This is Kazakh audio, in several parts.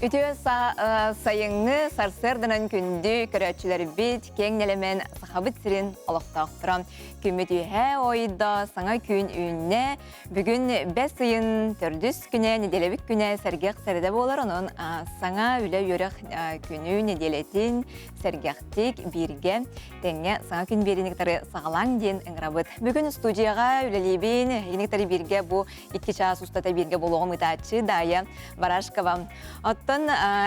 Ütüye sayıngı sarsırdınan kündü köröçüleri bit, kengnelemen sahabıt sirin oluqtaqtıram. Kümmütüye oyda sana kün ünne, bugün 5 sayın tördüs güne, nedelebik güne sergek seride bolar onun sana üle yörek günü nedeletin sergektik birge. Denge sana kün beriniktarı sağlan den ıngrabıt. Bugün studiyaga ülelibin, yeniktari birge bu 2 çağ ustata birge boluğum itaçı daya Barashkava. Otten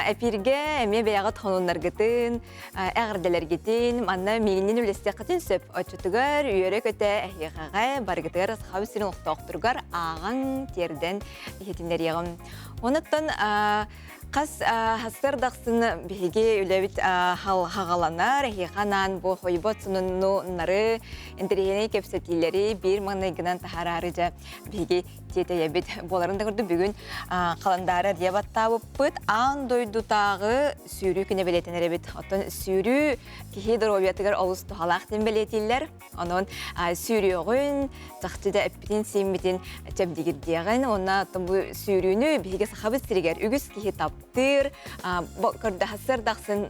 epirge eme beyağı tonunlar gittin, ağırdeler gittin, manna miginin ülestekatın söp açıtıgar, yörek öte ehiyakağa bargıtıgar asxabı sirin uqtaqtırgar ağın terden yetimler yağım. Onuttan Qas hasırdaqsın bihige ülevit hağalanar, ehiyakanan bu hoybot sununları, enteriyene kepsetileri bir mağnaygınan tahararıca bihige teteyebit. Bolarında gördü bugün kalandara diyabatta buput, an doydutağı sürü küne beletenere bit. Oton sürü kihidir obiyatıgar olus tuhalaqten beletiller. Onun sürü yoğun, taqtıda epitin simbitin çabdigir diyağın. Ona bu sürünü bihige sahabı siriger. Ügüs kihi taptır. Körde hasırdaqsın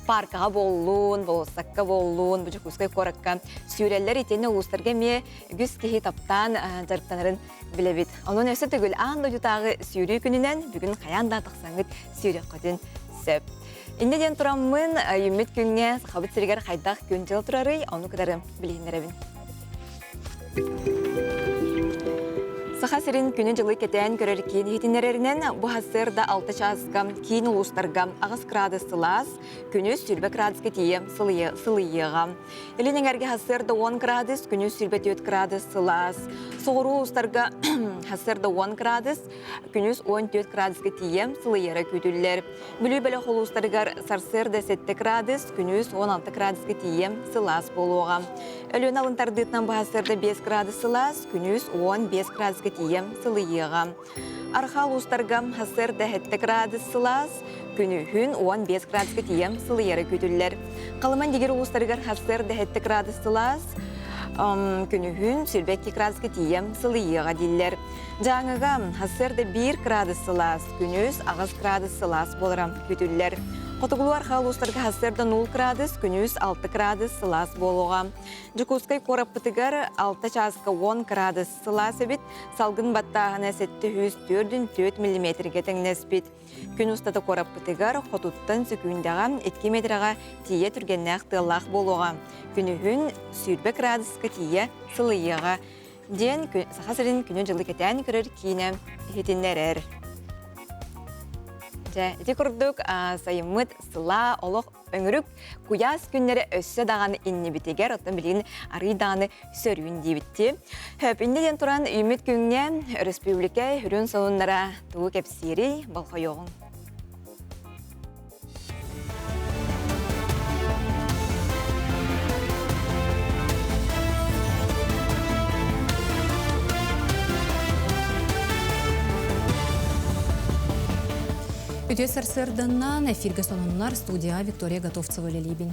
parkağa bolluğun, bolsakka bolluğun, bucuk uskay korakka sürüller iteni uluslarga me ügüs kihi taptan jarıktanların bilebit. Onun öse tügül an doydutağı sürü gününen bugün kayan da taqsangıt sürü qadın söp. İndi den turamın yümmet gününe sahabı siriger qaydaq gün jıl turarı, onu kadarım bilhinlerebin. Saha sirin günün жылы кетен көреркен хитинерерінен bu hasırda 6 çazgam kiin uluslarga ağız gradus sılaz, günüz sülbe gradus ketiyem sılıyığa. Elinin erge hasırda 10 gradus, günüz sülbe 4 gradus sılaz. Soğuru uluslarga hasırda 10 gradus, günüz 14 gradus ketiyem sılıyığa kütüller. Bülü bele uluslarga sarsırda 7 gradus, günüz 16 gradus ketiyem sılaz boluğa. Ölün alıntardıktan bu hasırda 5 gradus sılaz, günüz 15 gradus ketiyem sılıyığa. Arxal uluslarga hasırda 7 gradus sılaz, günühün 15 gradus ketiyem sılıyığa kütüller. Kalıman diğer uluslarga hasırda 7 gradus sılaz, günühün sülbekki gradus ketiyem sılıyığa diller. Жаңыға hasırda 1 gradus sılaz, günüz ağız gradus sılaz bolaram kütüller. Qotugulu arxal uluslarga hasırda 0 gradus, günüz 6 gradus sılaz boluğa. Jukuskay korapıtıgar 6 çazga 10 gradus sılaz ebit, salgın battağına 704 mm getengnesbit. Gün ustada korapıtıgar qotuttan sükündağam 2 metraga tiye türgenneq tığlaq boluğa. Günühün sülbe graduska tiye sılıyığa. Den sahasırın günün жылы keten kırır kine hetinlerer. Eti kurduk sayımıt sıla oluq öngürük kuyas günleri össe dağını inni bitiger. Otan bilgin arı dağını sörüyün dibitti. Höp indiden turan ümit gününe Respublika hürün sonunlara tuğu kepsiri balkoyoğun. Ütü sırdandan efirge sonunlar stüdya Виктория Готовцева Лелибин.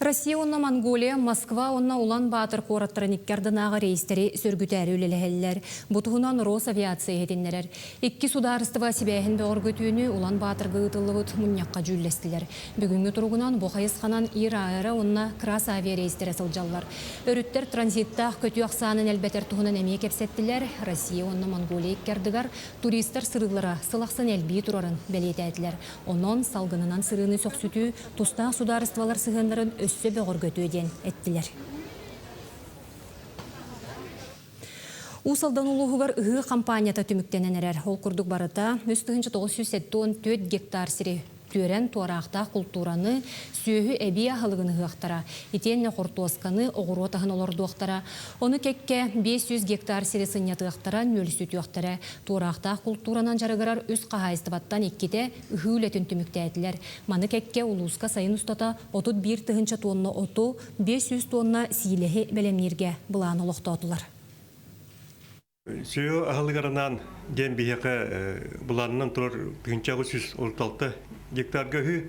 Россия онна Монголия, Москва онна Улан Батыр қораттырыниккердінаға рейстері сөргітәрі өлеләхәлілер. Бұтығынан Рос авиация хетінлерер. Икки сударыстыва себәхін бәғыр көтүйіні Улан Батыр ғытылығыт мұньяққа жүллестілер. Бүгінгі тұрғынан Бұқайысқанан Ира-Айра онна Крас авиа рейстері сылжалар. Өріттер транзиттақ көтүй ақсанын әлбәтер тұғынан әмей кепсеттілер. Россия онна Монголия иккердігар туристер сырылыра сылақсын әлбей тұрарын бәлет әділер. Онон салғынынан сырыны соқсүтü тұстақ сударыстывалар сығындарын өссө бөгөр көтөден әттілер. Усалдан улуғығар ұғы компанията түміктенен әрер. Ол күрдік барыта, өстігінші 974 гектар сірі түрен туарақта культураны сүйі әбия халығыны ғақтара. Итенне қортуасканы оғыротағын оларды оқтара. Оны кекке 500 гектар сірі сынняты ғақтара, нөлісі түйақтара. Туарақта культуранан жарығырар үз қағайыстыбаттан еккеде ұғы үлетін түмікті әділер. Маны кекке улуска сайын ұстата 31 тығынша тонна оту, 500 тонна сийлехи бәлемнерге бұланы олықты отылар. Сүйі ағылығарынан ден бейеқі бұланынан тұрар түгінші 336 гектарға хүй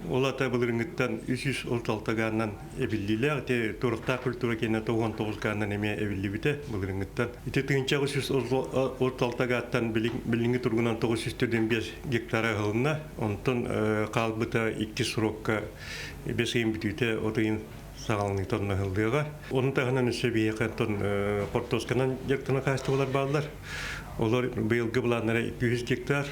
Олата былырыңыттан 300 орталтаганнан эбиллилер, те турта культура кене 99 ганнан эме эбиллибите былырыңыттан. Ите тыгынча 300 орталтагаттан билинги тургунан 945 гектара хылына, онтон калбыта 2 срокка бесейин бүтүте отыйын сагалны тонна хылдыга. Onun тагынан үсебие кантон кортосканан жактына кастыбалар баалар. Олар быйылгы буланнара 200 гектар.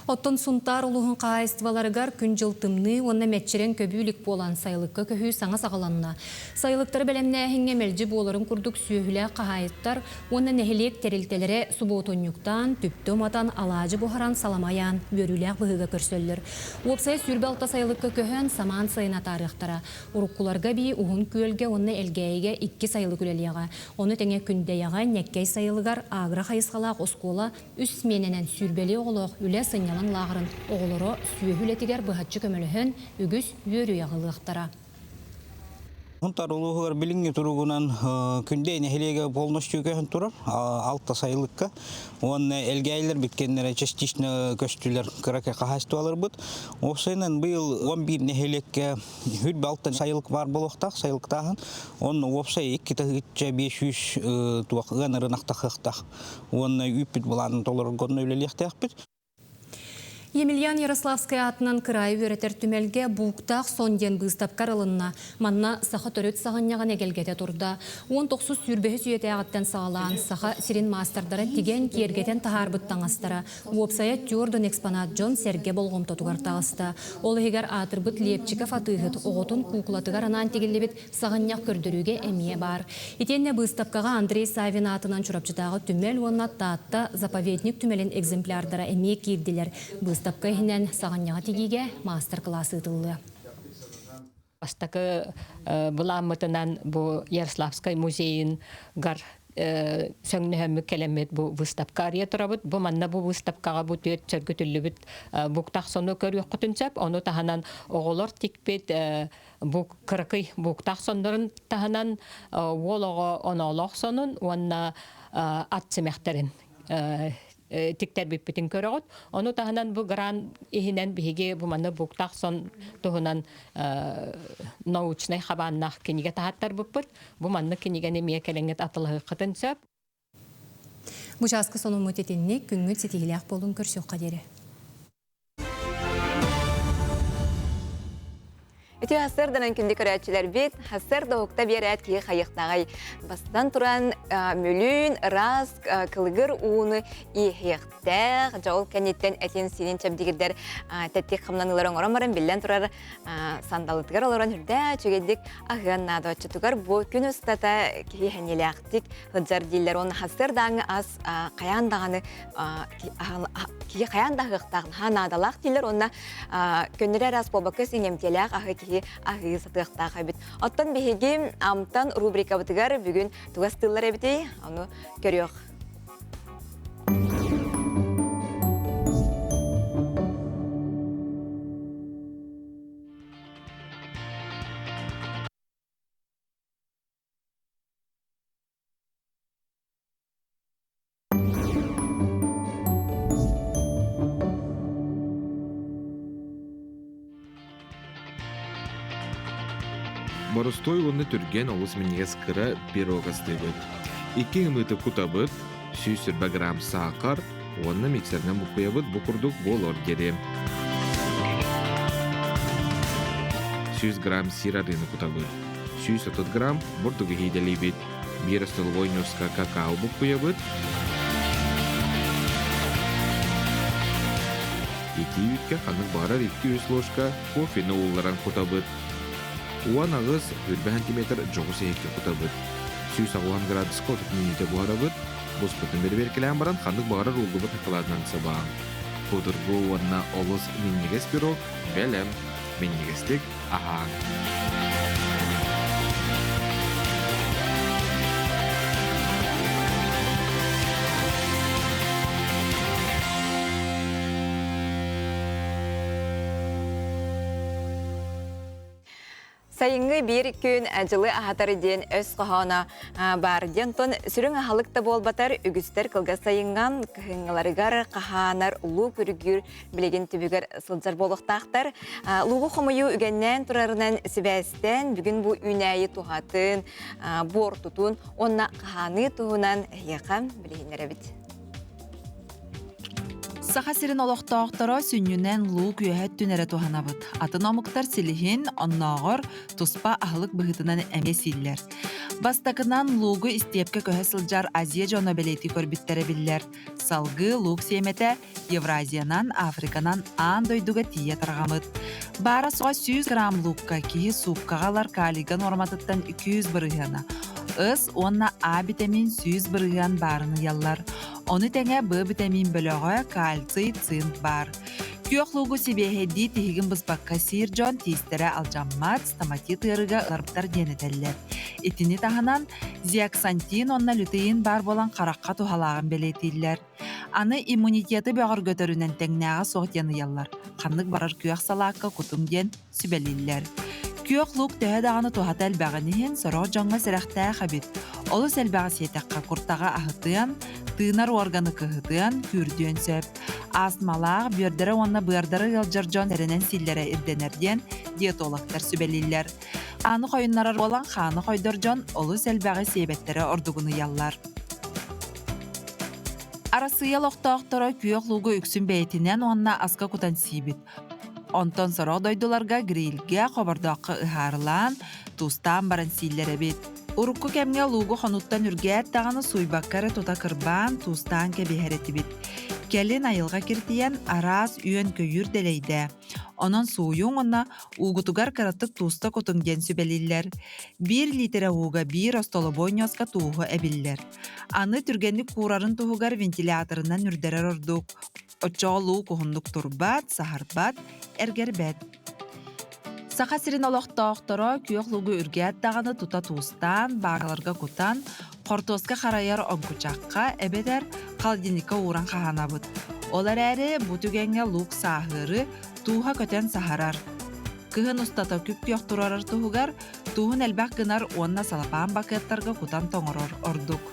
Оттон сунтар улуғын қайыстываларығар күн жылтымны, онна мәтчерен көбүлік болан сайлыққа көхі саңа сағаланна. Сайлықтары бәлемне әхінге мәлжі боларын күрдік сүйіхілі қағайыттар, онна нәхілек тәрілтелері суботонюктан, түпті матан алажы бұхаран саламаян, бөріләк бұғыға көрсөллір. Опсай сүрбалта сайлыққа көхін саман сайына тарихтара. Уруккуларға бей уғын көлге, онна әлгәйге 2 сайлы күлелеға. Оны тәңе күндеяға нәккәй сайлығар агра қайысқалақ оскола үс мененен сүрбелі оғылық үлі сынялан лағырын оғылыры сүйіхілетігер бұхатчы көміліхін үгіз үйөрі яғылықтара. Онтар улуғылар білінгі тұрғынан күнде нәхелеге полностью көхін тұрыр, алта сайылыққа. Оны әлгәйлер біткенлері частично көстілер қыраке қағастуалар бұд. Осыйнан бұл 11 нәхелекке хүлбі алтын сайылық бар болуқтақ, сайылықтағын. Оны опсай 2-500 туақыған ырынақтақ. Оны үппіт бұланын толырын көрін өлелектәқ бұд. Емельян Ярославская атынан кырай өретер түмелге буқтақ сонден бұстапкар алынна. Манна саха төрөт сағанняған әгелгеті тұрда. 19 сүрбехі сүйеті ағыттан сағалан саха сирин мастардары тиген кергетен тахар бұттан астара. Уопсая тюрдон экспонат Джон Серге болғым тотугар тағыста. Ол егер атыр бұт лепчика фатығыт оғытын куклатыгар анан тегелебет сағанняқ көрдіруге әмие бар. Етенне бұстапкаға Андрей Савин атынан чурапчытағы түмел онна таатта заповедник түмелен экземплярдара әмие кирдилер. Стапка хинен сағанняға тегеге мастер-классы ұтылды. Астакы бұламытынан бұл Ярославскай музейін ғар сөңнөһөмү келемет бу выставка ария турабыт бу манна бу выставкага бу төт сөргөтүлүбүт буктак сону көрүк кутунчап ону таханан оголор тикпет бу кыркый буктак сондорун таханан волого онолох сонун уанна атсымехтерин тиктер биппитин көрөгөт ону таханан бу гран ихинен биге бу манна буктак сон тухунан научный хабаннах киниге тахаттар буппут бу манна киниге неме келеңет атылыгы кытын сөп Бу жазкы сону мөтетинне күнгү сетигилек болун көрсөк кадери. Үті хасырдынан күнді көрәтшілер бет, хасырда оқта берәт кей қайықтағай. Бастан тұран мөлін, раз, кылығыр уыны ихияқтақ, жауыл кәнеттен әтен сенен чәбдегілдер тәттек қымнаныларын орамарын білден тұрар сандалытығар оларын үрді чөгедік ағын надуатшы тұғар бұл күн ұстата кей хәнелі ақтик ғыджар дейлер. Оны хасырдаңы аз қаяндағаны кей қаяндағықтағын хан адалақ дейлер. Оны көнірі раз болбақы сенемтелек ағы ағы сатықтағы әбіт. Оттан бігегім амтан рубрика бұтығар бүгін туғастылар әбітей, оны көріоқ. Боростой онны түрген олыс мінегес кыра пирогасты бұд. 2 ғымыты кутабыд, 100 грамм сақар, онны миксернен бұқуябыд бұқырдық бол оргері. 100 грамм сирарыны кутабыд, 130 грамм бұрдығы хейдели бід, 1 столовой нөска какао бұқуябыд, 2 үтке қанық барар 200 ложка кофені оларан кутабыд. Уан ағыз 40 см жоғы сейекке құтабыд. 190 градусқа отып минуте бұғарабыд. Бұс бұтын бері беркелен баран қандық бағарар олғы бұт ақыладынан сабаң. Құдырғы уанна олыз меннегес бюро, бәлем, меннегестік ағаң. Сайынгы bir күн жылы ахатары ден өз қоғана бар ден тон сүрін ахалықта болбатар үгістер қылға сайынған кығыңыларығар қаханар ұлу көрігір білеген түбігер сылжар болықтақтар. Луғы қомыйу үгеннен тұрарынан сібәстен бүгін бұл үнәйі туғатын, бор тұтын, онна қаханы туғынан яқам білегенлері біт. Саха сирин олоқтоқтара сүннүнен луу күйәһәт түнәрә туһанабыт. Атын омуктар силиһин онноогор туспа ахылык быһытынан эмге силлер. Бастакынан луугу истепке көһө сылжар Азия жона белети көрбүттәре биллер. Салгы лууг семете Евразиянан, Африканан аан дойдуга тие таргамыт. Бара суга 100 грамм луукка киһи супкагалар калиган орматыттан 200 бырыгана. Ыс онна А витамин 100 бырыган барыны яллар. Оны тәңе Б витамин бөлөҕө кальций, цинк бар. Күйоқлугу сибеһеди тиһигин быспакка сир жон тиистере алжаммат, стоматит ырыга ырыптар денетеллер. Итини таһанан зиаксантин онна лютеин бар болан қараққа тухалагын белетиллер. Аны иммунитеты бөгөр көтөрүнен тәңнәгә соғтяны яллар. Ханнык барар күйоқ салаакка кутум ден сүбелиллер. Күйоқлуг төһө даганы тухатал бәгәнеһен сороо жоңга сәрәхтә хабит. Олы сәлбәгә сиетәккә куртага ахытыан, тыынар органы кыһытыан, күрдүен сөп. Астмалаах бөрдөрө онна быардары ялжар жон теренен силлере ирденерден диетологтар сүбелиллер. Аны койуннарар болан ханы койдор жон олы сәлбәгә себеттере ордугуну яллар. Арасыя лохтоохторо күйоқлугу үксүн бәйтинен онна аска кутан сибит. Онтон сороо дойдуларга грилге хобордоққа ыһарылан, тустан баран силлере бит. Урукку кемге лугу хонуттан үргәт тағаны суйбаккары тута кырбан тустан кебехерети бит. Келин айылға киртиян арас үйен көйүр делейде. Онон суюң онна угутугар караттык туста котунген сүбелиллер. 1 литре уга 1 остолобойнёска тууху эбиллер. Аны түргенник курарын туһугар вентиляторынан үрдерер ордук. Очоолуу кухундук турбат, сахарбат, эргербет. Саха сирин олоқтоохторо күйоқлугу үргәт дағаны тута туустан, бағаларга кутан, қортоска хараяр онкучаққа әбедер қалдиника уран қағанабыт. Олар әрі бұтүгенге лук сахыры туға көтен сахарар. Кыһын устата күп күйоқтурарар туғығар, туғын әлбәқ гынар онна салапан бакеттарға кутан тоңорор ордук.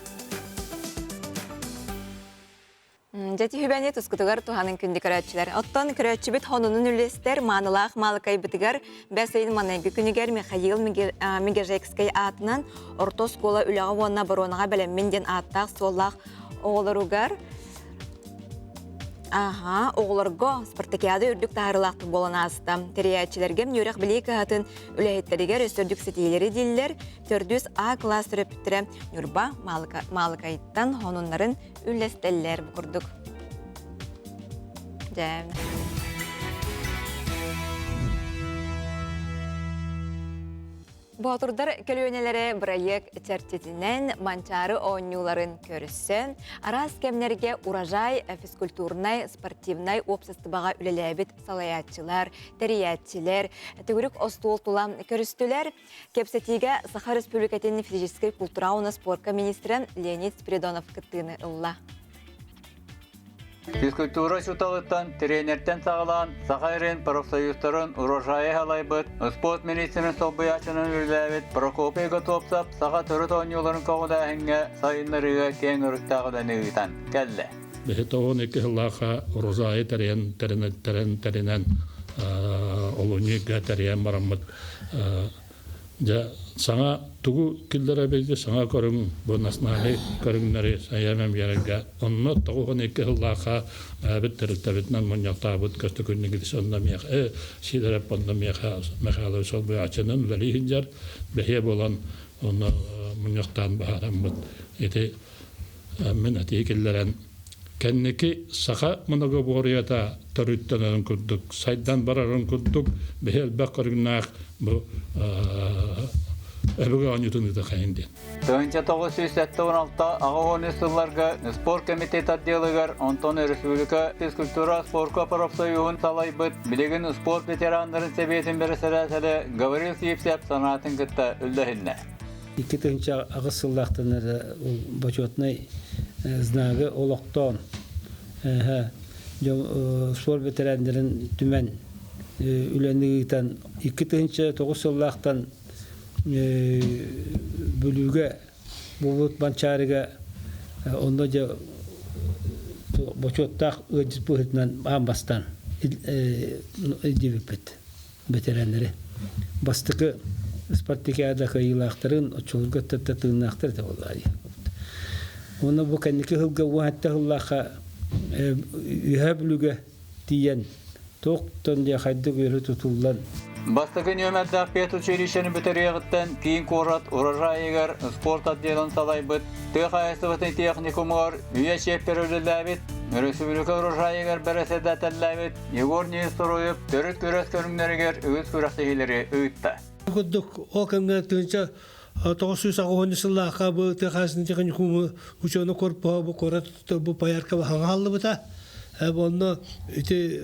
Жати хүбәне тускутугар туханын күнді көрәтчілер. Оттон көрәтчі бит хонунун үлестер манылақ малықай бітігер бәсейін манайғы күнігер Михаил Мегежекскай атынан ортос кола үліға онна баронаға бәлемменден аттақ солақ оғыларугар. Оғыларго спартакиады үрдік тағырылақты болан асты. Терiyatçilerге мөрек білейкі атын үләйеттерігер өсірдік сетейлері дейлер 400 А класс түріптірі Нюрба малықайттан хонунларын үлестеллер бұқырдық. Бұғатырдар көлөнелері бірайық чәртетінен манчары ойнуларын көрісі, арас кемнерге уражай, физкультурнай, спортивнай обществоға үлеләбет салаятчылар, терiyatçiler, түгірік остуол тулам көрістілер. Кепсетиге Саха Республикатын физической культурауна спортка министрі Леонид Спиридонов кыттыны ылла. Физкультура шуталыттан, тренерттен сағылан, Сахайрын профсоюзтарын урожайы халайбыт, спорт министрінің солбыячының үрләбет, Прокопиға топсап, Саха түрі тоңюларын қоғыда әңге сайынларыға кен үріктағыда nøйтан. Кәлі. Бәхетоғын екі ғылаға урожайы тәренен олуниға тәрен барамыд. Саңа тугу килдер әбейді саңа көрің бұнасынағы көріңнері сәйемем ерінге. Онны тоғын екі ғылаға әбіт тәрілтәбітінен мұнияқта бұд көсті күннігіді сонда меға. Сидеріп онда меғалы сол бұй ачының вәлейхінжер бәхе болан оны мұнияқтан бағарам бұд. Еті мен әті кілдерен кәннекі сақа мұнығы борията төріттенерін күрдік, сайдан барарын күрдік, бәхел бәқ көрігінақ бұл әбігі анютынығы қайынды. Төнче 916 ағауыны сылларға спорт комитет отделығар Антон Республика физкультура спортқа профсоюғын салайбыт, білеген спорт ветерандарын себетін бірі сәрәсәлі Гаврил Сиепсеп санатын күтті үлдәхінне. 2-нче агысыллахтан почетный знагы олоқтон. Спорт ветерандарын түмен үләндігітен 2-нче 9 сыллахтан бүлүгө булут банчарыга онда же бочоттак ыжып быһытынан амбастан дибипет ветераннары бастыкы спартакиада кыйлактырын очулга таттыынактыр да болай. Оны бу кенники хылга уатта хыллаха үһәблүгө тиен токтон же хайды көрү тутулган. Бастакы нөмердақ пет училищені бүтерегіттен кейін корат урожайығар спорт отделін салайбыт. Тық айсыбытын техникумар үйе чеппер өліләбіт. Республика урожайығар бәрәседі тәлләбіт. Егор Нестороев төріт көрес көріңдерігер өз көрәқтігілері өйтті. Күдік ол кәмге түнше 990 жыллаққа бұл тықасын техникумы учены корпуға бұл корат бұл паярка хаңалды бұта. Онно эти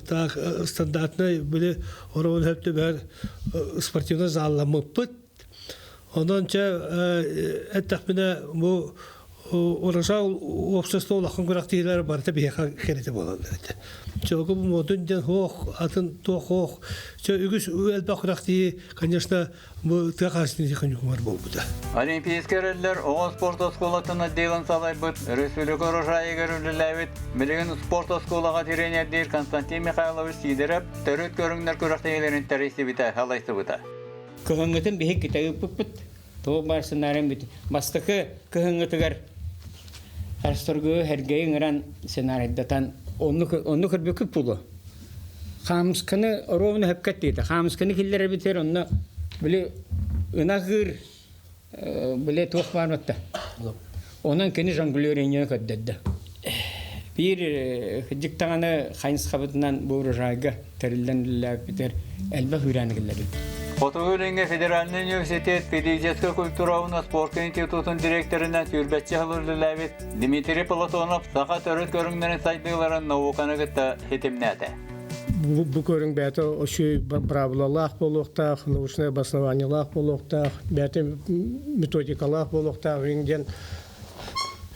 так стандартный были уровень хепте бер спортивный заллама пыт. Онон че это меня бу урожай общество лахан грактилер барта бияха херете болан. Чого бу модун ден хох атын то хох. Че үгүс үел бакракти, конечно, бу тахасны диханюкмар болбуда. Олимпийскерлер оғын спорт осколатына дейлін салайбыт, республика урожайығар үліләбіт, білігін спорт осколаға теренердер Константин Михайлович Сидереп, төрөт көріңдер көріқтегелерін тәресі біті, халайсы біті. Көхіңгітін бейік кетегі бүкпіт, тоғы барсынарын біті. Бастықы көхіңгітігер әрстіргі әргейін ұран сценарийдатан оны көрбекіп бұлы. Қамыскыны ровны хөпкет дейді. Қамыскыны келдері бітер, оны білі ынағыр біле тоқ барматта. Онан кені жангулеріне көддеді. Bir hıcıktağını kayınız kabıtından bu rajayga terilden biter elbette hüranıgılları. Fotoğrafı Federal Üniversitet Fizika Kultura Spor İnstitutu'nun direktöründen Sürbetçi Halırlılavit Dimitri Platonov sakat örüt görünlerin saydıkların navukanı gıtta hitimnede. Bu көрің бәті ошы правилалақ болуқтақ, научное обоснованиялақ болуқтақ, бәті методикалақ болуқтақ, өңден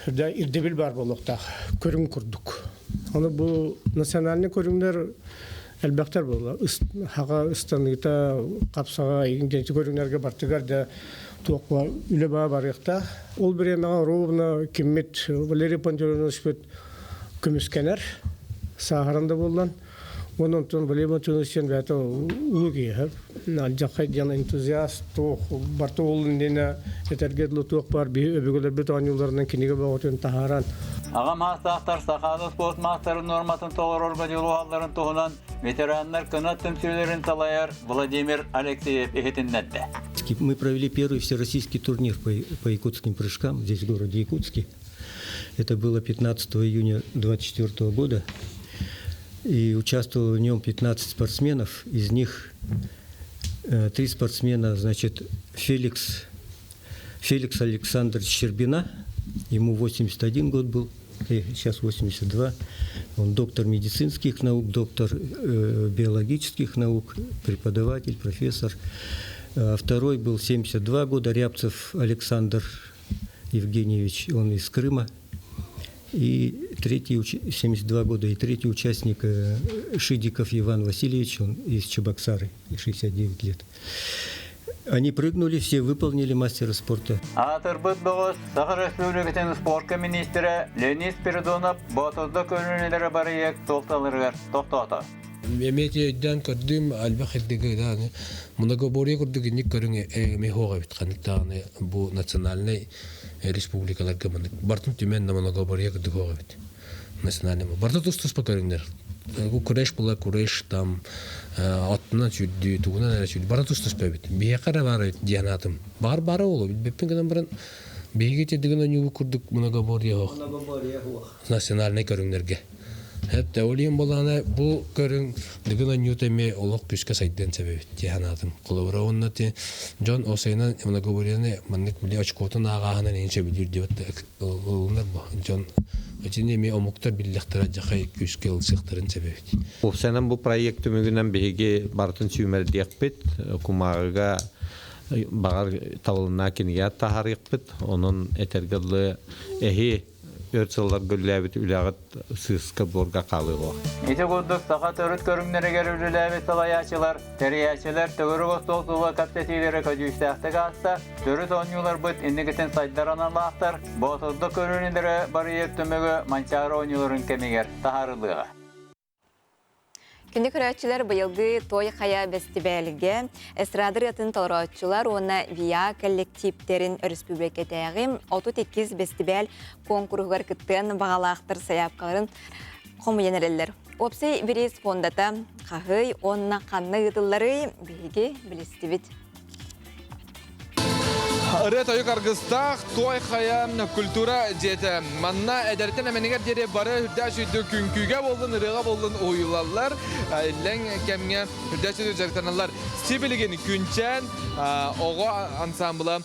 ирдебіл бар болуқтақ, көрің күрдік. Оны бұл национальный көріңдер әлбәқтер болды. Хаға ұстанығыта қапсаға егінденші көріңдерге бартығар да туаққа үлі ба барықтақ. Ол бір емеға ровна кеммет Валерий Пантелеонович бет көміскенер сағырында болдан. Onun için böyle çalışan ve ulugi hep nalcakaydan entuziast toh bartolun dine yetergedli toh var bir öbürler bir tane yollarından kinige bağıtın taharan. Ağam hastahtar sakalı sport masterın normatın toğur orgacılığı halların tohunan veteranlar kanat temsilcilerin salayar Владимир Алексеев ehetinnette. Мы провели первый всероссийский турнир по якутским прыжкам здесь в городе Якутске. Это было 15 июня 2024 года. И участвовало в нем 15 спортсменов, из них 3 спортсмена, значит, Феликс Александрович Щербина, ему 81 год был, сейчас 82, он доктор медицинских наук, доктор биологических наук, преподаватель, профессор. Второй был 72 года, Рябцев Александр Евгеньевич, он из Крыма. И третий, 72 года, и третий участник Шидиков Иван Васильевич, он из Чебоксары, 69 лет. Они прыгнули, все выполнили мастера спорта. Атырбыт бұғыз, Сахар Республикатын спорт министрі Леонид Спиридонов батылды көрінелері бары ек тоқталырғар, тоқтауды. Мемете өйден көрдім, әлбәқеттігі дағыны, мұнагобория көрдігінік көріңе әмейхоға бітқандықтағыны бұл национальный республикаларға мұндық. Бартым түмен мұнагобория көрдігі бит. Национальный. Барты тұстыс па көріңдер. Күреш бұла, күреш там аттынан сүрді, туғынан әрі сүрді. Барты тұстыс па бит. Бейқара бары диянатым. Бары олу. Беппен кәден бұрын бейгет едігін өңі көрдік мұнагобория хоқ. Национальный көріңдерге. Hep de olayım bolana bu görün digin anyuteme olaq küske saydan sebep dihanatım. Kulabra onnati John Oseyna ona goboriyane mannik bili açkotun ağahanan ençe bilir diyor. Onlar bu John Ötini mi omukta birliktere jakay küske ılsıqtırın sebep. Bu senem bu proyekti mügünden bihigi bartın sümer diyekbit kumaga bağır tavılına kiniyat tahar yakbit onun etergedli ehi өрсөллар гөлләбит үләгәт сыска борга калыгы. Ити куддук саха төрүт көрүңнәргә үлеләбе салаячылар, тәриячлар төгөрү остолтула каптетиләре көҗүстәхтә гаста, төрүт онюлар бит иннегетен сайдарана лахтар, ботылды көрүнүләре барыйып төмөгө манчар онюларын кемегер тахарылыга. Күнді көрәтшілер бұйылғы той қая бәстібәліге эстрадыр атын толыратшылар оны вия коллективтерін республикетәғім 38 бәстібәл конкурғар күттен бағалақтыр саяпқаларын қомыенерелер. Опсай бірес фондата қағый онына қанны ұтылары бейге білістібіт. Ыры тойы қарғыстақ, той қая культура жеті. Манна әдәрттен әменігер дере бары үрдәш үйді күнкүйге болын, ырыға болын ойылалар. Ләң кәмге үрдәш үйді жарықтаналар. Стебілеген күнчән оғы ансамбыла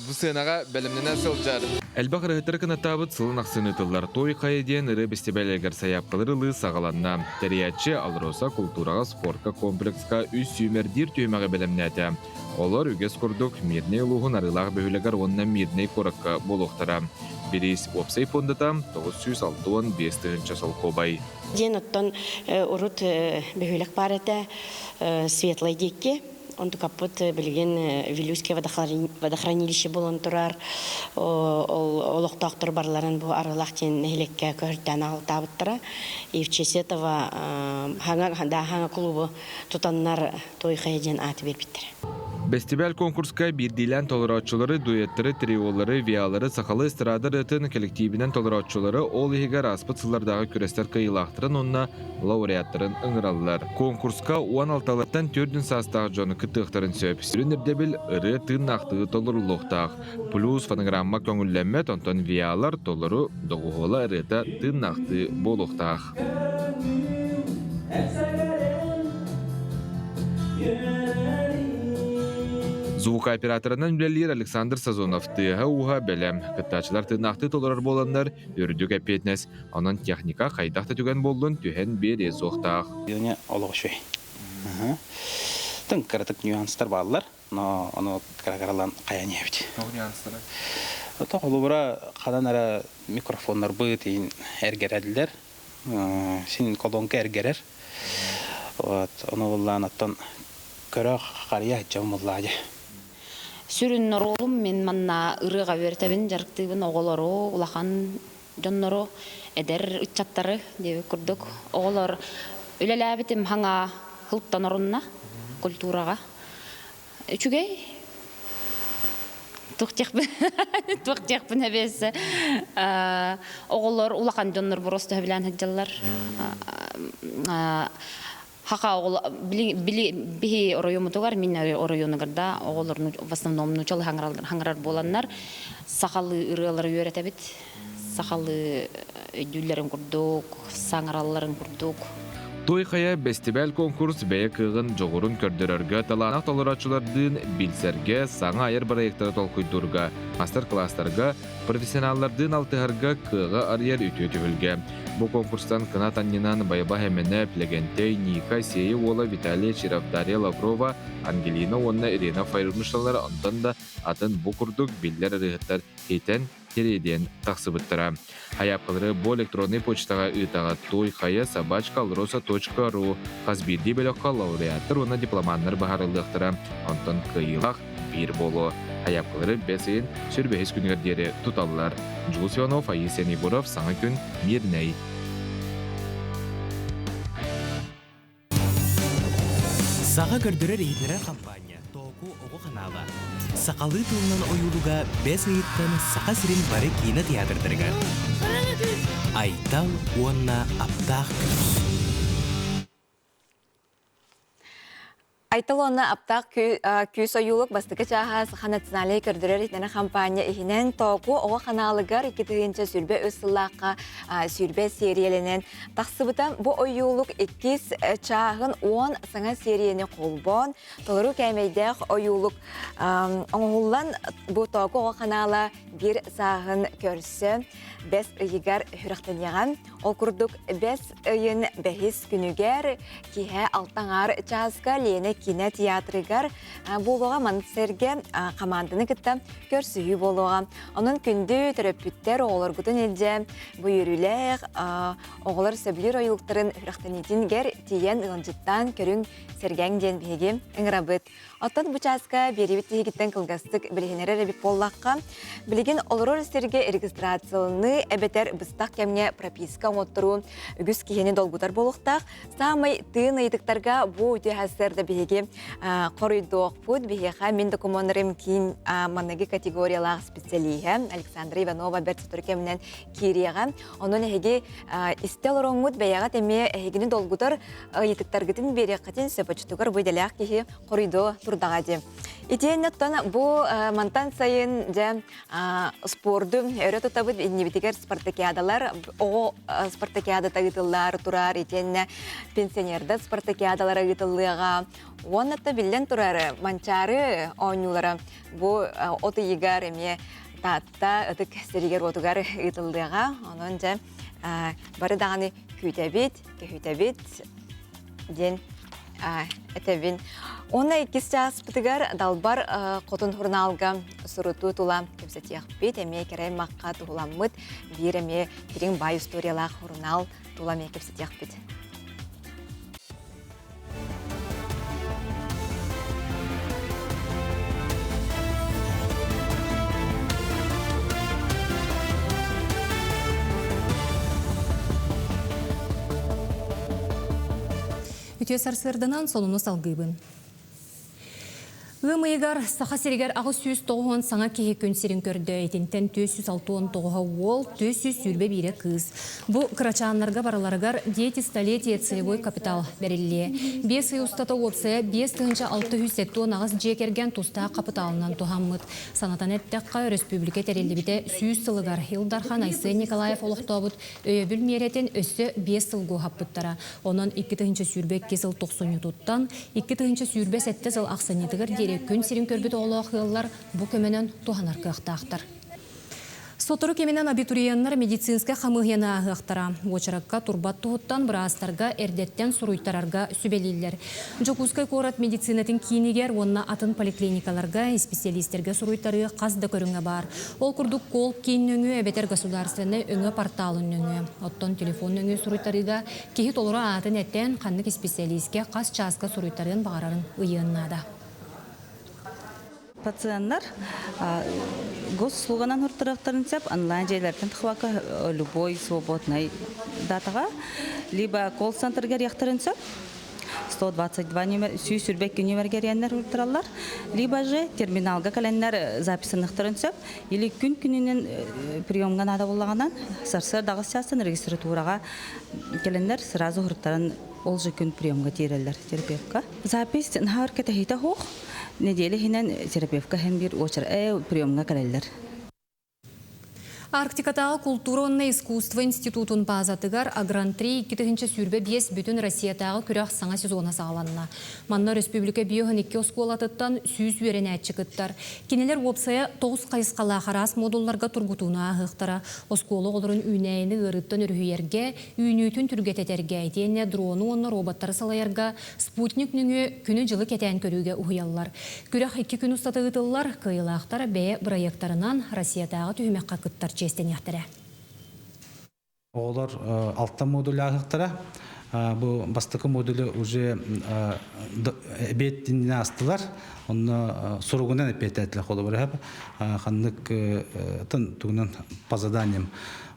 бұсынаға бәлімнені сылжар. Әлбақ рыхытыр кынатабыт сылын ақсын ұтылар. Той қая ден ыры бестебәлегер саяпқылырылы сағаланна. Тәриятчы алроса культураға спортқа комплексқа үс сүймердер түймәға бәлімнәті. Олар үгес күрдік мирней ұлығын арылағы бөхілігер онына мирней қораққа болуқтара. Берейс опсай фондата 906-5 сол қобай. Ден оттан ұрыт бөхілік бар әті светлай декке. Онды капыт білген Вилюйское водохранилище болын тұрар. Олықтақтыр барларын бұл арылақтен нәйлекке көрттен алтабыттыра. И в честь этого хаңа клубы тұтаннар той қайден аты бербеттір. Бестибәл конкурска бирдилән толыратчылары, дуэттері, триолары, виалары, сақалы эстрадыр өтін коллективінен толыратчылары ол егер аспыт сылардағы күрестер кайылақтырын, онына лауреаттырын ыңыралылар. Конкурска 16-латтан 4-ін састағы жоны күттіқтарын сөп. Сүрін үрдебіл ұры тын ақтығы толырылықтақ. Плюс фонограмма көңілләмет, онтан виалар толыры доғуғыла ұрыта тын ақты болуқтақ. Звук операторынан білелер Александр Сазонов тыға уға бәлем. Кыттачылар тынақты толырар боландар үрдік әпетнес. Онын техника қайдақты түген болдың түхен бере соқтақ. Еліне олығы шөй. Тың кірітік нюанстар балылар, но оны қарағаралан қаян ебді. Ол нюанстары? Ота қолы бұра қадан әрі микрофонлар бұйт ең әргер әділдер. Сенің колонка әргерер. Оны болған аттан көрі қария әтжауым олады. Сүрін ролым мен манна ырыға бертәбін жарықтыбын оғылары, улахан жоннары, әдер үтчаттары деп күрдік. Оғылар өлеләбітім хаңа қылттан орынна культураға. Үчігей? Тұқтекпін әбесі. Оғылар улахан жоннар бұрысты әбілән әджалар. Хака бихи оройомутугар мин оройонугарда оголорну в основном нучал хаңрар боланнар сахалы ырылары үйрәтәбит сахалы дүлләрен курдук саңралларын курдук. Той қая бестибәл конкурс бәйі кығын жоғырын көрдірерге таланақ толыратшылардың білсерге саңа айыр проекттары толқойдырға, мастер-кластарға, профессионаллардың алтығарға кыға арьер үті өтігілге. Бұл конкурстан кына таннинан байба әмені Плегентей, Ника, Сеи, Ола, Виталия, Чиров, Дарья Лаврова, Ангелина, Онна, Ирина Файрунышалар антон да атын бұқырдық білдер рыхыттар етен терейден тақсыбыттыра. Хаяпқылары бұл электронный почтаға ұйтаға той қая собачка.alrosa.ru қазбирді бөліққа лауреаттыр оны дипломаннар бағарылықтыра. Антон қиылақ бір болу. Хаяпқылары бәсейін сүрбәйіз күнігердері тұталылар. Джулс Иванов, Аисия Небуров, саңа күн Мирней. Саға көрдірер ейтірер компания току оғы қанала. Сақалы тылынан ойылуға бәс айыттан сақа сірін бары кейіні театрдырға. Айтал онна аптақ күз. Айтал онна аптақ күз ойылық бастықы жаға сақа националей көрдірер етіне компания ихінен току оғы қаналығар 2-тігінші сүрбе өссіллаққа сүрбе сериеленен. Тақсыбыдан бұл ойылық 2 чағын 10 саңа сериені қолбон. Толыру кәмейдек ойылық оңғылан бұл току оғы қанала бір сағын көрсі. 5 ұйығар хүріқтен яған. Ол күрдік 5 ұйын бәхіс күнігер кейе алтаңар чазға лені кино театрыгар болуға мансерге команданы кітті көрсүйі болуға. Onun күнді төрөппүттер оғылар күтін елде бұйырулер оғылар сөбілер ойылықтарын үрақтанетін гер тиен ұлынжыттан көрің сәрген ден бейге ыңырабыт. Оттан бұчасқа беребет тегеттен кылгастық білігенері рәбіп боллаққа білеген олырор сәрге регистрациялыны әбетер бұстақ кәмне прописка оңоттыру үгіз кейені долгутар болуқтақ. Самай тыын айдықтарға бұ өте әсерді бейге қорыйдоқ бұд бейеға мен документарым кейін маннағы категориялағы специалиға Александра Иванова бәртсі түркемінен кейреға. Оның әйге істел оңғыд бәйеға тәме әйгені долгутар айдықтарғытын бере қатын сөпачытығыр бұйдалақ кейі қорыйдо турдағады. Итенеттен бұл мантан сайын жа спорды өрі тұтабыд небетігер спартакиадалар, о спартакиада тағытылар тұрар, итенне пенсионерді спартакиадалар ағытылыға. Онытты білден тұрары манчары ойнулары бұл оты егар еме татта ұтық сәрігер отығар ағытылыға. Оның жа бары дағаны көйтәбет ден әтәбін. Оны екіз час бұтығар далбар қотын хұрналға сұрыту тұла көпсетияқ бет, әме керай маққа тұғыламыд, бір әме керен бай историялақ хұрнал тұла ме көпсетияқ бет. Үтө сарсырдынан сонуну салгыбын. Өмейгар саха серегер ағы сүйіз тоғуын саңа кеге көнсерін көрді етінтен 206 тоғуға ол 200 сүрбе бире кыз. Бұ крачанларға бараларығар 10 столетие целевой капитал бәрілі. 5 ұстата опсая 5-600 тонн ағыз жекерген туста капиталынан туғаммыд. Санатан әттіққа республика тәрелі біте сүйіз сылығар Хилдархан Айсы Николаев олықтауыд өйебіл меретін өсі 5 сылғы хаппыттара. Onun 2 сүрбе 2 сыл 90 туттан, 2 сүрбе 7 сыл ақсанетігір күн серін көрбет оғылы ақылар бұ көменен туғанар қықтақтыр. Сотору кеменен абитурияннар медицинска қамығына ағықтара. Очараққа турбат тұғыттан бұрастарға әрдеттен сұруйттарарға сүбелейлер. Жокускай корат медицинатын кейінігер, онына атын поликлиникаларға, специалистерге сұруйттары қазды көріңі бар. Ол күрдік кол кейін өңі әбетер государственны өңі порталын өңі. Оттон телефон өңі сұруйттарыға кейі толыры атын әттен қаннық специалистке қас часқа сұруйттарын бағарарын ұйыннада. Пациенттар госуслуганан хуртырактарын сеп онлайн жайлардан тхвака любой свободный датага либо колл-центрге яктарын сеп 122 номер сүйсүрбек номерге реннер хуртыралар либо же терминалга календар записынықтарын сеп или күн-күнінен приемга нада боллаганан сарсыр дагысчасын регистратурага келендер сразу хуртарын ол же күн приемга тирелер терапевтка запись нахар кетехита хох неделе хинен терапевтка hem bir очер приемга келелер. Арктикатағы культуронны искусство институтын базатыгар Агран-3 2 сүрбе 5 бүтін Россиятағы күрәқ саңа сезона сағаланына. Манна республика биоғын 2 осколатыттан сүйіз өрен әтчікіттар. Кенелер опсая 9 қайысқала қарас модулларға тұргутуына ағықтара. Осколы олырын үйнәйіні ғырыттан үргүйерге, үйнүйтін түргететерге әйтенне дрону онны роботтары салайырға, спутник нүңі күні жылы кетен көріге ұғыялар. Күрәқ 2 күн ұстатығытылар, қиылақтар бәе бұрайықтарынан Россиятағы түйімеққа күттар честен яқтыры. Олар алтан модулі ағықтыра. Бұл бастықы модулі уже әбеттініне астылар. Оны сұрғынан әпет әтілі қолы бар. Қанлық тұғынан пазаданием.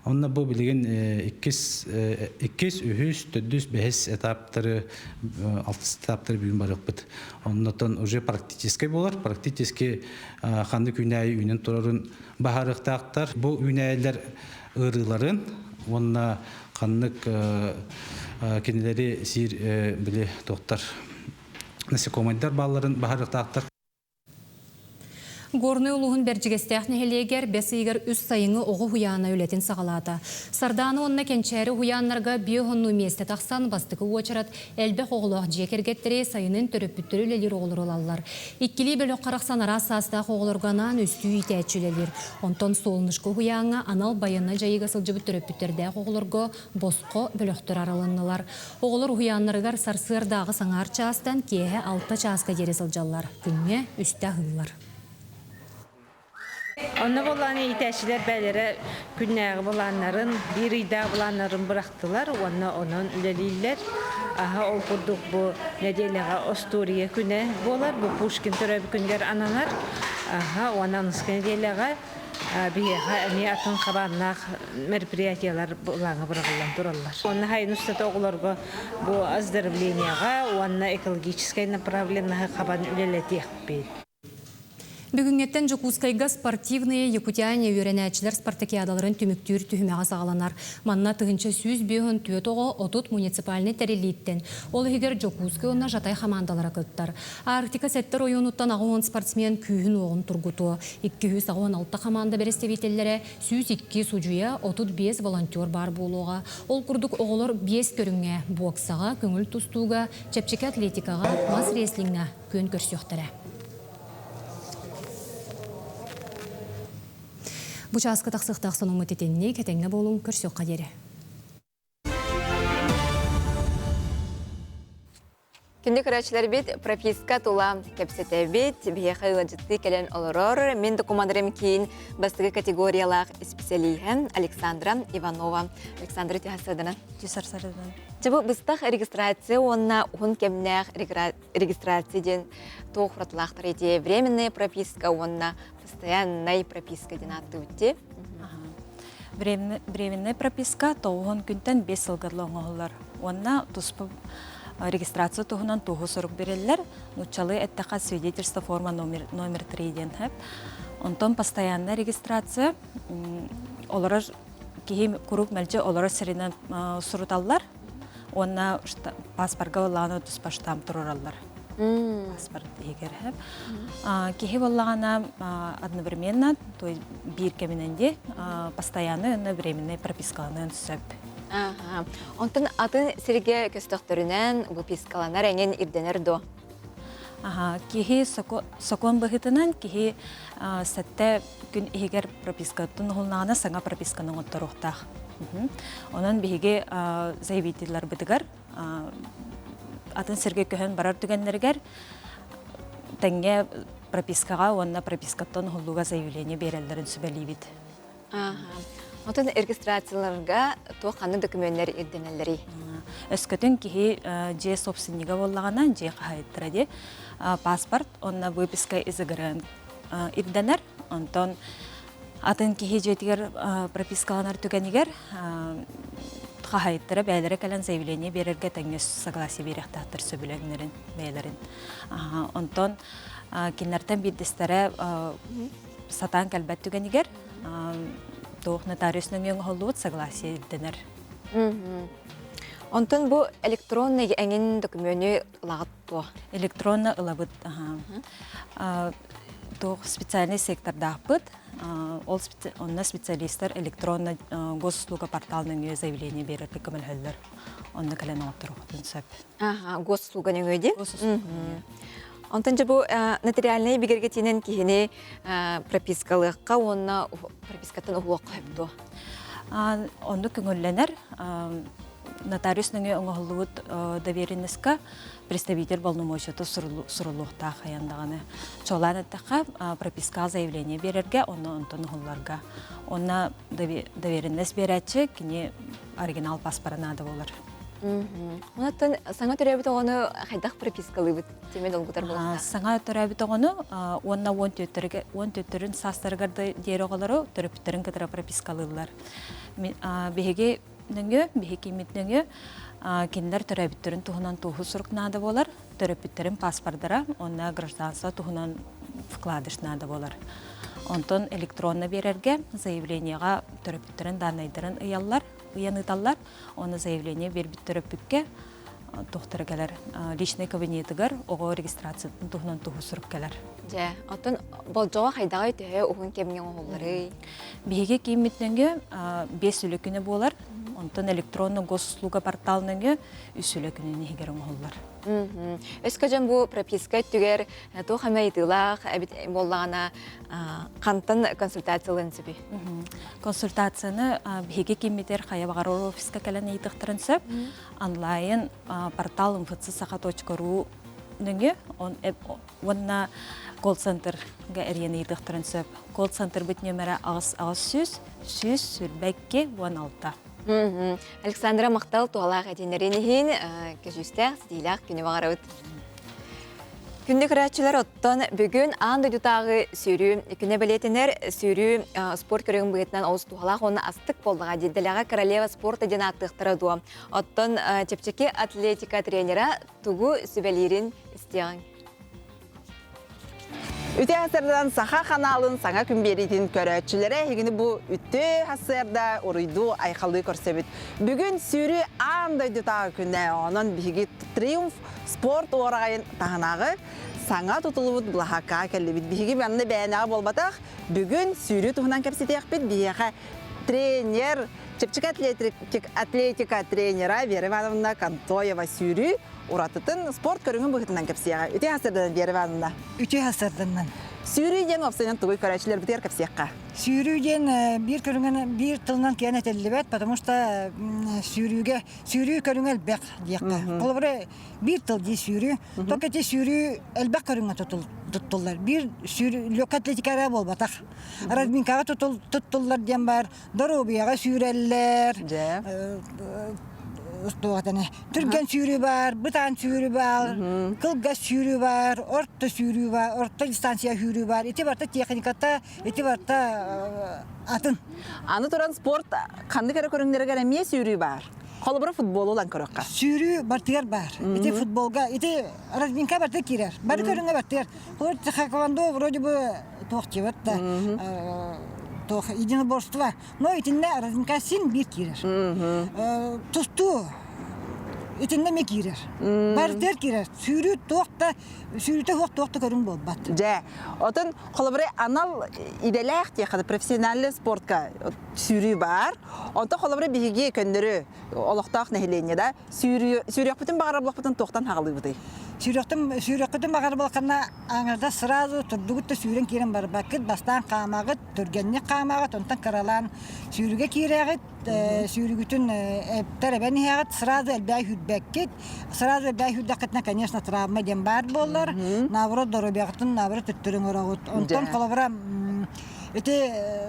Онна бұл білген 2-3-4-5 этаптары, 6 этаптары бүгін барық бұд. Оннан уже практически болар. Практически қанды күнәйі үйінен тұрарын бағарықтақтар. Бұл үйнәйілер ұрыларын, онна қанлық кенелері сир біле тоқтар. Насекомайдар баларын бағарықтақтар. Горны улуғын бәржігестәқ нәхелегер бәс егер үс сайыңы оғы хуяна үлетін сағалата. Сарданы онна кенчәрі хуянларға биохонну месте тақсан бастықы уочарат әлбе қоғылық жекергеттері сайының төрөппүттірі үлелер оғылыр олалар. Иккілі бөлік қарақсан ара саста қоғылырғанан үсті үйтәтшілелер. Онтон солнышқы хуяңа анал байына жайыға сылжыбы төрөппүттерді қоғылырға босқо бөліктір аралынылар. Оғылыр хуянларығар сарсырдағы саңар частан кеге 6 часка дері сылжалар. Күнне үсті ғылар. Онна боланы итәшілер бәлері күннәғы боланларын, бір үйда боланларын бұрақтылар, онын үлелейлер. Аға ол күрдік бұл неделіға Остория күні болар, бұл Пушкин түрәбі күндер аналар. Аға онан ұсқы неделіға бейеға әне атын қабаннақ мероприятиялар болаңы бұрағылан тұралар. Онна хайын ұстаты оғыларға бұл оздоровленияға, онна экологическай направленнаға қабан үлелетек бейді. Бүгінгеттен Жокускайга спортивные якутяне үйренәчілер спартакиадаларын түміктүр түхімеға сағаланар. Манна тұғынша сүз бүйін түйет оғы отут муниципальный тәрелейттен. Ол егер Жокускай онна жатай хамандалара кыттар. Арктика сәттер ойынуттан ағуын спортсмен күйін оғын тұргуту. 206 хаманда берестевителлері сүз 2 сужуя отут 5 волонтер бар болуға. Ол күрдік оғылыр 5 көріңе боксаға, көңіл тұстуға, чәпчекі атлетикаға, мас реслинға көн көрсіқтірі. Бұчасқы тақсықтақ соның мұтетеніне кәтеңі болуын көрсек қадері. Күнді көрәтшілер бет прописка тула кәпсеті бет бейеқі ғыджытты кәлен олырыр. Мен докумандарым кейін бастығы категориялақ специалиген Александра Иванова. Александра тәхасырдына. Тесарсарыдан. Жабы бұстақ регистрация онна ұн кәмнәқ регистрацияден тоқыратылақтыр ете. Временная прописка онна постоянная прописка динатты өтте. Временная прописка тоғын күнтен 5 сылғырлың оғылар. Онна тұспы регистрация туһунан туһу сорук береллер. Нучалы эттака свидетельство форма номер 3 ден хэп. Онтон постоянная регистрация олар кихи курук мэлже олар сиринен суруталлар. Онна паспортга лана туспа штамп тураллар. Паспорт егер хэп. Кихи боллагана одновременно, то есть бир кеминенде постоянная временная пропискаланын сөп. Онтын атын сирге көстөктөрүнөн бу пискаланар эңен ирденер до. Кихи сокон быхытынан кихи сәтте күн егер пропискатын холнана саңа прописканың отторухтах. Онан биге заявителлар бытыгар атын сирге көһөн барар түгеннергер тәңге пропискага онна пропискаттан холлуга заявление берелдерин сүбелибит. Онтын регистрацияларга тоқаны документтер ирденелери. Өскөтөн кихи же собственнига боллаганан же кайттыради паспорт онна выписка изыгырын ирденер. Онтон атын кихи жетигер пропискаланар түгенигер кайттыра бәйләре калан заявление берерге тәңге согласие беректактыр сөбүләңнәрен бәйләрен. Онтон киннәртен биддестере сатан калбат түгенигер тоқ нотариусның өң холуут согласие идденер. Онтон бу электронный эңин документы лагытту. Электронный ылабыт. Тоқ специальный секторда апыт. Онна специалисттер электронный госуслуга порталының заявление берерді көмілхөллер. Онна кәлен оқтырғытын сөп. Госуслуганың өйде? Онтан же бу нотариальный бигерге тинен кихини пропискалыкка онна пропискаттан угук кайыпту. Онда көңөлленер нотариусның оңголуут доверенностька представитель полномочияты сурулуктаа хаяндаганы. Чоланаттака прописка заявление берерге онтон холларга. Онна доверенность берәче кини оригинал паспортына болар. Онтон саңа төрөбүт огону хайдак пропискалыбыт теме долгутар болса. Саңа төрөбүт огону онна 14 састаргарды дер оголору төрөпүттерин кытара пропискалылар. Беге нөңгө беге митнөңгө киндер төрөбүттерин туһунан туһу сурукнада болар, төрөпүттерин паспорттара, онна гражданство туһунан вкладышнада болар. Онтон электронно берерге заявлениега төрөпүттерин данныйдарын ыяллар, ыяныдаллар, оны заявление бербит төрөпүкке тохтар келер. Личный кабинетыгар ого регистрацияны тухнан тухусуруп келер. Же, атын болжоға хайдағай түйе уғын кемген оғылары. Биге кийимитненге 5 үлөкүнө болар. Онтон электронный госуслуга порталынненге 3 үлөкүнө нехигер оғылар. Өскөжен бұл прописка түгер тоқ хамайтылақ боллағана қантын консультациялын сөбі? Консультацияны биге кийимитер хаябағар офиска кәлен ейтіқтірін сөп, онлайн портал mfc.saha.ru нөңе, онна колл-центрға әрген ейтіқтірін сөп. Колл-центр бүт нөмірі ағыз сүз сүрбәкке 16. Александра Мақтал туғалақ әденеренігін көжістәқ сидейлақ күні бағар өт. Күнді күрәтшілер оттан бүгін аңды дүтағы сүйрі, күні білетінер сүйрі спорт көрігін бұғытынан ауыз туғалақ оны астық болдыға деділіға королева спорт әден аттықтыры дуа. Оттан чепчеке атлетика тренера туғу сүбәлерін істеғын. Үте хасырдан Саха каналын саңа күн беретін көрәтшілері егіні бұл үте хасырда орыйду айқалы көрсебет. Бүгін сүйрі аңдайды тағы күнде оның бігі триумф спорт орағайын тағынағы саңа тұтылуыд бұлаққа кәлібет. Бігі бәнді бәйінағы болбатақ, бүгін сүйрі тұғынан кәпсетек бет бігі тренер, чепчік атлетика тренера Вера Ивановна Кантоева сүйрі Уратытын спорт көріңін бұғытынан кәпсияға. Үте хасырдан Вера Ивановна? Үте хасырданнан. Сүйрүйден опсайын тұғый көрәчілер бұтер кәпсияққа? Сүйрүйден бір көріңін бір тылынан киян әтелі бәт, потому что сүйрүй көрің әлбәқ дейіққа. Бұл бұры бір тыл дей сүйрүй, тоқ әте сүйрүй әлбәқ көріңі тұттылар. Bir lök atletikara bol bataq. Razminkaga tuttullar diyen бар, Dorobiyaga sürerler. Türkgen sürü var, Bıtan sürü var, Kılgaz sürü var, Orta sürü var, Orta distansiya sürü var. Eti varta teknikata, eti varta atın. Anı turan sport, kandı kere körünlere göre miye sürü var? Kolubura futbol olan körükka? Sürü bartıyar var. Eti futbolga, eti razminka bartı kirer. Barı körünge bartıyar. Olur tıxakavando, вроде бы тоқчы var da. Единоборство. Но итинне разминка син bir kirer. Tustu. İtinde mi kirer? Barter kirer. Sürü toqta, sürüte toqta körün bol bat. Ja. Otun kolubura anal idealak diye kadı profesyonel sportka sürü var. Onta kolubura bihigi köndürü olaqtaq nehilenye da sürü bütün bağırabılaq bütün toqtan haqlı bıdı. Sürüqtüm bağır balqana anarda sıradu turdugut da sürün kiren bar bakıt bastan qamağıt turgenni qamağıt ontan karalan sürüge kireğit sürügütün terebeni haqat sıradu elbay hüdbekket sıradu elbay hüddaqetna конечно travma den bar bollar navro dorobiyaqtın navro tutturun orağıt ontan qalabra ete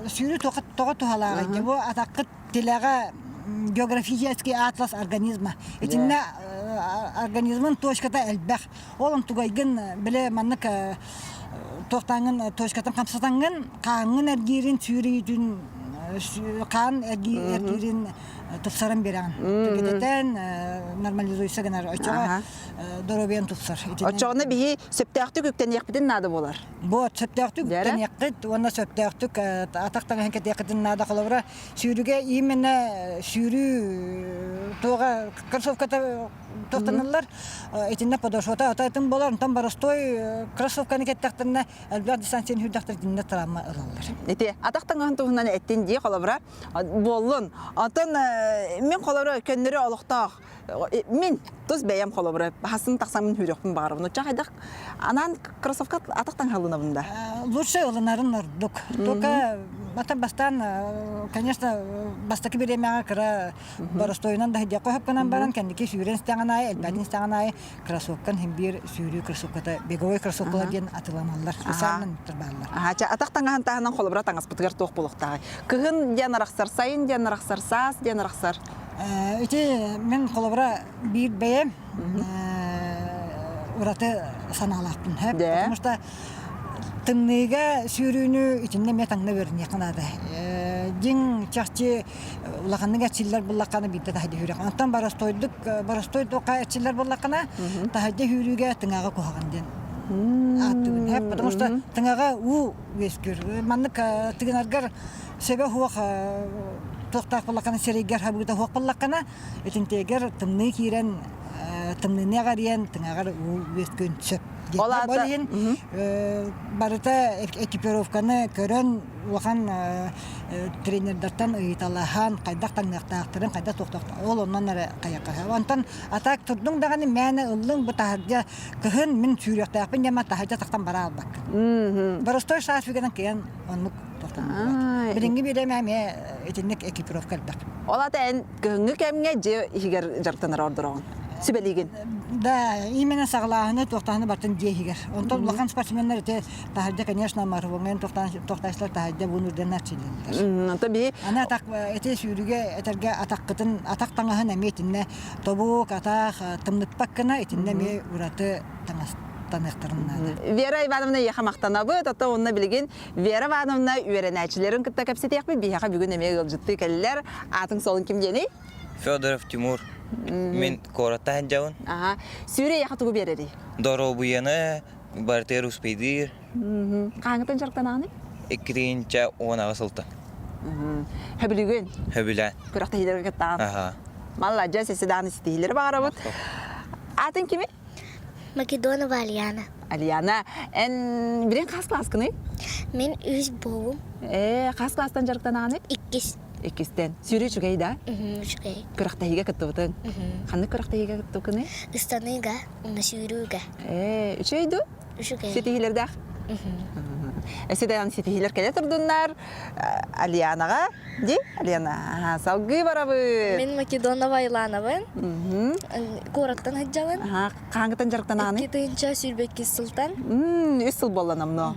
sürü toqat tuhalağı bu ataqıt tilağa geografический атлас организма. Этинне организмын точката элбэх. Олын тугайгын биле маннык тоқтаңын точкатын камсатаңын қаңын әргерін сүйрейдін қан әргерін тұпсарын берген. Түгедетен нормализуйса гынар. Очоға доробиян тұпсар. Очоғына бігі сөптәқтік үктен еқпетін нады болар? Бот, сөптәқтік үктен еқпет. Онна сөптәқтік атақтан әнкет еқпетін нады қолабыра. Сүйріге именно сүйрі тоға кроссовката тоқтанылар. Етінне подошота атайтын болар. Там барыстой кроссовканы кеттәқтіріне әлбәқ дистанциен хүрдәқтір дінне травма ылалар. Атақтан ғын тұғынан әттен дей қолабыра болын. Атын мен қолабыра көннері олықтақ. Мен тұз бәйім қолабыра. Хасын тақсамын хүрекпін бағырбын. Ұтчақ айдақ анан кроссовка атақтан қалына бұнда? Лучше олынарын ұрдық. Тоқа бастан, конечно, бастаки беремеға кіра барыстойынан да хидеқо хапқанан баран, кәндеке сүйрен стәңін ай, әлбәдін стәңін ай, кроссовкан хем бір сүйрі кроссовката, беговой кроссовкалар ген атыламалар, специалын тұрбалар. Атақтан ған тағынан қолабыра таңыз бұтығар тоқ болықтағы. Кығын ден арақсар, сайын ден арақсар, саас ден арақсар? Өте мен қолабыра бір бәйем ұраты саналақпын. Потому что тымныга сүйрүүнү ичинде мен таңна берин якынады. Дин чакчы улаканга чиллер буллаканы битте тахди хүрек. Антан барастой тока чиллер буллакана тахди хүрүгө тыңага кохаган ден. Аттын, потому что тыңага у вескүр. Маннык тыгынаргар себе хуак тоқтақ буллаканы серегер хабыта хуак буллакана, итинтегер тымны кирен тымныне гарыян тыңагар өскөн сөп. Болин барыта экипировканы көрөн улахан тренердартан ыйталахан кайдак таңнактактырын кайда токтокта. Ол оннан ары каяка. Онтон атак турдуң даганы мәне ыллың бу тахарга кыһын мен сүрөктәпен яма тахарга тактан бара албак. Барыстой сафигенен кен онлук токтан. Биринги биремәме этинник экипировка албак. Олата эн кыһыңы кемге же игер жартанар ордорон. Сибелиген. Да, именно согласны тоқтаны бартын дегер. Онтон улахан спортсмендер те тахарда, конечно, марвонген тоқтайсылар тахарда бунурдан начилендер. Таbii. Ана так эте сүйрүгө этерге атаккытын атак таңаһын эметинне тобук атак тымныппаккына этинне ме ураты таныстырыннады. Вера Ивановна яхамактанабы, тата онна билген Вера Ивановна үйренәчләрен кытта капсетекпи бияга бүгүн эме гылжытты келлер. Атың солын ким дени? Федоров Тимур. Мен кората ханжаун. Ага. Сүре яха тугу берери. Доро буяны бартер успейдир. Каңытын жарктананы? Экринча она асылта. Хабилген. Хабилан. Кыракта хилер кеттан. Ага. Малла жасы седаны стилер барабыт. Атын кими? Македонова Алияна. Алияна. Эн бирен кас класскыны? Мен үз болум. Кас класстан жарктананы? 2. Экистен. Сүре чугайда? Чугай. Кыракта хиге кеттубутын? Ханны кыракта хиге кеттукыны? Ыстаныга, уна сүрүүга. Үчөйдү? Үчүгай. Сетихилердах? Эседен сетихилер келе турдуннар. Алиянага, ди? Алияна, салгы барабы. Мен Македонова Айланабын. Кораттан хаджабын. Каңгытан жарктананы? Кетинча сүрбекки султан. 3 жыл болланамно.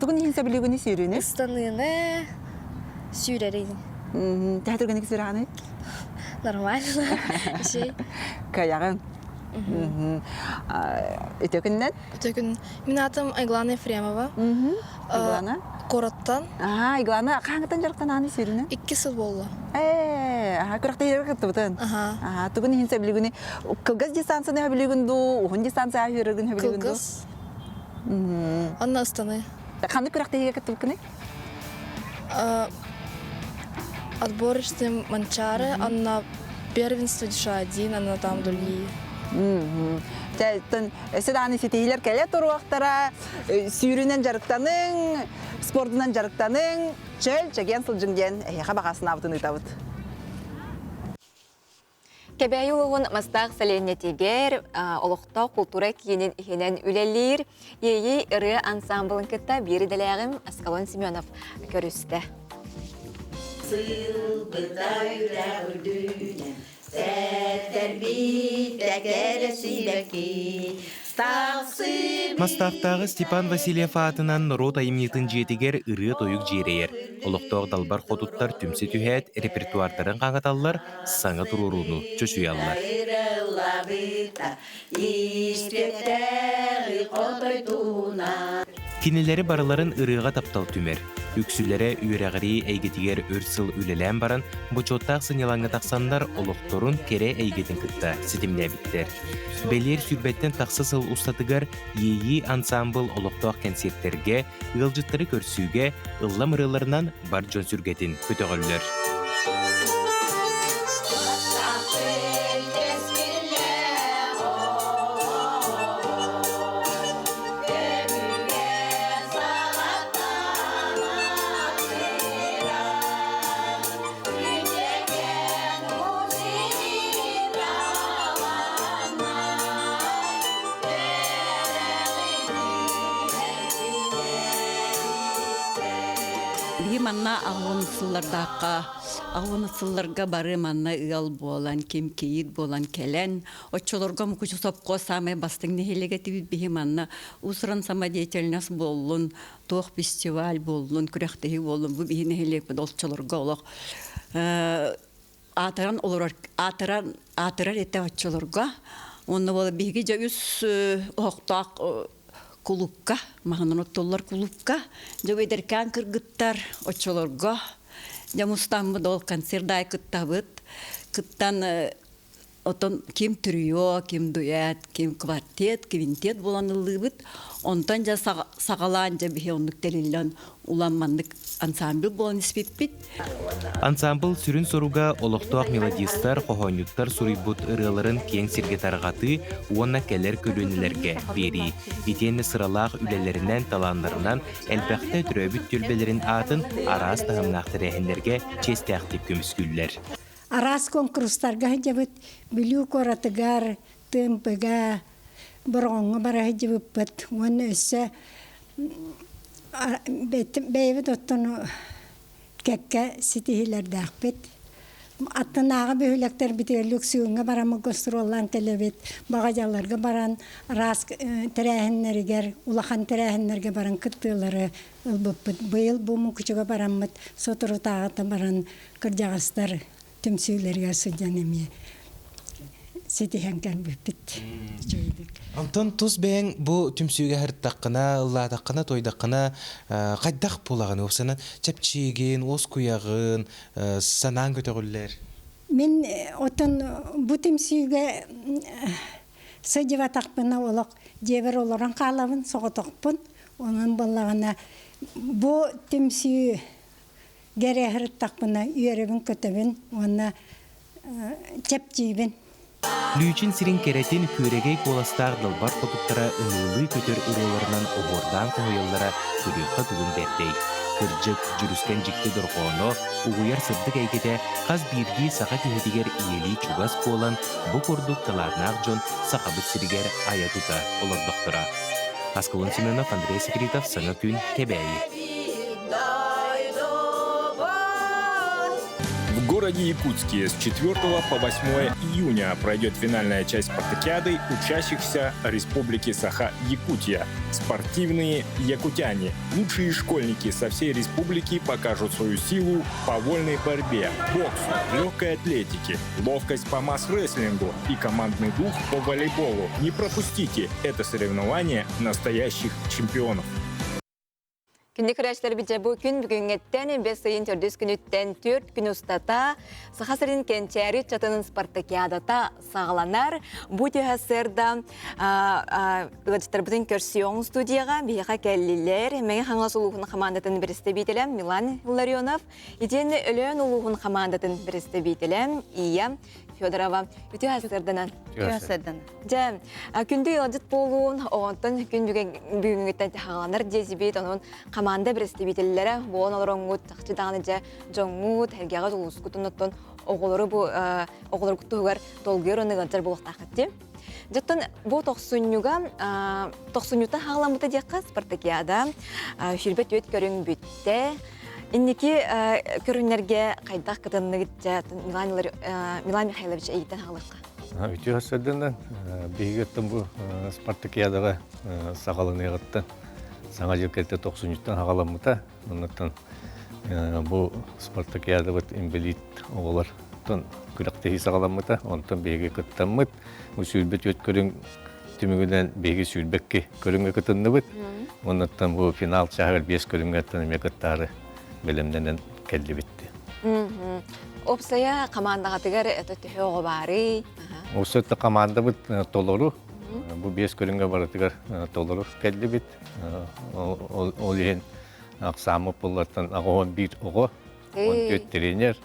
Тугун хинсе билигүнү сүрүнү? Ыстаныны сүрерин. Тәтүргәнек сүрәне? Нормально. Şey. Каягын. Өтөкүннән? Өтөкүн. Мен атым Айглана Ефремова. Айглана? Кораттан. Айглана каңгытан жарктананы сүрүнү? 2 жыл болду. Кыракта яргыттыбытын? Тугун хинсе билигүнү. Кылгыз дистанцияны билигүнду, ухун дистанция хүрөгүн билигүнду. Кылгыз. Анна Астаны. Кандай кыракта яргыттыбыкны? Отборочные манчары, она первенство ДШ-1, она там другие. Седаны сетейлер келе туруактара, сүйрүнен жарыктаның, спортунан жарыктаның, чөл чеген сылжыңген эйха багасын абытын ытабыт. Кебәй улуғын мастақ сәленетегер, олықта культура киенен ихенен үлелер, ейі ұры ансамблын кітта бері дәләғім Аскалон Семенов көрісті. Мастақтағы Степан Васильев атынан рота имнетін жетігер ұры тойық жерейер. Олықтағы далбар қодуттар түмсі түхәт репертуардарын қаңаталылар саңа тұруруны чөсуялар. Кинелері барыларын ұрыға таптал түмер. Үксілері үйрәғірі әйгетігер өрсіл үлелән баран, бұчоттақ сынелаңы тақсандар олықторын кере әйгетін күтті сетімле біттер. Бәлер сүрбеттен тақсысыл ұстатығар ейі ансамбл олықтақ концерттерге, ғылжыттары көрсуге, ыллам ұрыларынан бар жон сүргетін көтіғілдер. Манна ағуынысылларға бары манна ұял болан, кем кейір болан келен. Отчолорға мұқышы сопқо самай бастың нехелеге тибіт бейі манна ұсыран самодеятельнес болын, тоқ фестиваль болын, күректегі болын, бұл бейі нехелеге бұл отчолорға олық. Атырар етті отчолорға. Онны болы бейге жа үс оқтақ клубка, мағынан оттолар клубка, жауэдеркан кыргыттар очолорга, жамустан бұдол концердай кыттабыт, кыттан Отон ким трио, ким дуэт, ким квартет, квинтет болан ылыбыт. Онтан жа сагалан жа бихе оннук телиллен уламманнык ансамбль болан испиппит. Ансамбл сүрін соруга олықтуақ мелодистар, қоғонюттар сурибут ырыларын кен сирге тарғаты, уонна келер көлөнілерге бери. Итені сыралақ үлелерінен, таланларынан әлбәқті түрөбіт төлбелерін атын арас тағымнақтыр әхіндерге честяқтып көміскүллер. Арас конкурстарға жабыт, білу коратыгар, тымпыға, бұрғыңы бара жабыппыт. Оны өсі бәйбіт оттыны кәкке сетихилерді ақпет. Аттынағы бөйлектер бітерлік сүйіңі барамы гостроллан келебет, бағажаларға баран, арас тірәхінлерігер, улахан тірәхінлерге баран күттілері ұлбыппыт. Бұйыл бұмы күчіге барамыт, сотыры тағыта баран кіржағыстар түмсүйлерге сұджан еме сетихен кәлбіппіт. Антон тұз бәң бұл түмсүйге әрттаққына, ұлладаққына, тойдаққына қайдақ болағын өпсанан чәпчеген, ос кuyағын, санан көтіғілер? Мен отын бұл түмсүйге сұжыва тақпына олық жебір олыран қалавын, соғытықпын. Оның болағына бұл түмсүй гәрәхірі тақпына үйеребін көтебін, оны чәпчейбін. Лүйчин сирин керетин күрегей коластар дылбар қотуптара ыңылы көтер ұрыларынан оғырдан қойыллара күріққа түгін бердей. Кыржык жүріскен жікті дұрғоно, уғыяр сырдық әйгеде қаз біргі сақа күйетігер иели чугас болан бұ көрдік таларнақ жон сақабыт сиригер аятута олырдықтыра. Аскалон Семенов, Андрей Секретов, Саңа күн, Кебәйі. В городе Якутске с 4 по 8 июня пройдет финальная часть спартакиады учащихся Республики Саха-Якутия. Спортивные якутяне. Лучшие школьники со всей республики покажут свою силу по вольной борьбе, боксу, легкой атлетике, ловкость по масс-рестлингу и командный дух по волейболу. Не пропустите это соревнование настоящих чемпионов. Күнді күрәшілер біте бұл күн бүгінгеттен 5 сайын түрдіс күніттен 4 күн ұстата сақасырын кенчәрі чатының спартакиадата сағаланар. Бұл түйәсірді ғылыштар бұтын көрсион студияға бейіға кәлілер. Мәңі қаңас ұлығын қамандатын бірісті бейтілем Милан Ларионов. Идені өлен ұлығын қамандатын бірісті бейтілем Ия Федорова. Түйәсірдінен. Түйәсірдінен. Жа, күнді ғылыжыт болуын, оғантын күн бүгінгеттен тағаланар дезібейт, оның команда бірістебителері болон олоруңгут тахчыдаганы же жоңгут хергага жолускутун оттон оголору бу оголор куттугар толгер оныгантар болуктакатти. Жаттан бу 90-нюта хагаламыта декка спартакиада шүрбет өт көрүң бүтте. Инники көрүннерге кайдак кытынныгытча Милан Михайлович эйттен хагалыкка. Үтүөсөдөн бийгеттен бу спартакиадага сагалыныгытты. Саңа жекелте 90-тан хағаламыта, оннаттан бұл спартакиада бұд имбелит оғылар күрәқтегі сағаламыта, онтан бейге күттанмыт, бұл сүйілбет өт көрің түмігінен бейге сүйілбекке көріңге күттанны бұд, оннаттан бұл финал чағыр 5 көріңге аттан мекаттары бәлемденен кәлді бітті. Опсая командаға тігер өтті оғы бары? Осы өтті команда бұд толыру, bu 5 көрінге баратығар толыру кәлді бит. Ол ең ақсамы болаттан ағуан бір оғы, 14 тренер,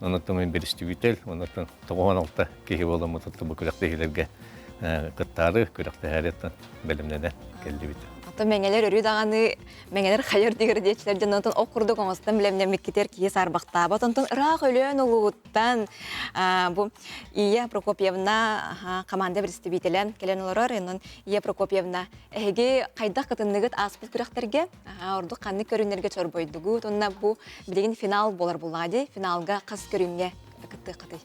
онаттан мен бірісті бітел, онаттан 96 кейі боламы тұтты бұл күрәқтігілерге қыттары, күрәқті әреттен бәлімнеден кәлді бит. Мәңелер өрі дағаны, мәңелер қайыр дегір дейшілер жан оқырды қоңыстан білемден меккетер кейі сарбақта. Батонтан ұрақ өлен ұлғыттан бұл Ия Прокопьевна команда бірісті бейтелен келен оларар. Ия Прокопьевна әйге қайдақ қытынығыт аспыз күрәқтерге, орды қанны көрінерге чор бойдығы. Онна бұл білеген финал болар болады. Финалға қас көрінге қыты.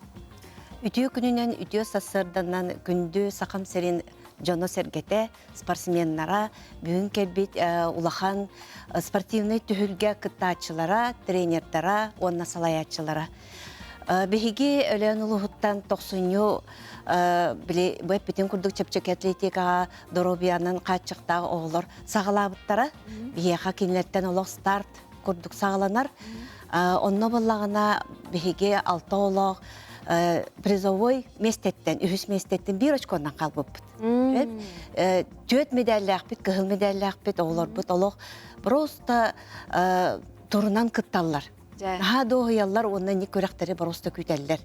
Үтіе күнінен үтіе сасырданан күнді сақам сәрін жоно сәргеті спортсменнара, бүгін кәлбет улахан спортивный түхілге кыттачылара, тренердара, онна салаятчылара. Бігіге өлен ұлығыттан 90-ю бұл бітін күрдік чөпчөк атлетикаға доробиянын қатшықтағы оғылар сағалабыттара, бігеға кенлеттен олық старт күрдік сағаланар. Онна болағына бігіге 6 олық призовой местеттен, үхіс местеттен бір очкондан қалбып бұд. Төт медаллақ бит, кығыл медаллақ бит, оғылар бұд, олық просто тұрынан кытталлар. Ха доғыяллар, онна не көріқтері просто күйтәлілер.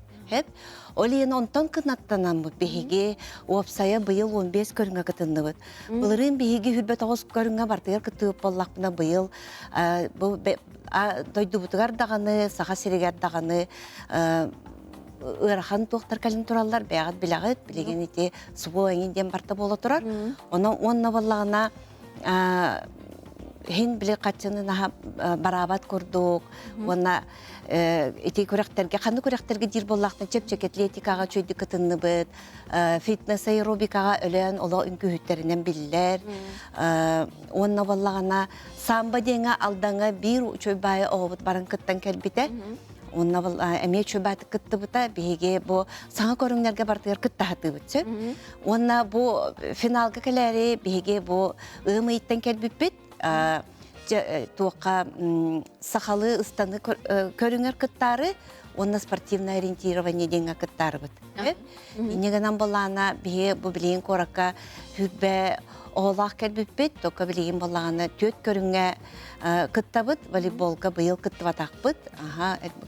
Ол ені онтан кынаттанан бұд, бейге опсая бұйыл 15 көріңе кытынды бұд. Бұлырын бейге хүрбет оғыз көріңе бартығар кытып боллақ бұна бұйыл. Дойду бұтығар дағаны, саға серегер дағаны, ырахан тоқтар кәлін тұралар, бәғат білағыт, білеген ете сұбу әңінден барты болы тұрар. Онна болағына хен біле қатшыны барабат көрдік, онна ете көректерге, қанды көректерге дир боллақтың чеп-чек атлетикаға чөйді кытынны бұд, фитнес аэробикаға өлен олы үнкі хүттерінен білілер. Онна болағына самба деңі алдаңа бір чөй байы оғыт барын кыттан кәлбіті. Онна бол әме чөбәті кытты бұта, бейге бұл саңа көріңлерге бартығыр кытта хаты бұтсы. Онна бұл финалға кәләрі бейге бұл ұмы иттен кәлбіп бет, туаққа сақалы ұстаны көріңер кыттары, онна спортивна ориентирование денге кыттары бұд. Инегінен болағына бейге бұл білейін қораққа хүббе оғылақ кәлбіп бет, тоқа білейін болағына төт көріңе кытта бұд, волейболға бұйыл кытты батақ бұд.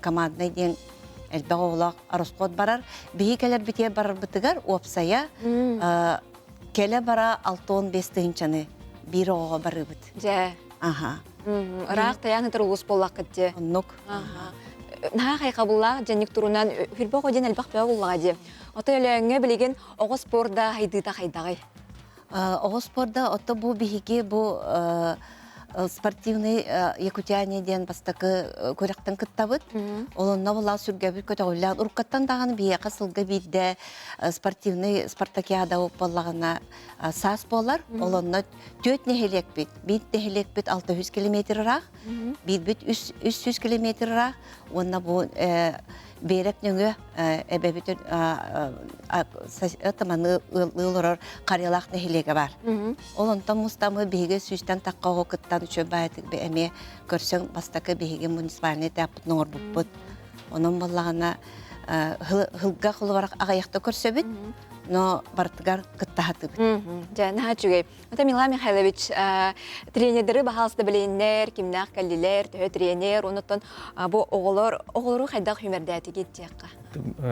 Командный ден әлбі оғылақ арысқот барар. Бейі кәлер бітер барар бұтығар, опсая кәлі бара 6-15 түйінчаны бір оға бары бұд. Рақ таян ұтыр ұлыс болақ күтте. Оннық. Наға қайқа бұлла, жәнік тұрынан хүрбі қойден әлбақ бәу бұллаға де. Оты әліңе білеген оғы спорда хайдыта қайдағай? Оғы спорда оты бұл бейге бұл спортивный якутяне ден бастакы көректен кыттабыт. Олонна була сүргәбит көтөгүлән уркаттан даганы бие касылга бидде спортивный спартакиада боллагына сас болар. Олонна төт нехелек бит. Бит нехелек бит 600 км рак. Бит 300 км рак. Онна бу берек нөңө эбебит атаманы ылырыр карылак нехелеге бар. Олонтан мустамы биге сүстән таккага кыттан чөбәтик бе эме көрсөң бастакы биге муниципальный тапыт нор буппут. Онун боллагына хылга хылбарак агаяқта көрсөбүт. Но бартыгар кыттахаты бит. Жана чугай. Ата Мила Михайлович тренерлери бахалсты биленнер, кимнак каллилер, тө тренер, онуттан бу оголору хайдак хүмердәти кеттекка.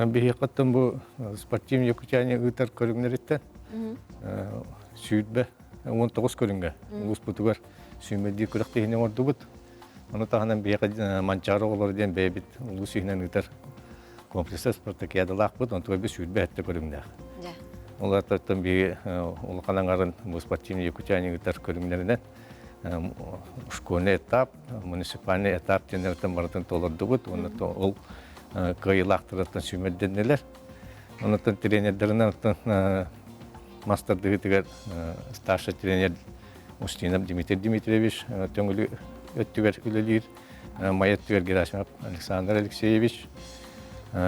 Бихи каттым бу спортивный якутяне ытар көрүнгөнөрүттө. Сүйүтбе 19 көрүнгө. Улус бутугар сүймөдү көрөктөгүнө ордубут. Аны тагынан бихи манчары оголор ден бебит улус үйнөн ытар комплекс спартакиадалак бут, онтуга бир сүйүтбе этте көрүнгө. Олардан bir улканаңарын спортивный якутяне ытар көрүнгөнөрүнөн школьный этап, муниципальный этап тенерден бардын толордубут. Онда ол кыйлактырыптан сүймөдденелер. Ондан тренерлеринен мастер-дегитигер старший тренер Устинов Дмитрий Дмитриевич, төңүлү өттүгөр үлелир, Майеттүгөр Герасимов Александр Алексеевич,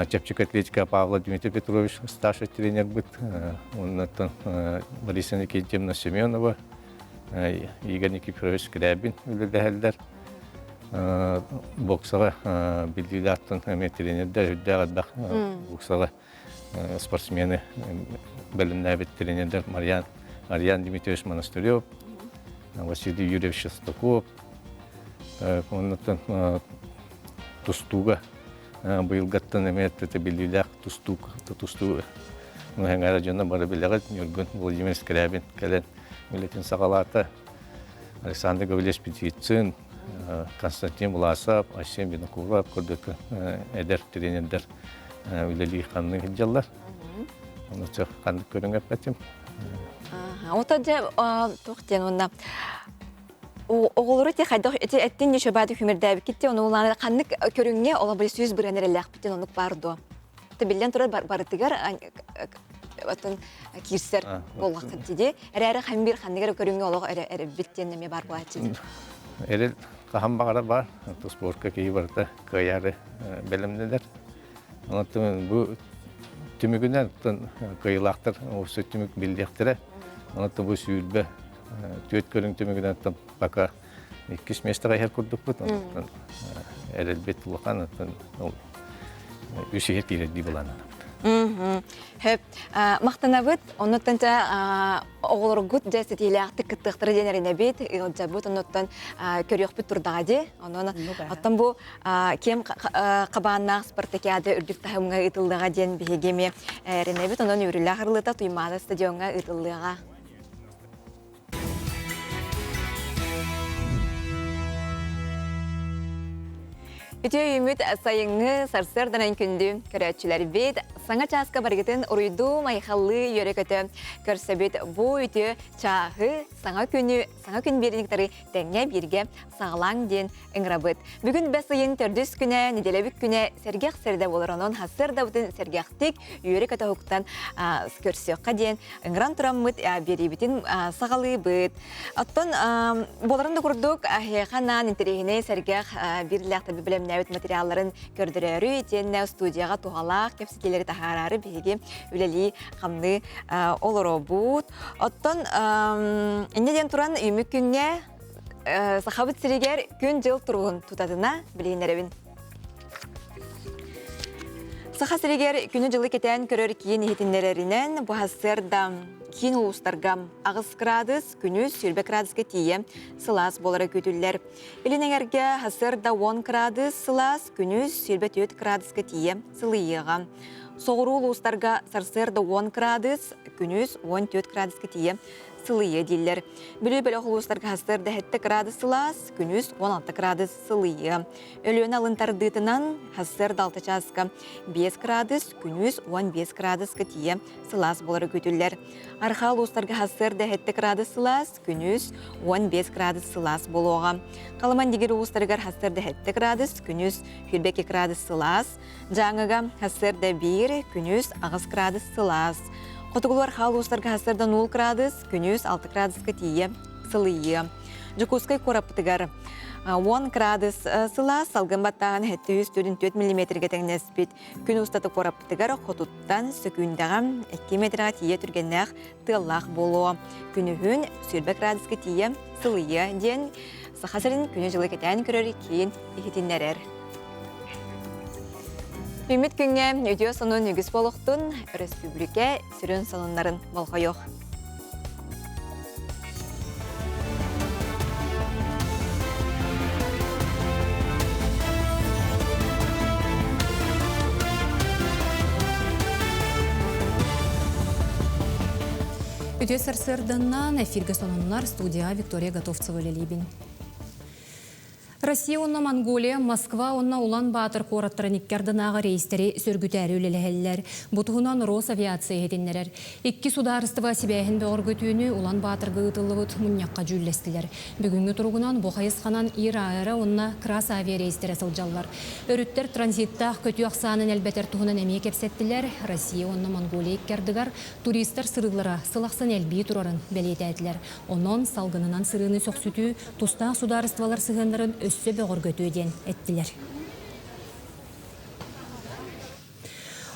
Чепчик атлетика Павла Дмитрий Петрович, старший тренер быт, ондан Лариса Никитьевна Семенова, Игорь Никифорович Скрябин үлелерлер. Боксага билдилаттын тренердер үддәгәдбәк боксага спортсмены белемнәбит тренердер Марьян Дмитриевич Монастырев, Василий Юрьевич Шестаков, оннан тустуга быйылгаттан эметте билдилак тусту хәңгәр җанна бары билгәт Юрген Владимир Скрябин кален милләтен сагалата Александр Гаврилович Петицин, Константин Власов, Асем Винокуров, көрдік әдер тренердер үлелі қанның хиджалар. Оны чөк қандық көріңіп бәтім. Ота де тоқтен онна оғылыры те қайдақ әттен не шөбәді хүмірдәбі кетте, оны оланы қандық көріңе ола бір сөз бір әнер әләқ біттен онық барды. Білден тұрар барытығар кирсер болғақ дейді. Әрі қамбір қандығар көріңе олық әрі біттен неме бар бұл әтеді. Әрі қағам бағара бар, спортқа кейі барда қайары бәлімділер. Бұл түмігінен қайылақтыр, осы түмік білдектірі. Бұл сүйілбі төт көрің түмігінен бақа 2 месті қайыр көрдік бұд. Әрі бет ұлған, үсігер кирерди боланы. Хөп, мақтанабыт, оннуттанча оғылыргут жәсетейліақты кіттіқтірі денеріне бет, ұлжабыт, оннуттан көріқпіт тұрдаға оттан бұл кем қабаннақ спартакиады үрдік тахымға ұтылдыға ден бігеме әріне бет, онын үрілі ақырлыта тұймады стадионға ұтылдыға. Үтө үміт сайыңы сарсырданан күнді көрәтчілер бет, саңа часка баргетін ұруйду майхаллы йөрекөті көрсөбет бұ үтө чағы саңа күн берініктері тәңе бірге сағылаң ден ұңырабыт. Бүгін бәс сайын төрдіс күні, неделебік күні сәргеқ сәрді болыранын хасырда бұтын сәргеқтік йөрекөті хуқтан көрсөққа ден ұңыран тұрамыт беребетін сағалы бұт. Оттон боларында күрдік әхеқанан интерегіне сәргеқ бірләқті білімне материалларын көрдірері етенне студияға туғалақ кепсетелері тахарары беге үлелі қамны олыру бұд. Оттон инеден тұран үймі күнне сақабыт сірегер күн жыл тұрғын тұтадына білейінеребін. Саха сірегер күні жылы кетен көрер кейін ехетіндерерінен бұхасырда кейін ұлыстарға ағыз градус, күніз сүрбе градусқа тие сылас болары көтілер. Елінеңерге хасырда 10 градус сылас, күніз сүрбе 4 градусқа тие сылыйыға. Соғыру ұлыстарға сарсырда 10 градус, күніз 14 градусқа тие сылыйы дейлер. Бүлі-бөлі ұлыстарға хасырда 7 градус сылас, күніз 16 градус сылыйы. Өліен алынтардытынан хасырда 6 часқа 5 градус, күніз 15 градусқа тие сылас болары көтілер. Арха ұлыстарға хасырда 7 градус сылас, күніз 15 градус сылас болуға. Қалыман дегер ұлыстарға хасырда 7 градус, күніз 2 градус сылас. Жаңыға хасырда 1, күніз 9 градус сылас. Қотығылар қал ұстарға хасырда 0 градус, күніз 6 градусқа тие сылыйы. Жүкускай қорапытығар 10 градус сылас, салғын баттаған 704 мм тәңнеспет. Күн ұстаты қорапытығар қотуттан сөкіндіған 2 метрға тие түргеннәқ тыллақ болуы. Күнігін 4 градусқа тие сылыйы ден сақасырын күні жылы кетен көрер кейін ехетіннерер. Үміт күнге өдеу сонын үгіз болуқтың республика сүрін сонынларын болғайық. Өте сарсырданнан эфирге сонынлар студия Виктория Готовцева лелебин. Россия онна Монголия, Москва онна Улан Батыр қораттыраниккердінаға рейстері сөргітәрі өлеләхәлілер. Бұтығынан Рос авиация хетінлерер. Икки сударыстыва себәйін бәғыр көтүйіні Улан Батыр ғытылығыт мұньяққа жүллестілер. Бүгінгі тұрғынан Бұқайысқанан Ира-Айра онна Крас авиа рейстері сылжалар. Өріттер транзиттақ көтүй ақсанын әлбәтер тұғынан әмей кепсеттілер. Россия онна Монголия кердігар туристер сырылыра сылақсын әлбей тұрарын бәлет әділер. Онын салғынынан сырыны соқсүті тұстақ сударыстывалар сығындарын өссө бөғір көтөден әттілер.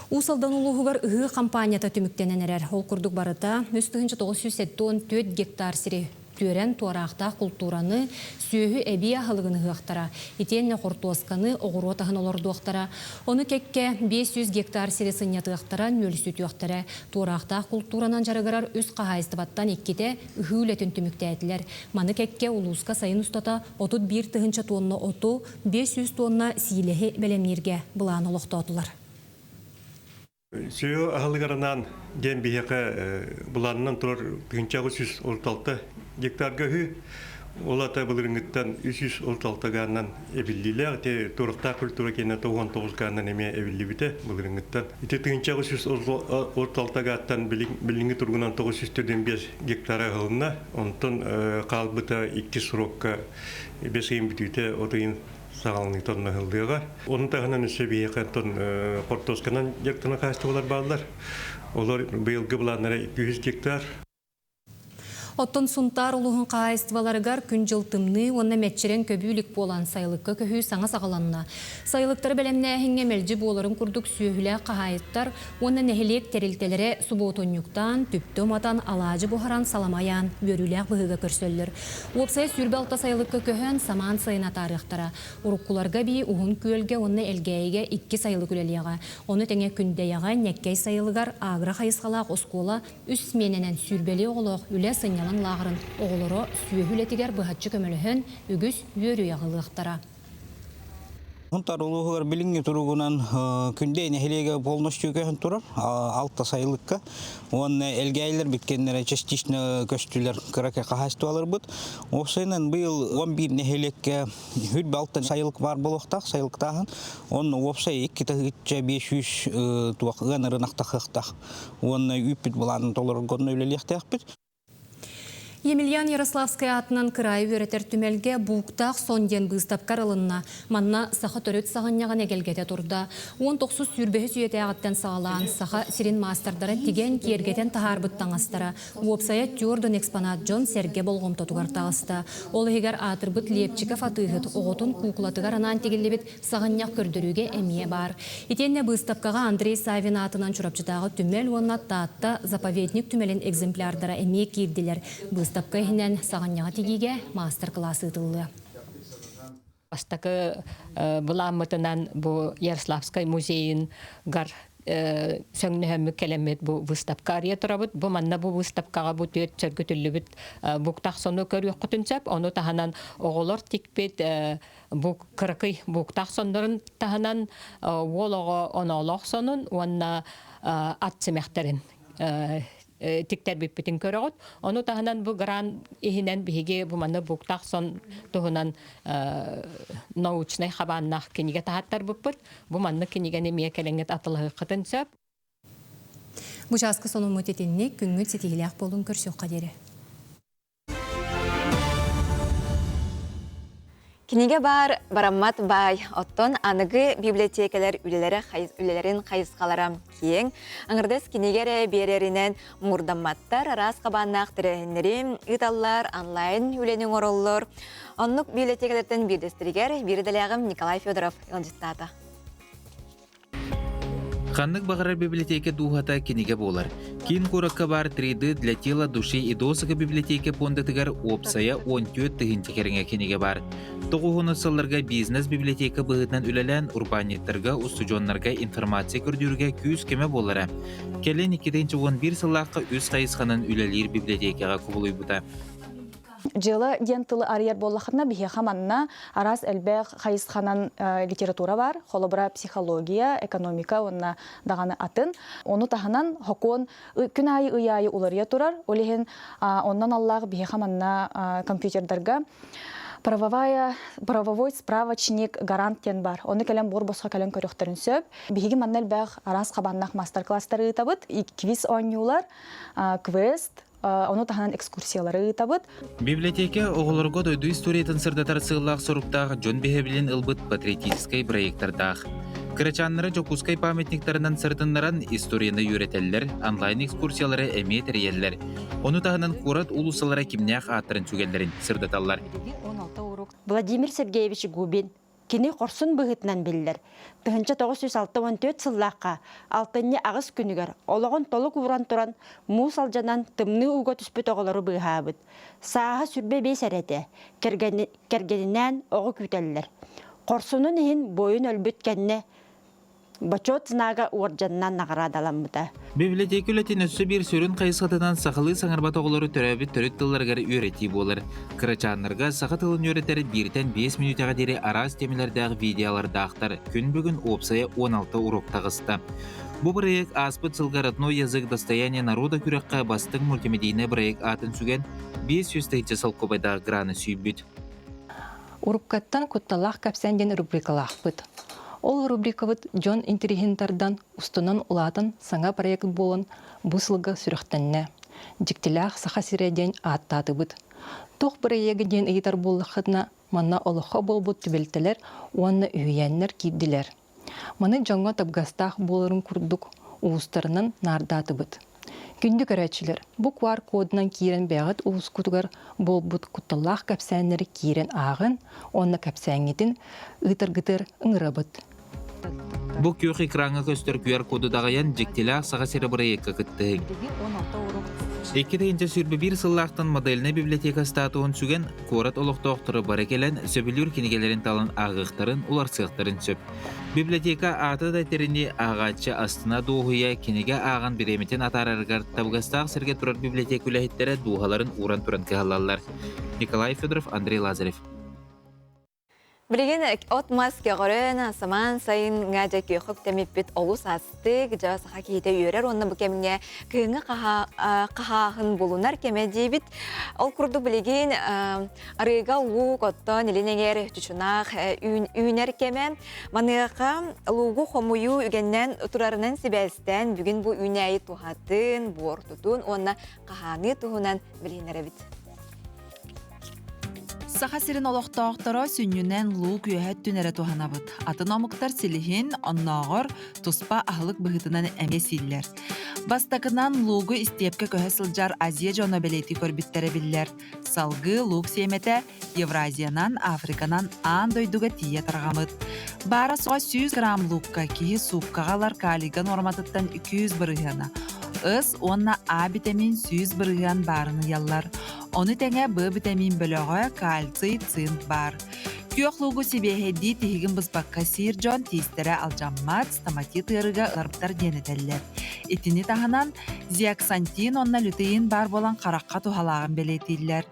Усалдан улуғығар ұғы компанията түміктенен әрер. Ол күрдік барыта 974 гектар сірі түрен туарақтақ культураны сүйі әбия халығыны ғақтара. Етенне қортуасқаны оғыротағын оларды оқтара. Оны кекке 500 гектар сірі сынияты ғақтара, нөлісті түйақтара. Туарақтақ культуранан жарығарар үз қағайыстыбаттан еккете ұғы үлетін түмікті әтілер. Маны кекке улуысқа сайын ұстата 31 тұхынша тонна оту, 500 тонна сейлігі бәлемнерге бұланы олықты отылар. Сүйі ағылығарынан ден бейеқі бұланынан тұрар түгінші 336 гектарға хүй, олата бұлырыңыттан 336 ғаннан әбілділер, тұрықта культура кені 99 ғаннан әме әбілді біті бұлырыңыттан. Түгінші 336 ғаттан біліңі тұрғынан 945 гектара ғылына, онтын қалбыта 2 сұрокқа 5 ғын бітуіте отайын сағалының тонна ғылдыға. Оның тағынан үсі бейеқен тон қорттосканан жақтына қасты олар бағылар. Олар бұйылғы бұланлары 200 гектар. Оттон сунтар улуғын қайыстываларыгар күн жылтымны, онна мәтчерен көбүлік болан сайлыққа көхі саңа сағаланна. Сайлықтары бәлемне әхінге мәлжі боларын күрдік сүйілі қағайыттар, онна нәхелек тәрілтелері суботонюктан, түпті матан алажы бұхаран саламаян, бөріләк бұғыға көрсөллір. Опсай сүрбалта сайлыққа көхін саман сайына тарихтара. Уруккуларга бей уғын көлге, онна әлгәйге 2 сайлы күлелеға. Оны тәңе күндеяға нәккәй сайлығар агра қайысқалақ оскола үс мененен сүрбелі оғылық үлі сынялан лағырын оғылыры сүйөхілетігер бұхатчы көміліхін үгіз үйөрі яғылықтара. Huntar uluğlar bilingi turugunan günde nehilege polnoş kökön turur. Altta sayılıkka. Onun elgeyler bitkenlere çeşitli köstüler kıraka kahastualar bud. O senin bu yıl 11 nehilekke hüdbe alttan sayılık var buluqtaq, sayılıktağın. Onun opsay 2-500 tuğaqıgan ırınaqtaqıqtaq. Onun üpbit bulanın tolarır godunu üleliyaqtaq bit. Емельян Ярославская атынан кырай өретер түмелге буқтақ сонден бұстапкар алынна. Манна саха төрөт сағанняған әгелгете тұрда. 19 сүрбехі сүйеті ағыттан сағалан саха сирин мастардары тиген кергетен тахар бұттан астара. Уопсая тюрдон экспонат Джон Серге болғым тотугар тағыста. Ол егер атыр бұт лепчікі фатығыт оғытын куклатығар анан тегелебет сағанняқ көрдіруге әмие бар. Етенне бұстапкаға Андрей Савин атынан чурапчытағы түмел онна таатта заповедник түмелен экземплярдара әмие кирдилер. Бұстапқа хинен сағанняға тегеге мастер-класс ұтылды. Бастақы бұламытынан бұл Ярославскай музейін ғар сөңнөһөмү келемет бу выставка ария турабыт бу манна бу выставкага бу төт сөргөтүлүбүт буктак сону көрүк кутунчап ону таханан оголор тикпет бу кыркый буктак сондорун таханан волого онолох сонун уанна атсымехтерин тиктер биппитин көрөгөт ону таханан бу гран ихинен биге бу манна буктак сон тухунан научный хабаннах киниге тахаттар буппут бу манна киниге неме келеңет атылыгы кытынчап бу жазкы сону мөтетинни күнгү сетилек болун көрсөк кадери. Киниге бар бараммат бай, оттон аныгы библиотекалар үлелерин қайысқаларам кең. Аңырдас кинигере береринен мурдамматтар, арас қабаннақ тірәхінлерім, ыталлар, онлайн үленің ороллар. Оннук библиотекалардан бірдестірігер, бірділәғім Николай Федоров елжіттады. Ханнык бағарар библиотека духата киниге болар. Кин коракка бар 3D для тела, души и досыга библиотека пондатыгар опсая 14 тыгынчы кереңе киниге бар. Тоғуғыны сылларга бизнес библиотека бұғытнан үлелен урбаниттарға, устужонларға информация көрдүрге күйіз кеме болары. Келен 2-11 сыллаққа үз қайысқанын үлелер библиотекаға кубулуй бұта. Жылы дентылы арьер боллақына бихе хаманна арас әлбәқ қайысқанан литература бар, холобра психология, экономика, онна дағаны атын. Оны тағынан хокон күн айы ұяйы улария турар, олеген оннан аллағы бихе хаманна компьютердарға правовой справочник гаранттен бар. Оны кәлем бор-босқа кәлем көріқтерін сөп. Бихеге маннел бәқ арас қабаннақ мастер-класстары табыт, квиз ойнюлар, квест, оны таханан экскурсиялары табыт. Библиотека оғылырға дойду историятын сырдатар сығылақ сұрыптағы жон бехебілін ылбыт патриотическай проекттардақ. Кырачаннары жокускай памятниктарынан сыртынларан историяны үйретелер, онлайн экскурсиялары әмет әрелер. Оны таханан қорат улусалара кимнях аттырын сүгелдерін сырдаталар. Владимир Сергеевич Губин кини корсун быгытынан биллер. 1964 сыллаққа алтынне ағыз күнігер олығын толық уран туран мус алжанан тымны уға түспет оғылары бұғабыд. Саға сүрбе бейс әреті, кергенінен оғы күтелілер. Корсунun ехін бойын өлбіткенне бачот знага уорджаннан нағарадаламыда. Библиотека үлетін өсі бір сөрін қайысқатынан сақылы саңарбат оғылары төрәбіт төрет тылларғары үйреті болыр. Кырачанларға сақы тылын үйретері 1-5 минутаға дері араз темелердегі видеолардақтар күн бүгін опсая 16 урок тағысты. Бұл проект аспыт сылғаратно язык достояние народа күрекқа бастың мультимедийный проект атын сүген 500 салқобайдағы граны сүйбіт. Уруккаттан кутталақ кәпсәнден рубрикалақ бұд. Ол рубрикавыт Джон Интригентардан устунан улатын саңа проект болын бұсылғы сүріқтенне. Диктіләқ сақа сиреден аттаты бұд. Тоқ проегі ден ейтар болықытына манна олыққа бол бұд түбелтелер, уанна үйеннер кейділер. Маны жаңға табгастақ болырын күрдік уыстарынан нардаты бұд. Күнді көрәтшілер, бұ QR кодынан киірен бәғыт ұлыс күтігер болбұт құттылақ кәпсәнері киірен ағын, онына кәпсәңетін ұйтыр-ғытыр ұңырабыт. Бұ күйіқ экраңы көстер QR коду дағаян жектелі ақсаға серебірі екі күттігін. Еккетейінче сүрбі бір сыллақтан моделіне библиотека статуын сүген корат олықтоқтыры бары келен сөбілер кенегелерін талын ағықтарын, улар сықтарын сөп. Библиотека аты да теріне ағатшы астына доғуя кенеге аған біреметін атарарғар табығастағы сірге тұрар библиотека үләхеттері доғаларын уран-туран кағалалар. Николай Федоров, Андрей Лазарев. Білген от маske ғырын асыман сайын ғаджа күйіқіп тәмеппет олыс астық жа сақа кейті үйерер. Онна бұл кәміне күйіңі қағағын болунар кәме дейбіт. Ол күрді білген арыға луг оттан елінегер жүчінақ үйінер кәме. Манығақа лугу қомую үгеннен тұрарынан себәстен бүгін бұл үйнәйі туғатын, бұл ортутун, онна қағаны туғынан білгенер әбіт. Саха сирин олоқтоқтыра сүннюнен луу күйәһәт түнәрі туһанабыт. Атын омуктар силиһин онноғыр туспа ахылык быһытынан әме силлер. Бастакынан луугу истепке көһө сылжар Азия жоно белети көрбиттері биллер. Салгы луг семете Евразиянан, Африканан аан дойдуга тие тарғамыт. Бара суға 100 грамм лугка киһи супкагалар калига норматыттан 200 бырыгана. Ыс онна А витамин 100 бырыган барыны яллар. Оны тәңе Б витамин бөлігі кальций, цинк бар. Күйоқлугу себехеди тегін бұзбаққа сир жон тестері алжаммат, стоматит ырыға ырыптар денетелер. Етіні тағынан зиаксантин онна лютеин бар болан қараққа тухалағын белетейлер.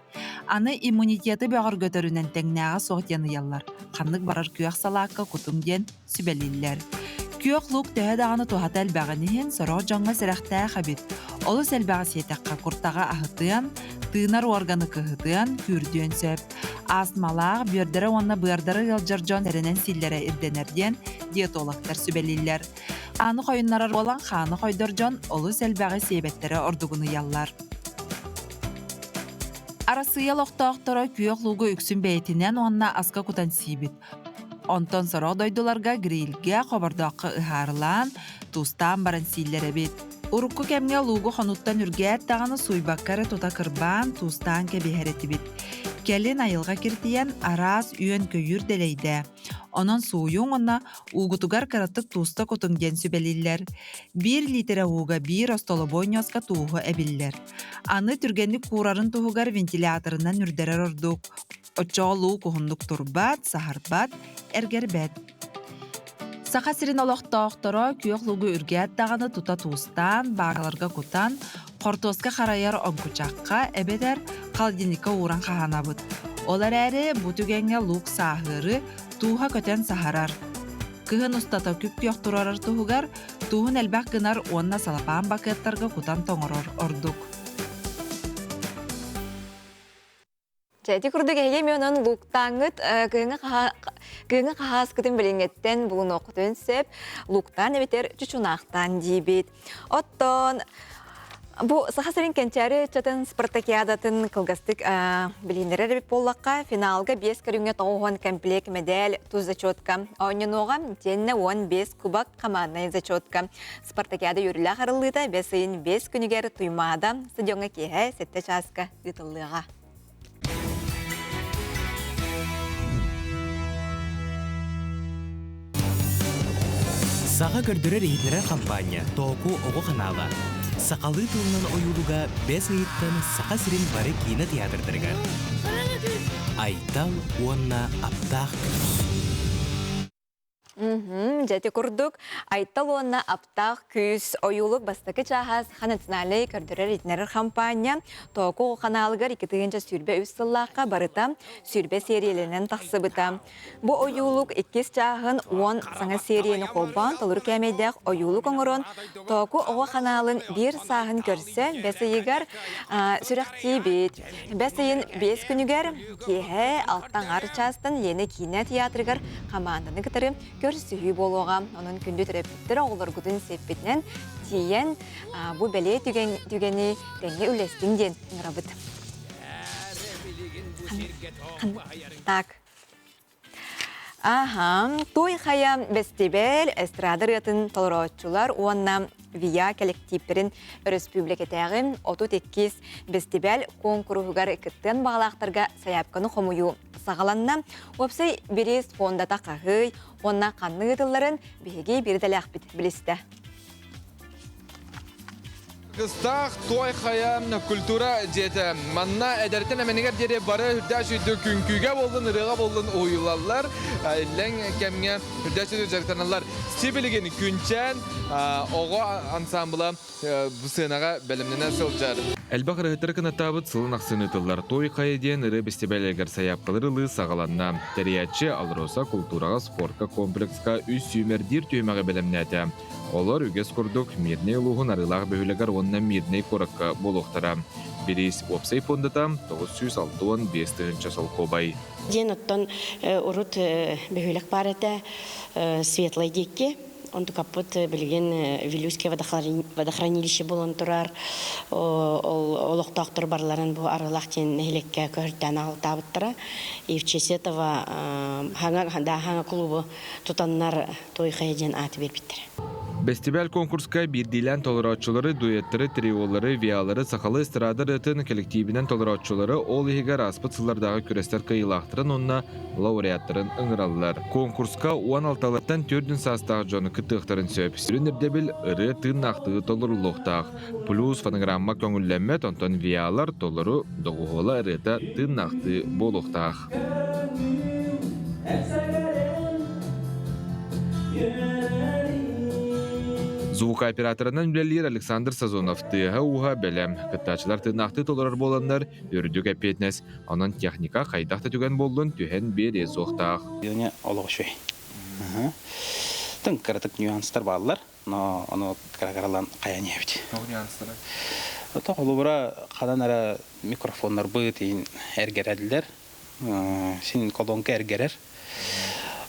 Аны иммунитеті бөғір көтөрінен тәңнәға соғытяны яллар. Қанлық барар күйоқ салаққа күтім ден сүбелейлер. Күйоқлуг төхі дағаны тухатал бәғінігін сұрау жаңға сірәқтәі қабет. Олы сәлбәғі сетаққа құртаға ағытыян, тыынар органы кығытыян, күрден сөп. Асмалақ, бөрдері онына бұярдары ғылжыр жон әрінен силлері ирденерден диетологтар сүбелейлер. Аны қойынларар olan қаны қойдыр жон олы сәлбәғі себеттері ордығыны яллар. Арасыял оқтақтыры күйоқлугу үксін бәйтінен онына асқа күтан сейбет. Онтон сұрау дойдуларға грилге қобырдақы ұхарылан, тустан баран силлері бет. Урукку кәмге лугу қонуттан үргәт тағаны суйбаққары тута кырбан тустан кәбехәреті бет. Кәлін айылға кертиян араз үйен көйір делейді. Онын суйың онна уғытугар қараттық туста көтіңден сүбелілер. 1 литре уға 1 остолобойнёска туғы әбіллер. Аны түргенлік курарын туғығар вентиляторынан үрдерер ордық. Очоға луг ұғындық турбат, сахарбат, әргербет. Сақа сирин олоқтоқтыра күйоқ лугу үргәт дағаны тута туыстан, бағаларға күтан, қортоска қарайар оңкучаққа әбедер қалдиника уран қағанабыд. Олар әрі бұтүгенге луг сағыры туға көтен сахарар. Кыһын устата күп күйоқтырарар туғығар, туғын әлбәқ гынар онна салапан бақеттарға күтан тоңырор ордук. Жәті күрді кәйге менің луктаңыт күйіңі қағас күтін біліңеттен бұлын оқытын сөп, луктан әбетер чүчунақтан дейбет. Оттон, бұл сақасырын кәнчәрі чатын спартакиадатын қылғастық біліндері рәбіп боллаққа финалға 5 көріңе тоғын комплект медаль туз зачетка. Ойнен оған тенне 15 кубак командный зачетка. Спартакиада юрілі қарылыда 5 күнігер тұймада стадионға кейі 7 часка ұйтылыға. Саға көрдірер етлері компания Току оғы қанала. Сақалы тылынан ойылуға 5 айыттан сақа сірін бары кейіні театрдырға. Айтал онна аптақ күз. Жәті күрдік. Айтал онна аптақ күз ойылып бастықы жағаз қанатыналы көрдірер етінер компания Току қаналығыр 2-тігінші сүрбе үз сыллаққа барыта сүрбе сериялenen тақсыбыта. Бұл ойылық 2 жағын 10 саңа серияны қолбан толыр кәмейдәқ ойылық оңырын Току оғы қаналын 1 сағын көрсе бәсейігер сүрәқті бет. Бәсейін 5 күнігер кейі алттан ары частын ені кейіне театрығыр команданы кітірі көрсүйі болуға. Оның күнді түрепіттері оғылыр күдің сеппетінен тиен бұл бәле түгені тәңе үлестіңден ұңырабыд. Так. Той хая фестиваль эстрада рытын толоротчулар уанна вия коллективтерин республикатагы 38 фестиваль конкурсугар кыттан баглактарга саяпканы хомую сагаланна опсай берес фонда такагы онна канны тылларын биги бирделяк бит билисте. Кыстах той хая культура жете манна эдертен менигер дере бары хүрдәш дөкүнкүгә болдун рыга болдун уйлалар лен кемгә хүрдәш дөҗәртәнләр сибилеген күнчән ого ансамбла бу сынага белемнән сылжар. Әлбәк рәхәттәр кынатабыт сылын аксынытлар той кайден ыры фестивальгә саяпкалыры сагаланна. Тәрияче алроса культурага спортка комплекска үз сүмердир төймәгә белемнәтә. Олар үгес курдук мирней лугун арылаг бөһүләгәр онна мирней коракка болуктара. Бирис опсай фондата 965 солкобай. Ден оттон урут бөһүләк барата светлый дикке. Он капот билген Вилюйское водохранилище болон турар. Олоктактыр барларын бу арылактен нехлеккә көртән алтабыттыра. И в честь этого ханга клубы тутаннар той хайден аты бербиттер. Фестиваль конкурска бирдилен толоратчылары, дуэттері, триолары, виалары, сақалы эстрада рытын коллективінен толоратчылары ол егер аспыцылардағы күрестер кайылақтырын онна лауреаттырын ыңыралылар. Конкурска 16-латтан 4-ін састағы жоны күттіқтарын сөп. Сүрін үрдебіл ыры тын ақтығы толырылықтақ. Плюс фонограмма көңілләмет, онтон виалар толыру доғуғыла ырыта тын ақты болуқтақ. Звукооператорынан білелер Александр Сазонов тыға уға бәлем. Кыттачылар тынақты толырар боландар үрдік әпетнес. Онын техника қайдақты түген болдың түхен бере зоқтақ. Йоне олығы шөй. Тың кірітік нюанстар балылар, но оны қарағаралан қаян ебді. Ол нюанстары? Ота қолы бұра қадан әрі микрофонлар бұйт ең әргер әділдер. Сенің колонка әргерер.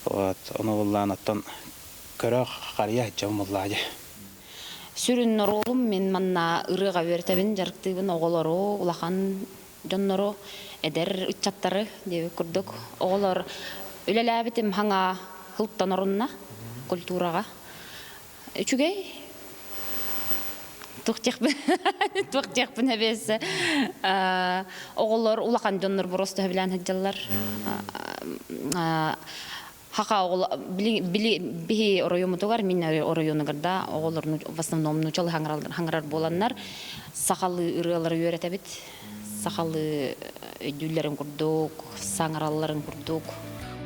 Оны болған аттан көрі қария жауымыллады. Сүрін ролым мен манна ырыға бертәбін жарықтығын оғылару, улахан жоннару, әдер үтчаттары деп күрдік. Оғылар өлеләбітім хаңа қылыптан орынна, культураға. Үчігей? Тұқтеқпін әбесі. Оғылар улахан жоннар бұрысты өбілән әджалар. Хака бихи оройомутугар мин оройонугарда оголорну в основном нучал хаңрар боланнар сахалы ырылар үйрәтәбит сахалы дүлләрен курдук саңралларын курдук.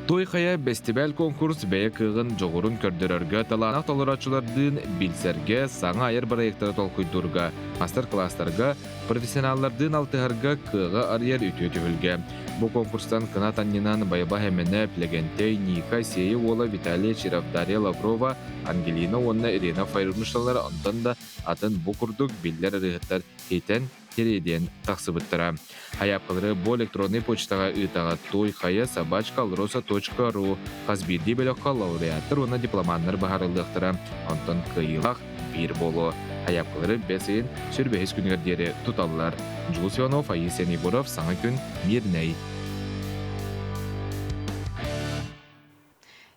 Той хая фестиваль конкурс бәйе кыгын жоғырын көрдірерге таланақ толырачылардың білсерге саңа айыр проекттары толкуйдурга, мастер-класстарға, профессионаллардың алтығарға кыға арьер үті өтігілге. Бұл конкурстан кына таннинан Байба Хемене, Плегентей, Ника, Сеи, Ола, Виталия, Чиров, Дарья Лаврова, Ангелина, Онна, Ирина Файрунушталар антон да атын бұқырдық білдер рыхыттар ейтен терейден тақсыбыттыра. Хаяпқылары бұл электронный почтаға ұйтаға той хая собачка.alrosa.ru қазбирді бөліққа лауреаттыр оны дипломаннар бағарылықтыра. Антон кыйылақ бір болу. Хаяпқылары бәсейін сүрбәйіз күнігердері тұталылар. Джулс Иванов, Аисия Небуров, Саңа күн, Мирней.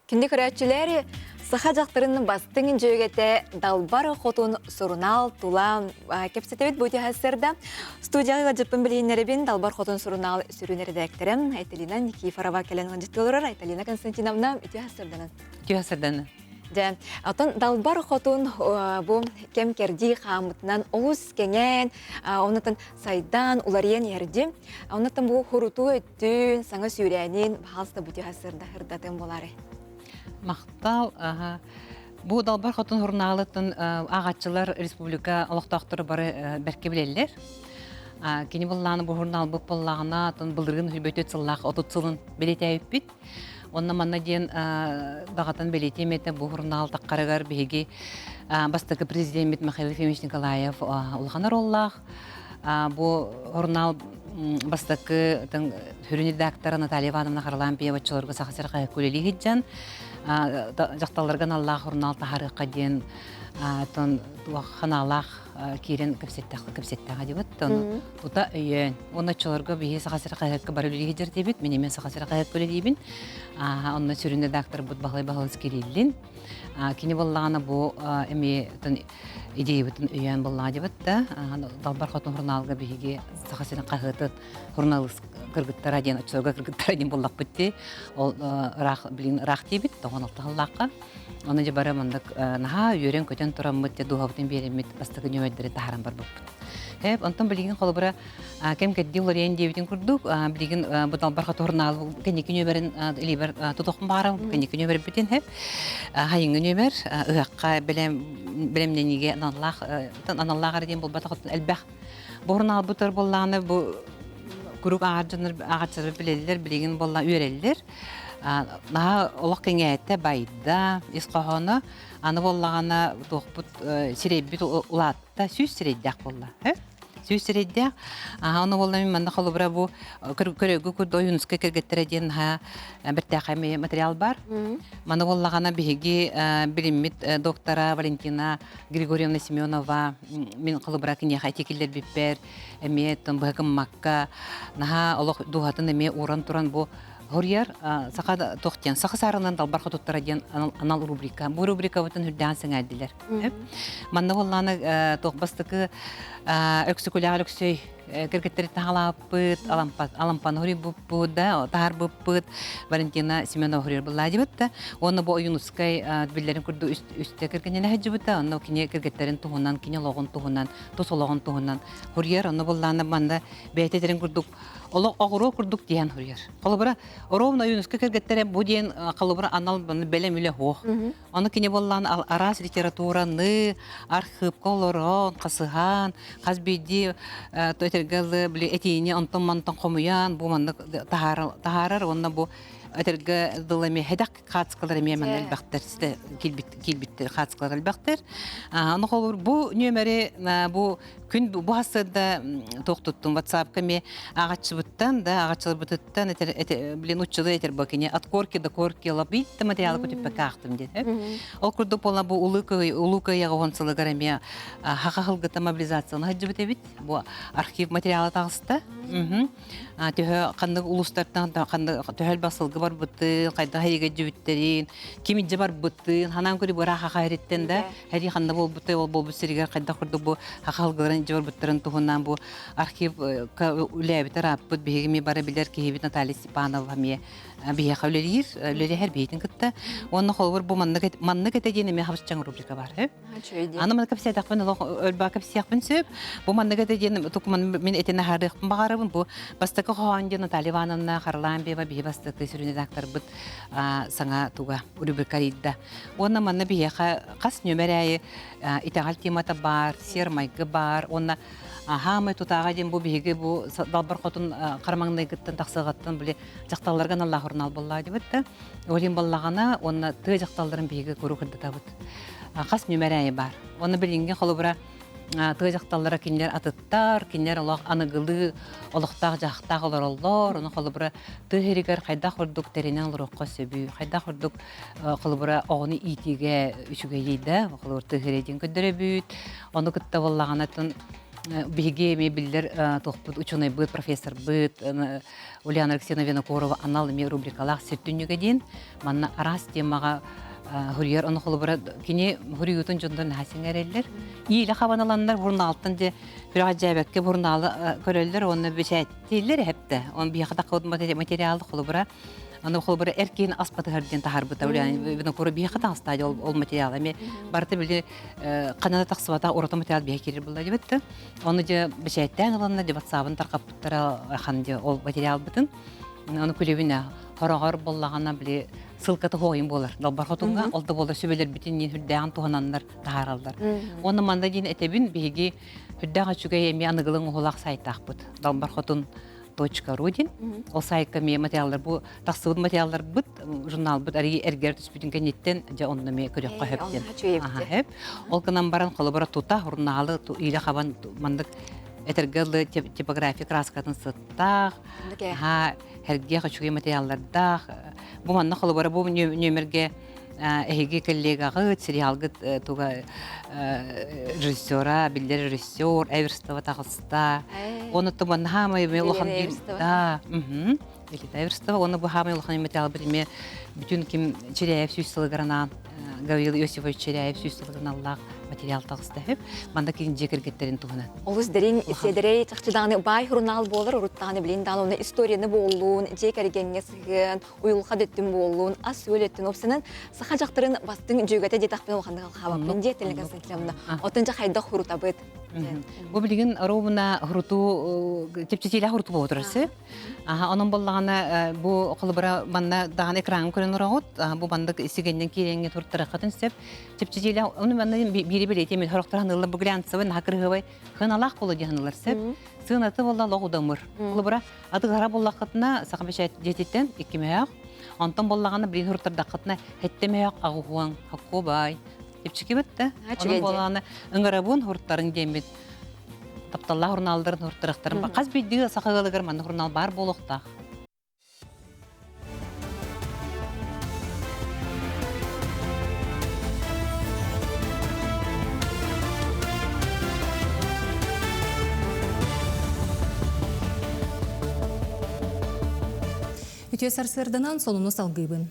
Күнді көрәтшілері саха жақтырын бастың жөгеті далбар қотын сұрынал тула кепсетебет бұйты әсірді. Студияға жыппын білейінеребін далбар қотын сұрынал сүрінер дәктерім. Айталина Никифорова кәлін ғанжытты олырар. Айталина Константиновна үті әсірдіні. Үті әсірдіні. Атын далбар қотын бұл кем керді қамытынан оғыз кенен, онытын сайдан улариян ерді. Онытын бұл құруту өттін, саңа сүйрәнін бағалысты бұйты әсірді ғырдатын болары. Мақтал, бұл далбар қотын журналытын ағатчылар республика олықтақтыры бары бәрке білелер. Кені бұлланы бұл журнал бұл боллағына бұлдырғын үлбөтет сыллақ, отыт сылын білеті әйіппет. Онна манна ден бағатын белетеметі бұл журнал таққарығар бейге бастығы президент Михаил Ефимович Николаев ұлғанар оллақ. Бұл журнал бастығы хүрін редакторы Наталья Ивановна Харлампиева чылырғы сақсырға көлелі хеджан. Жақталарған Аллах журнал тахарыққа ден қаналақ кирен кепсеттага дебит. Тута өйөн. Оны чолорго бие сахасыра кайыкка бар үлеге жер дебит. Мен эмен сахасыра кайык көле дебин. Онны сүрүндө доктор бут баглай кириллин. Кини боллагана бу эми идея бутун өйөн болла дебит да. Далбар хотун журналга биге сахасыра кайык журналист кыргыттар аден очорга кыргыттар аден боллак битти. Ол рах дебит. Тоғоналталлакка. Оны же бара мындык наха үйрен көтен тураммыт те духабытын беремит бастыгы нөмөддери тахаран бар болбут. Онтон билигин холобура кем кедди лорен дебитин курдук, билигин бутал барха торнал кенеки нөмерин либер тутокун бара, кенеки нөмер битин хайыңы нөмер ыакка белемнениге аналлах арден болбата хотун элбах. Борнал бутар болланы бу курук агачыр билелер, билигин болла үйрелер. Наха олақ кеңәйтті байда, исқаханы, аны боллағана тоқпыт сирейбіт ұлатта сүйіз сирейдяқ болла. Сүйіз сирейдяқ, аны болла мен манда қолы бұра бұл көрегі көрді ойынысқа кергеттереден бір тәқәме материал бар. Маны боллағана бігеге біліммет доктора Валентина Григорьевна Семенова мен қолы бұра кенеға айтекелер біппер, әмет, бұғым макка, наха олық дұғатын әме оран тұран бұл Хорьер сақа тоқтен, сақа сарынан далбар хотуттара ден анал рубрика. Бу рубрика бутын хүрдән сыңайдылар. Манна болланы тоқбастықы өксікуләғал өксөй кіргеттері тағалаппыт, алампан хори бұппыда, тағар бұппыт, Валентина Семенова хорьер бұлла дебітті. Оны бұл ойынускай білдерін күрді үсті кіргенен әжі бұты, оны кіне кіргеттерін тұғынан, кіне лоғын тұғынан, тосолоғын тұғынан. Хорьер, оны болланы манда бәйтерін күрдік. Олық оғыру күрдік дейін хорьер. Қолыбыра, оровна ойынуска кіргеттері бұл дейін қолыбыра анал бәлем үлі хоқ. Оны кіне болланы арас литератураны, архив, колорон, қасыған, қазбейді, өтергілі әтейіне антон-мантон қомыян, бұл манды тахарар, онына бұл өтерге дылами хедак қатсықалар емемен әлбәқтер, келбеттер қатсықалар әлбәқтер. Оны қолыр, бұл нөмәрі, бұл күн бұл хасыда тоқтыттым WhatsApp-ка ме ағатшыбыттан, ағатшылар бұтыттан, білен ұтшылы етер бәкіне, от корки до корки лабитті материалы көтіппе қақтым деді. Ол күрді пола бұл ұлықы яғы онсылығыр әме хақақылғыта мобилизацияны хаджы бұт әбіт, бұл архив материалы тағысты. Төхі қандық ұлыстардан төхіл басылғы бар бұттын, қайда хайыға жүбіттерін, кемеджі бар бұттын, ханан көрі бұра хақа әреттен да, әрі қанда бол бұтты, ол бол бұтсырігер қайда құрды бұл хақалғыларын жібір бұттырын тұғынан бұл архив үләбітер аппыт бейгіме бара білер кейбет Наталья Степанова ме бейеқа үлері әр бейтін күтті. Оны қолғыр бұл манны кәті дейін еме қабысчан рубрика бар. Аны маны кәпсияқпын, өлбі кәпсияқпын сөп. Бұл манны кәті дейін мен әтені қарықпын бағарыбын. Бұл бастықы қоғанды Наталья Ивановна Харланбева бейі бастықы сүріне дақтар бұд саңа туға рубрика рейді. Оны манны бейеқа қас нөмір әйі итағал темата бар, сермайғы бар. Оны Хамы тутаға ден бұл бейгі бұл далбар қотын қармаңнай күттін, тақсығаттын біле жақталарған Аллах ұрнал болла деп өтті. Олен боллағана, оны тұй жақталарын бейгі көру күрді табыт. Қас нөмір әйі бар. Оны білінген қолы бұра тұй жақталара кенлер атыттар, кенлер олақ анығылы, олықтақ жақтақ олар олар. Оны қолы бұра тұй херігер қайдақ ұрдық теренен лұрыққа сөбі. Қайдақ ұрдық қолы бұра оғыны итиге үшіге ейді. Қолы бұра тұй хереден көдірі бүйт. Оны күтті боллағанатын Беге ме билдер тоқпыт, ученый быт, профессор быт, Ульяна Алексеевна Винокурова анал ме рубрикалақ сеттүнніге дейін. Манна арас темаға хұрияр, оны қолы бұра кене хұриютын жондарын хасен әрелер. Ийлі қабаналандар бұрын алтын де бір ғажабәкке бұрыналы көрелер, оны бешәттейлер әпті. Оны бейқыда қауды материалды қолы бұра. Аны қол бір әркейін аспаты ғарден тағар бұта. Бінің көрі бейқы тағыстады ол материал. Әме барты білі қанада тақсывата ората материал бейқы керер бұлда деп өтті. Оны де бішәйттен ұланына деп атсабын тарқап бұттара қанде ол материал бұтын. Оны көлебіне хорағар болағана білі сылқаты қойын болар. Далбар қотынға олды болар сөбелер бітін ең хүрдәғын туғананлар тағаралдар. Оны манда дейін әтебін бейге хүрдәға чүгей әме анығылың ұғылақ сайтақ бұд. Далбар қотын .ру ден. Ол сайыққа ме материалдар бұл, тақсығын материалдар бұд, журнал бұд, әрі әргер түспетін кәнеттен, жа онына ме көрекқа хөптен. Ол кынан баран қолы бара тута, журналы, үйлі қабан мандық әтергілі типография краскатын сыттақ, әрге қачуге материаллардақ. Бұл манна қолы бара бұл нөмірге эһиги коллегагы сериалгы туга режиссера, билдер режиссер, Эверстова тагыста. Оны туман хамы мелохан да. Эверстова оны бу хамы мелохан металл билме бүтүн ким Черяев сүйсөлгөрана Гаврил Иосифович Черяев сүйсөлгөрана Аллах материал тагыста хеп. Манда кин жекергеттерин тугана. Олус дерин седерей тахчыданы бай журнал болар, уруттаны билин дануны историяны болуун, жекергенге сыгын, уюлга дөттүн болуун, ас өлөттүн опсынын саха жактырын бастың жөгөтө детакпен олганда хабаппен жетелеген сынчамда. Отынча хайда хурутабыт. Бу билген робуна хуруту тепчетиле хуруту болотурсы. Анын боллагана бу кылбыра манна даган экран көрөн урагут. Бу бандык исигенден киреңге турттыракатын сеп тепчетиле уну манна бири билете мен хорактараны бу глянцевый хакыргыбай хыналак болу дегенлер сеп. Сынаты болла логудамыр. Кылбыра аты гара боллакытына сакабешет жететтен 2 маяк. Антон боллаганы бир хурттырдакытына хеттемаяк агугуан хаккобай. Тепчекебетте. Onun bolağını ыңырабын хурттарын дембет. Тапталла хурналдарын хурттырақтарын. Қаз бейдігі сақығылығыр маны хурнал бар болуқтақ. Үтө сарсырдынан сонуну салгыбын.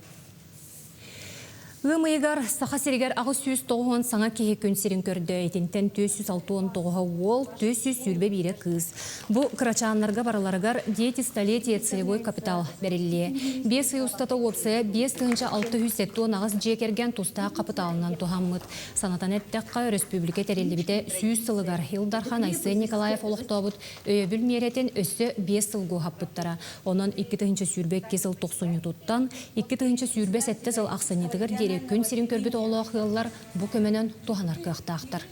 Өмейгар саха серегер ағы сүйіз тоғуын саңа кеге күн серін көрді етінтен 206 тоғуға ол 200 сүрбе бире кыз. Бұ қырачанларға бараларығар 10 столетие целевой капитал бәрілі. 5 ұстата опсая 5-600 тонн ағыз жекерген туста капиталынан туғаммыд. Санатан әттіққа республика тәрелі біте сүйіз сылығар Илдархан Айсы Николаев олықтауыд өйебіл меретін өсі 5 сылғы хаппыттара. Онын 2 сүрбе кезіл 90 туттан, 2 сүрбе 7 сыл ақсанетігір күн серин көрбіт олақ ғыллар бұ көменен туғанар қықтақтыр.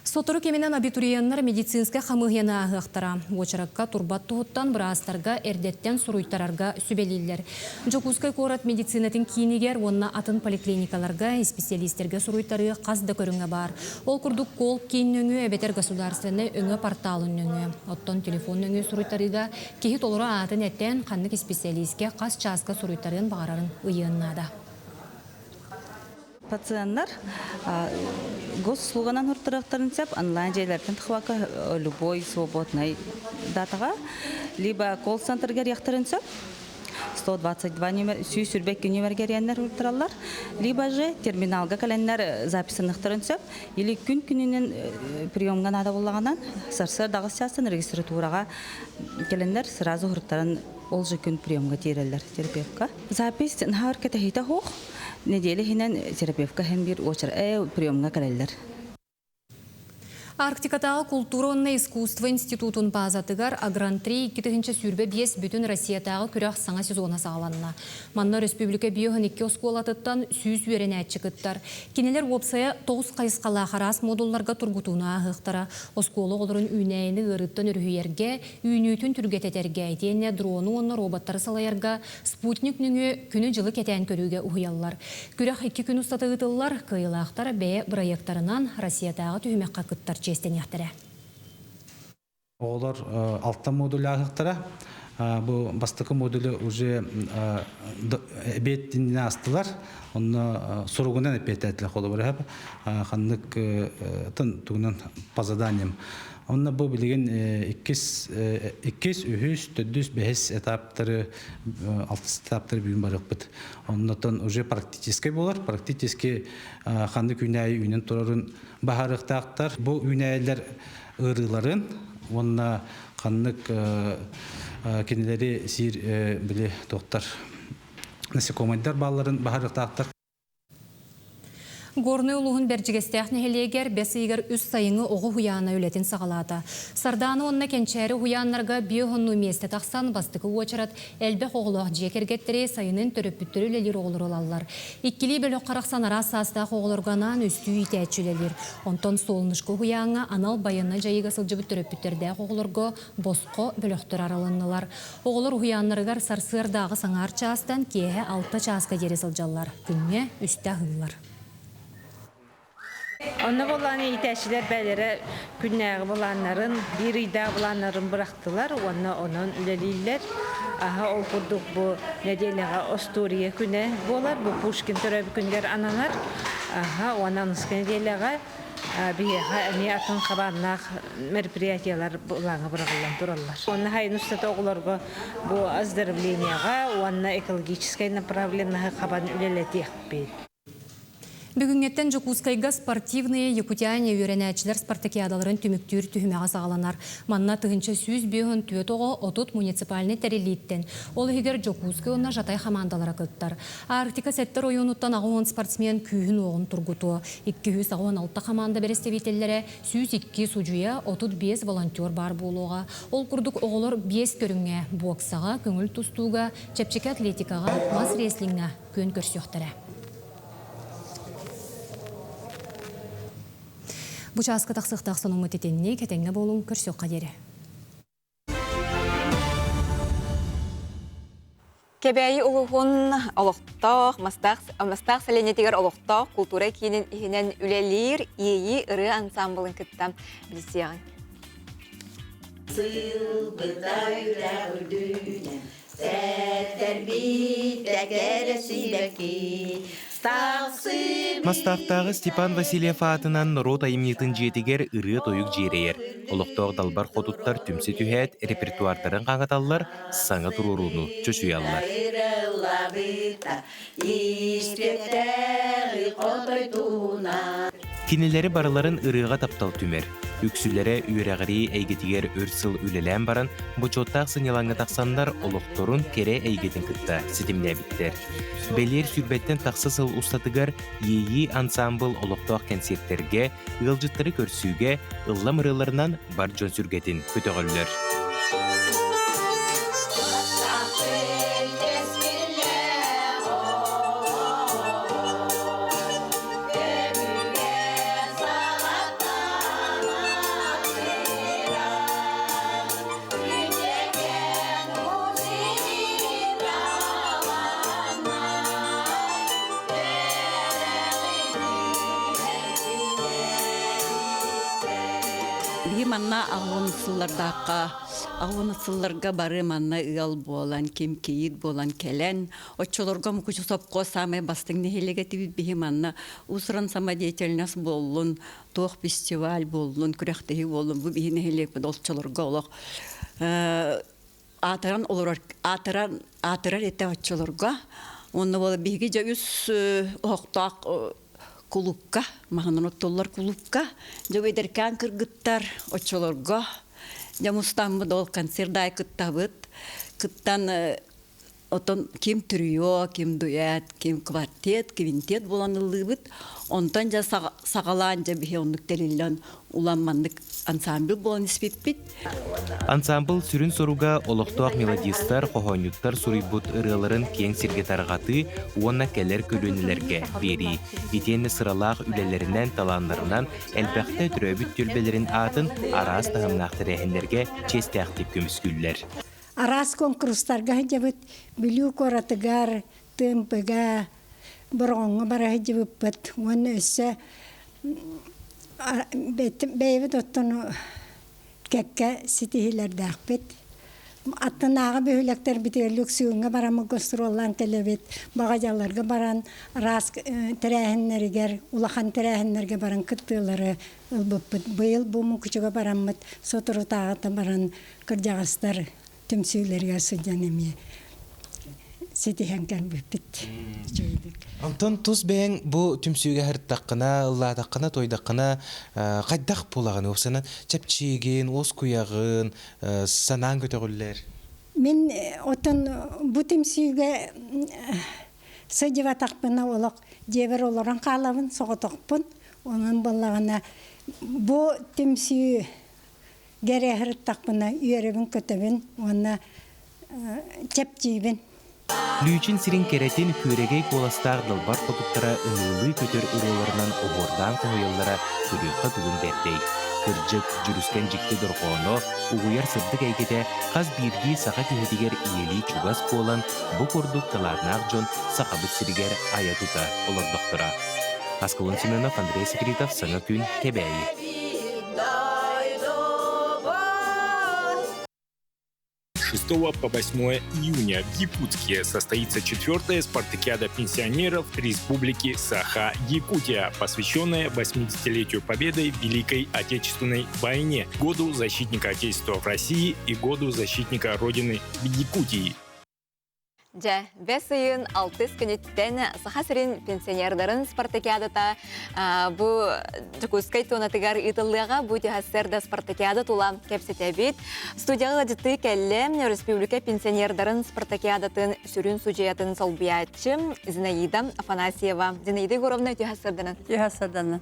Сотору кеменен абитурияннар медицинска қамығына ағықтара. Очараққа турбат тұғыттан бұрастарға әрдеттен сұруйттарарға сүбелейлер. Жокускай корат медицинатын кейінігер, онына атын поликлиникаларға, специалистерге сұруйттары қазды көріңі бар. Ол күрдік кол кейін өңі әбетер государственны өңі порталын өңі. Оттон телефон өңі сұруйттарыға кейі толыры атын әттен қаннық специалистке қас часка сұруйттарын бағарарын ұйыннада. Пациенттар госуслуганан хурттырактарын сеп онлайн жайлардан тхвака любой свободный датага либо колл-центрге яктырын сеп 122 номер сүй сүрбек номерге реннер хурттыралар либо же терминалга календар записыныктырын сеп или күн-күнүнен приемга нада болганан сарсыр дагысчасын регистратурага келендер сразу хурттарын ол же күн приемга тирелер терапевтка запись нахаркета хита хох неделе хинен терапевтка hem bir очар приемга келелер. Арктикатағы культуронны искусство институтын базатыгар Агран-3 2-ші сүрбе 5 бүтін Россиятағы күрәқ саңа сезона сағаланына. Манна республика биоғын 2 осколатыттан сүйіз өрен әтчікіттар. Кенелер опсая 9 қайысқала қарас модулларға тұргутуына ағықтара. Осколы олырын үйнәйіні ғырыттан үргүйерге, үйнүйтін түргететерге әйтенне дрону онны роботтары салайырға, спутник нүңі күні жылы кетен көріге ұғыялар. Күрәқ 2 күн ұстаты ғытылар, қиылақтар бәе проекттарынан Россиятағы түйімек қақыттар честен яқтыра. Олар алтан модулі ағықтыра. Бұл бастықы модулі уже әбеттініне астылар. Оны сұрғынан әпет әтілі қолы бар. Қанлық тұғынан пазаданием. Онна бұл білген 2-3-4-5 этаптары, 6 этаптары бүгін барық бұд. Оннан уже практический болар. Практически қанды күнәйі үйінен тұрарын бағарықтақтар. Бұл үйнәйілер ұрыларын, онна қанлық кенелері сир біле тоқтар. Насекомайдар баларын бағарықтақтар. Горны улуғын бәржігестәқні хелегер бәсігер үс сайыңы оғы хуяна өлетін сағалады. Сарданы онына кенчәрі хуянларға биоғынну месті тақсан бастықы очарат әлбі қоғылық жекергеттері сайының түріп-бүттірі өлелер оғылыр олалар. Иккілі бөлі қарақсан ара саста қоғылырғанан үсті үйтәтшілелер. Онтон солнышқы хуяңа анал байына жайыға сылжы бүттіріп-бүттірді қоғылырғы босқы бөліқтір аралынылар. Оғылыр хуянларығар сарсырдағы саңар частан кеге 6 часка дері сылжалар. Күнне үсті ғылар. Onu bolanı iteşiler belere günleri bolanların, bir ida bolanların bıraktılar. Onun üleliler. Aha okurduk bu nedeniyle Ostoriya güne bolar. Bu Pushkin törəbi günler analar. Aha onun nedeniyle bir niyatın kabarnak merpriyatiyalar bolanı bırakılan dururlar. Onun hayın üstte oğullarga bu azdırıvleniyaga, onun ekologической направленная kaban üleleti yapıyor. Бүгінгеттен Жокускайга спортивные Якутяне үйренәчілер спартакиадаларын түміктүр түхімеға сағаланар. Манна тұғынша сүз бүйін түйетоғы отут муниципальный тәрелейттен. Ол егер Жокускай онна жатай хамандалара кыттар. Арктика сәттер ойынуттан ағуын спортсмен күйін оғын тұргуту. 206 хаманда берестевителлері сүз 2 сужуя отут 5 волонтер бар болуға. Ол күрдік оғылыр 5 көріңе боксаға, көңіл тұстуға, чәпчеке атлетикаға, мас реслинға көн көрсіқтірі. Бұчасқы тақсықтақ соның мұтетеніне кетеңі болуын көрсек қадері. Кебәйі ұлығын олықтақ, мастақ сәленетігер олықтақ культура кейінен ихінен үлелер ейі ұры ансамблын күттім білісеғын. Сыл бұта үрә үрдінен, сәттер бит әкәресі бәкі. Мастақтағы Степан Васильев атынан рота имнетін жетігер ұры тойық жерейер. Олықтақ далбар қодуттар түмсе түхәт репертуардарын қаңаталылар саңа тұруруны чөшуялар. Кинелері барыларын ұрыға таптал түмер. Үксілері үйрәғірі әйгетігер өрсіл үлелән баран, бұчоттақ сынелаңы тақсандар олықтырын кере әйгетін күтті сетімле біттер. Бәлер сүрбеттен тақсысыл ұстатығар ейі ансамбл олықтақ концерттерге, ғылжыттары көрсуге, ұллам ұрыларынан бар жон сүргетін көтіғілер. Манна ағуынысылларға бары манна ұял болан, кем кейір болан келен. Отчолорға мұқышы сопқо самай бастың нехелеге тибит бейі манна ұсыран самодеятельность болын, тоқ фестиваль болын, күректегі болын, бұл бейі нехелеге бұл отчолорға олық. Атырар етті отчолорға. Оны бол бейге жа үс оқтақ клубка, мағынан оттолар клубка, жауэдеркан кыргыттар очолорго, жамустамбы дол концердай кыттабыт, кыттан отон ким трио, ким дуэт, ким квартет, квинтет боланылыбыт, онтан жа сағалан жа бихе онлық телиллен уламмандык ансамбл болан испиппит. Ансамбл сүрін соруга олықтуақ мелодистар, қоғонюттар сурибут ырыларын кен сиргетарғаты уонна келер көлөнілерге бери. Итенні сыралақ үлелерінен таланларынан әлбәқті түрөбіт төлбелерін атын арас тағымнақты рәхендерге честяқтып көміскүллер. Арас конкурстарға жабыт білу коратыгар, тымпыға, бұрғыңы бара жабыппыт. Оны өсі бәйбіт оттыны кәкке сетихилерді ақпет. Аттынағы бөйлектер бітерлік сүйіңі барамы гостроллан келебет, бағажаларға баран, рас тірәхінлерігер, улахан тірәхінлерге баран күттілері ұлбыппыт. Бұйыл бұмы күчіға барамыд, сотыры тағыта баран кіржағыстар түмсүйлерге сұджан еме. Сетихен кәлбіппіт. Антон тұз бәң бұл түмсүйге әрттаққына, ұлладаққына, тойдаққына қайдақ болағын өпсанан чәпчеген, ос күйағын, санан көтіғілер? Мен отын бұл түмсүйге сұжыва тақпына олық жебір оларан қалавын, соғытықпын. Оның болағына бұл түмсүй гәрі әрттақпына үйеребін көтебін, оны чәпчейбін. Лүйчин сирин керетин күрегей коластар далбар қотуптара ыңылы көтер ұрыларынан обордан қойыллара күріққа түгін бердей. Кыржык жүріскен жікті дұрғоно, уғыяр сырдық әйгеде қаз біргі сақа күйетігер иели чугас болан бұ көрдік таларнақ жон сақабыт сиригер аятута олар доқтыра. Аскалон Семенов, Андрей Секретов, Саңа күн кебәйі. 6 по 8 июня в Якутске состоится 4-я спартакиада пенсионеров Республики Саха-Якутия, посвященная 80-летию победы в Великой Отечественной войне, году защитника Отечества в России и году защитника Родины в Якутии. Жа, бес үйін 6 күніттен сахасырын пенсионердарын спартакиадата бұ жүкускай тонатыгар итылыға бұ тихассерда спартакиада тула кепсетебит. Студияға жытты кәлі Республика пенсионердарын спартакиадатын сүрін сүжеятын салбиятчы Зинаида Афанасьева. Зинаида Егоровна тихассерданын. Тихассерданын.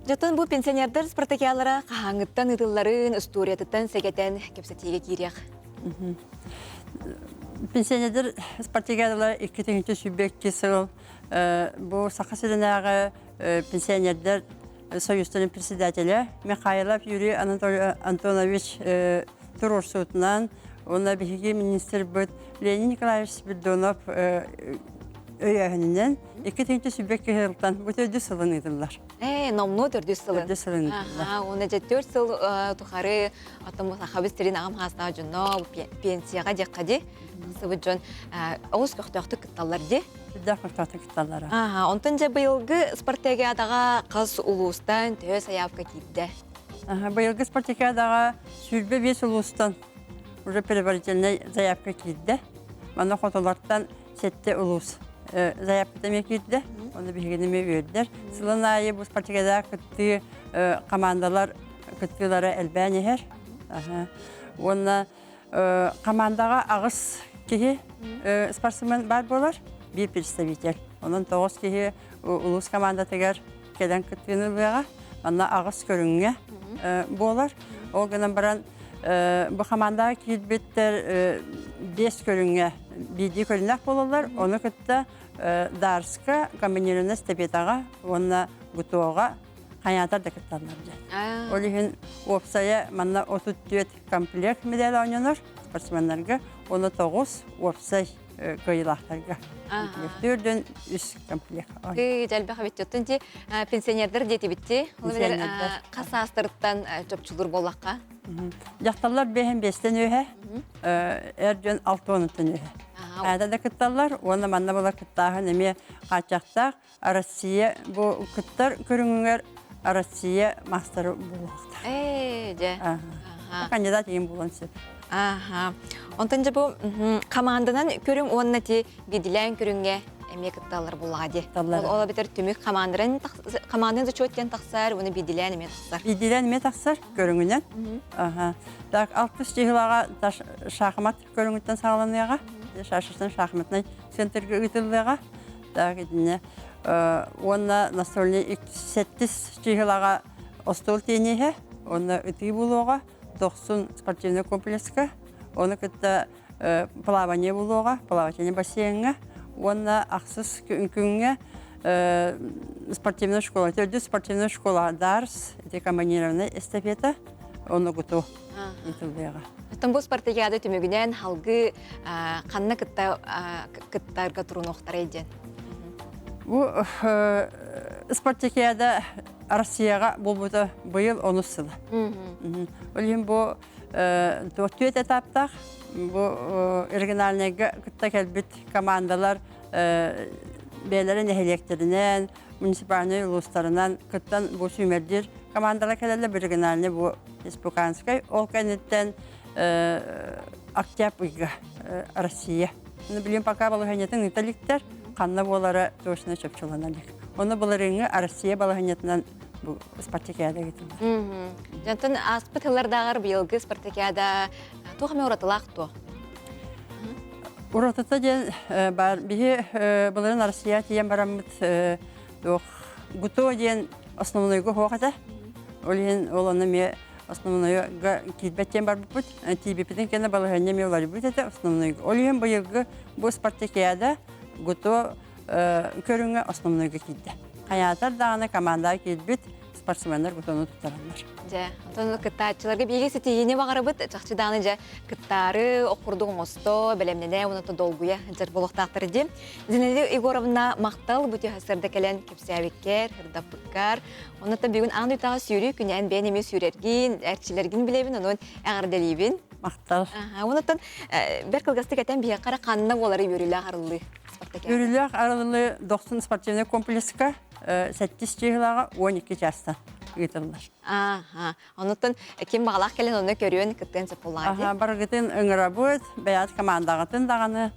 Жатын бұ пенсионердар спартакиадалара қағаңыттан итылларын историятыттан сегетен кепсетеге кирек. Пенсионердар спартакиадалар 2-нче субъекті сыл. Бұл Саха-Сырынағы пенсионердар союзының председателі Михайлов Юрий Антонович Турурсутынан, онна бігіге министр бұд Ленин Николаевич Спиридонов өйәхінінен 2-нче субъекті ғылтан бұд өді сылын еділдер. Номну 4 сылын. 4 сылын еділдер. Оны 4 сыл тұқары атымы Саха-Бістерін ағам ғастағы жүнна пенсияға деққади. Сыбыт жон оғыз көқтөқты күтталар де? Күдді көқтөқты күтталары. Онтын жа бұйылғы спартакиадаға қыз ұлыстан төс аявка кейді? Бұйылғы спартакиадаға сүрбе 5 ұлыстан уже предварительный заявка кейді. Мана қотолардан 7 ұлыс заявка деме кейді. Оны бігенеме өйдер. Сылын айы бұл спартакиадаға күтті командалар күттілері әлбән ехер. Оны командаға ағыз кеге спортсмен бар болар, бір представитель. Onun 9 кеге улус команда тегер келен күттініліға, онна ағыз көріңге болар. Ол гынан баран бұл командаға кейлбеттер 5 көріңге биді көрінақ болалар. Оны күтті Дарска комбинированный степетаға, онна Гутуоға қаянатар да күтталар. Ол ехін опсая манна 34 комплект медаль ойнанар спортсменлерге, оны 9 опсай көйілақтарға. Түрден 3 комплект. Жәлбі қабеттеттін де пенсионердер деті бітті. Қаса астырыттан жопчылыр болаққа? Жақталар 5-5-тен өйе, әрден 6-10-тен өйе. Әді да күтталар, оны манна бола күттағы неме қачақтақ, Россия бұл күттар көріңіңер Россия мастері болуқтар. Же. Кандидат ең болуын сөп. Онтан жа бұл команданан көрің онына те беділән көріңге әме күтталар болуғади. Ола бітір түмік команданы зачеттен тақсар, оны беділән әме тақсар. Беділән әме тақсар көріңінен. 60 жығылаға шақымат көріңіттен сағыланыяға, шашыстан шақыматына центрге үтіліға. Онна настольный 7 жығылаға остол тенеге, онна үті болуға, 90 спортивный комплексқа, оны күтті плавание болуға, плавательный бассейнға, онна ақсыз күнге спортивная школа, төрді спортивная школа Дарс, комбинированный эстафета, оны күту етілдіға. Бұл спартакиада түмігінен халғы қанна күттарға тұрын оқтар еден? Бұл спартакиада Россияға бұл бұты бұйыл 10 сылы. Олен бұл 4 этаптақ, бұл оригинальныйға күтті кәлбіт командалар бәлерін әхелектерінен, муниципальный ұлыстарынан күттен бұл сүймердер командалар кәлелі бір оригинальный бұл республиканскай, ол кәнеттен октябрьға Россия. Білем, пока бұл ғанетін италиктер, қанна болары точно чөпчіланалық. Оны бұларыңы Россия балағанетінен спартакиада кетілді. Жантын аспытылардағар биылғы спартакиада туғаме ұратылақ то? Ұратыта ден бар. Бігі бұларын Россия тиен барамыд ғұто ден основнойғы хоғада. Оланы ме основнойға кейтбәттен бар бұд. Тибепетін кені балағанне ме олары бұд әді основнойғы. Олен бұйылғы бұл спартакиада ғұто көріңі основнойға кейді. Қаятар дағына командаға келбет спортсменнер бұтыны тұттаралар. Жа, отон кыттаачыларга биге сетигине багарабыт чакчыдааны жа кыттары окурдук мосто белемнене уната долгуя жер болохтактыр ди. Зинеди Егоровна мактал бути хасырда келен кепсябиккер, хырдапыккар. Оната бүгүн аны тага сүйрү күнен бенеме сүйрергин, эрчилергин билебин, онун агырделибин. Мактал. Онотон бер кылгасты кетен бие кара канна болары өрүлө арылы. Өрүлө арылы 90 спортивный комплекска 8 чыгылага 12 жастан үйтілдір. Онотон кем бағалақ келен оны көріен күттен сепулады? Бар күттен өңірі бұд, бәйат командағытын дағаны.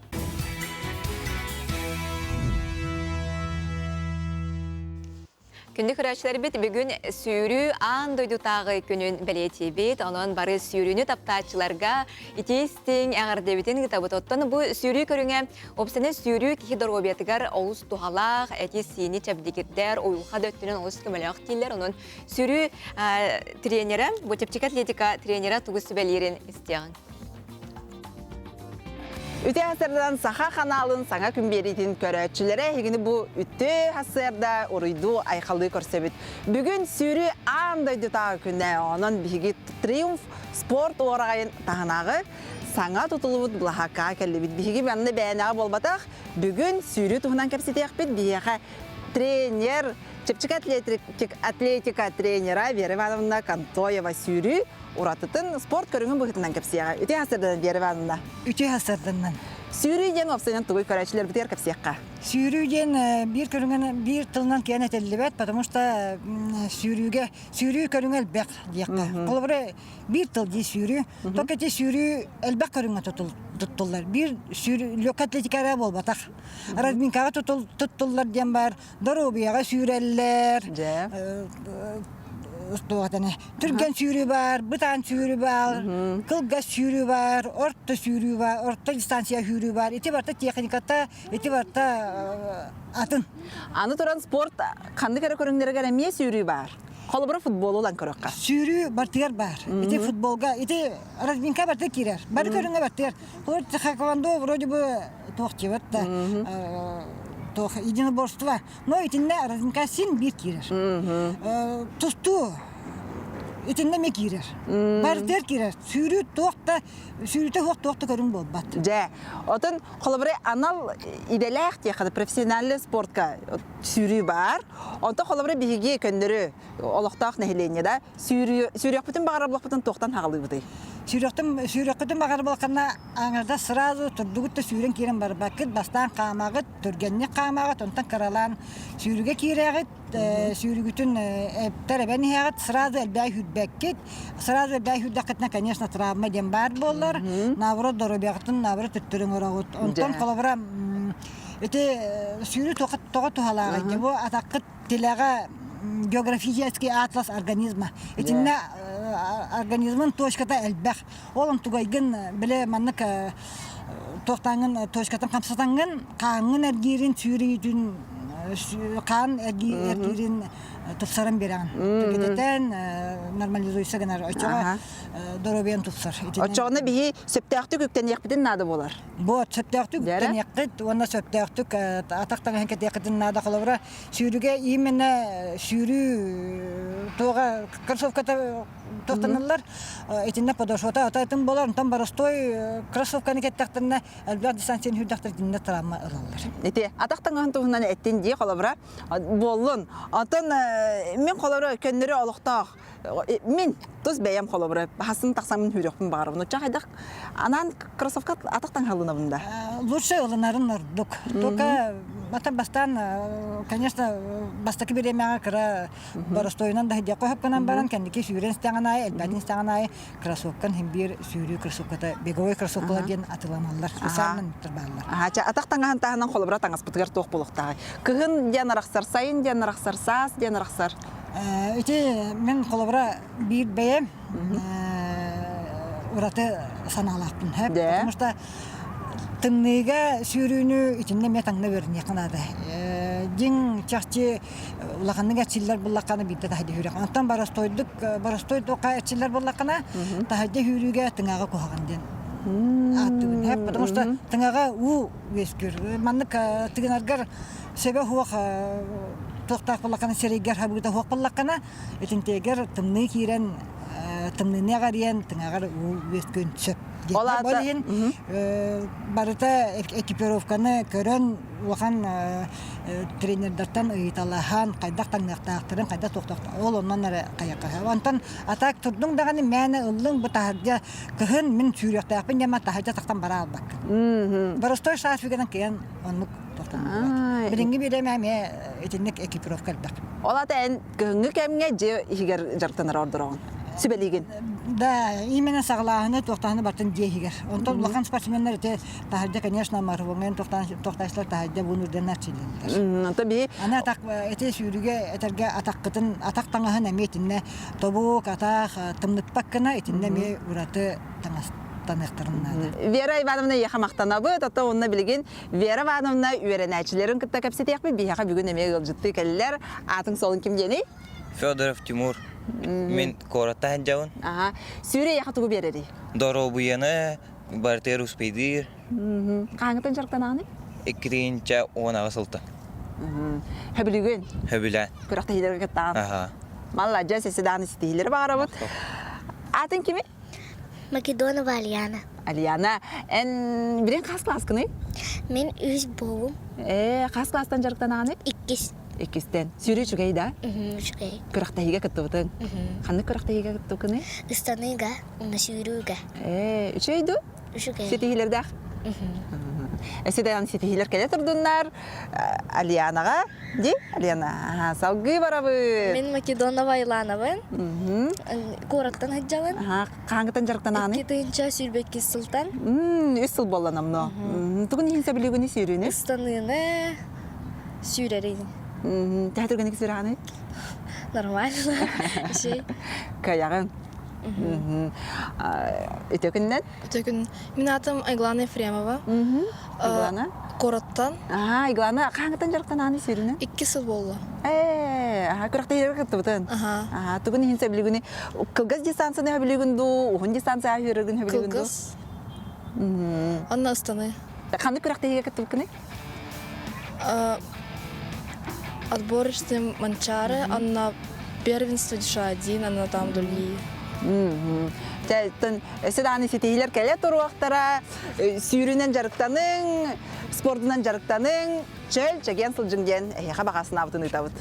Күнді күрәшілер бет бүгін сүйрі аң дойдутағы күнін білеті бет, онын бары сүйріні таптачыларға итестің әғардебетін кітабыт оттан. Бұл сүйрі көріңе опсаны сүйрі кехи дорғобетігер олыс туғалақ, әте сині чәбдекердер, ойылға дөттінен олыс көмеліғақ кейлер. Онын сүйрі тренері, бұл тепчік атлетика тренері тұғысы бәлерін істеғін. Үте хасырдан саха каналын саңа күнберитин көрәтчілері егіні бұл үте хасырда орыйду айқалы көрсебет. Бүгін сүйрі андайды тағы күнде онын бігі триумф спорт орағайын тағынағы саңа тұтылуыд бұлаққа кәлібет. Бігі бәнді бәйінағы болбатақ, бүгін сүйрі тұғынан кәпсетек бет бігі тренер, чепчік атлетика тренера Вера Ивановна Кантоева сүйрі уратытын спорт көріңін бұғытынан кәпсияға. Үте хасырдан Вера Ивановна? Үте хасырдан. Сүйрүйден опсайын тұғый көрәчілер бітер кәпсияққа? Сүйрүйден бір көріңін бір тылынан кейін әтелі потому что сүйрүй көрің әлбәқ дейіққа. Бұл бірі бір тыл дей сүйрүй. Тоқ әте сүйрүй әлбәқ көріңі тұттылар. Bir lök atletikara bol batak. Arazminkaga tuttullar diyen var. Dorobiyaga sürerler. Türken sürü var, bıtan sürü var, kılgaz sürü var, orta sürü var, orta distansiya sürü var. Eti varta teknikata, eti varta atın. Anı turan sport kandı kere körünlere gelen miye sürü var? Kolubura futbolu olan körükka? Sürü bartıyar var. Eti futbolga, eti arazminka bartı kirer. Barı körünge bartıyar. Olur tıkakavando, vроде бы tohçevat da. Toch единоборство. Но итинне аразинка син бир кирер. Тусту итинне ме кирер. Бартер кирер. Сүйрү тохта, сүйрүтө тохта көрүн болбат. Же. Отон колобре анал иделек тияқады профессионаллы спортка сүйрү бар. Онта колобре биги көндөрү олоқтақ нехленеда сүйрүк бүтүн багараблык бүтүн тохтан хагылы быты. Сүйрөктөн багар балкана аңарда сразу турдугутта сүйрен кирен бар бакыт бастан камагыт түргенне камагыт онтан каралан сүйрүгө кирегит сүйрүгүтүн эптер бенигат сразу элбай хүдбеккит сразу элбай хүддакытна конечно травма дем бар боллар навро доробягытын навро төттөрүң орагыт онтан колобра эти сүйрү тога тухалагы бу атакыт тилага географический атлас организма этинне организмын точката элбэх. Олын тугайгын біле маннык тоқтаңын точкатын қамсатаңын қаңын әргерін сүйрейдін қан әргерін тұпсарын берген. Түгедетен нормализуйса гынар. Очоға доробиян тұпсар. Очоғына бігі сөптәқті көктен еқпіден нады болар? Бот, сөптәқті көктен еқпід. Оны сөптәқті атақтан әңкет еқпіден нады қолабыра. Сүйріге именно сүйрі тоға кроссовката тоқтанылар. Этинне подошота атайтын болар. Там барыстой кроссовканы кеттақтарына әлбәқ дистанцияны хүрдақтар динне травма ылалар. Эти атақтан ғын тұғынан әттен дей қолабыра болын. Атын мен қолабыра көндері олықтақ. Мен тұз бәйем қолабыра. Хасын тақсамын хүрекпін бағарыбын. Ұтчақ айдақ анан кроссовка атақтан қалына бұнда? Лучше олынарын ұрдық. Тока Батан бастан, конечно, бастаки беремяга кыра баростойнан да хидя коһап канан баран кендики сүйрен стаңанай, элбадин стаңанай, кроссовкан химбир сүйрү кроссовката беговой кроссовкалар ген атыламалар, специалнын турбалар. Ача атактаңан тагынан колобра таңас бутгар тох болуктагы. Кыгын дианараксар, сайын дианараксар, сас дианараксар. Эти мен колобра бир бем ураты саналаппын, потому что тыңныга сүйрүүнү ичинде метаңны берин якынады. Дин чакчы улаканныга чиллер буллаканы битте тахди хүрөк. Антан барастой тока чиллер буллакана тахди хүрүүгө тыңага кохаган ден. Аттыгын, потому что тыңага у вескер. Маннык тыгынаргар себе хуак тоқтақ болақана серегер хабыда хоқ болақана этинтегер тымны кирен тымныне гариян тыңагар өткөн сөп. Болин барыта экипировканы көрөн улахан тренердартан ыйталахан кайдак таңнактактырын кайда токтоктор. Ол оннан ары каяка. Онтон атак турдуң даганы мәне ыллың бу тахырда кыһын мен сүрөктәпин яма тахырда тактан бара албак. Барыстой шафигенен кыян онлук токтон. Биринги биремәме этинник экипировка албак. Олата эн кыһынгы кемге же игер жартанар ордорон. Сибелиген. Да, именно согласны тоқтаны бартын дегигер. Онтон улахан спортсменнер те тахырда, конечно, марвонген тоқташлар тахырда бунурдан начилендер. Таbii. Ана так эте сүйрүгө этерге атаккытын атак таңаһын эметинне тобук атак тымнытпаккына этинне ме ураты таңастырынады. Вера Ивановна яхамактанабы, тата онна билген Вера Ивановна үйренәчиләрен кытта капсетяк бит бияга бүгүн эме гылжытты келләр. Атын солын ким дени? Федоров Тимур. Мен кората ханжаун. Ага. Сүре яхатугу берери. Доро буяны бартер успейдир. Каңытын жарктананы? Экринча она асылты. Хөбүлүгүн. Хөбүлә. Кыракта хилер кеттан. Ага. Малла жасы седаны стилер барабыт. Атын кими? Македонова Алияна. Алияна. Эн бирен кас класскыны? Мен үз болум. Кас класстан жарктананы? 2. Экистен. Сүре чугайда? Чугай. Кырактайга кеттубутун. Ханны кырактайга кеттукыны? Ыстаныга, сүрүгө. Үчөйдү? Үчөйдү. Сетихилердах? Эседен сетихилер келе турдунар. Алиянага, ди? Алияна, салгы барабы. Мен Македонова Айлановын. Кораттан хаджалын. Каңгытан жарктананы? Кетинча сүрбекки сылтан. Үс сыл болланамно. Тугун хинсе билигүнү сүйрүнү? Ыстаныны сүререйин. Тәтіргені кісірағаны? Нормально. Каяғын? Өтекіннен? Өтекін. Мен атым Айглана Ефремова. Айглана? Короттан. Айглана. Қаңғытан жарықтан аны сүйріні? 2 сыл болды. Күріқті ергі күтті бұтын? Тұғын хинсе білігіні. Кылгыз дистанцияны білігінду, оғын дистанция үйрігін білігінду? Кылгыз. Анна Астаны. Қанды күріқті ергі күтті бұкыны? Отборочные манчары, она первенство ДШ-1, она там другие. Седаны сетейлер келе тұру ақтара, сүйрінен жарықтаның, спортынан жарықтаның, чөл, чәген сылжыңден әйеға бағасын абытын ұйтабыд.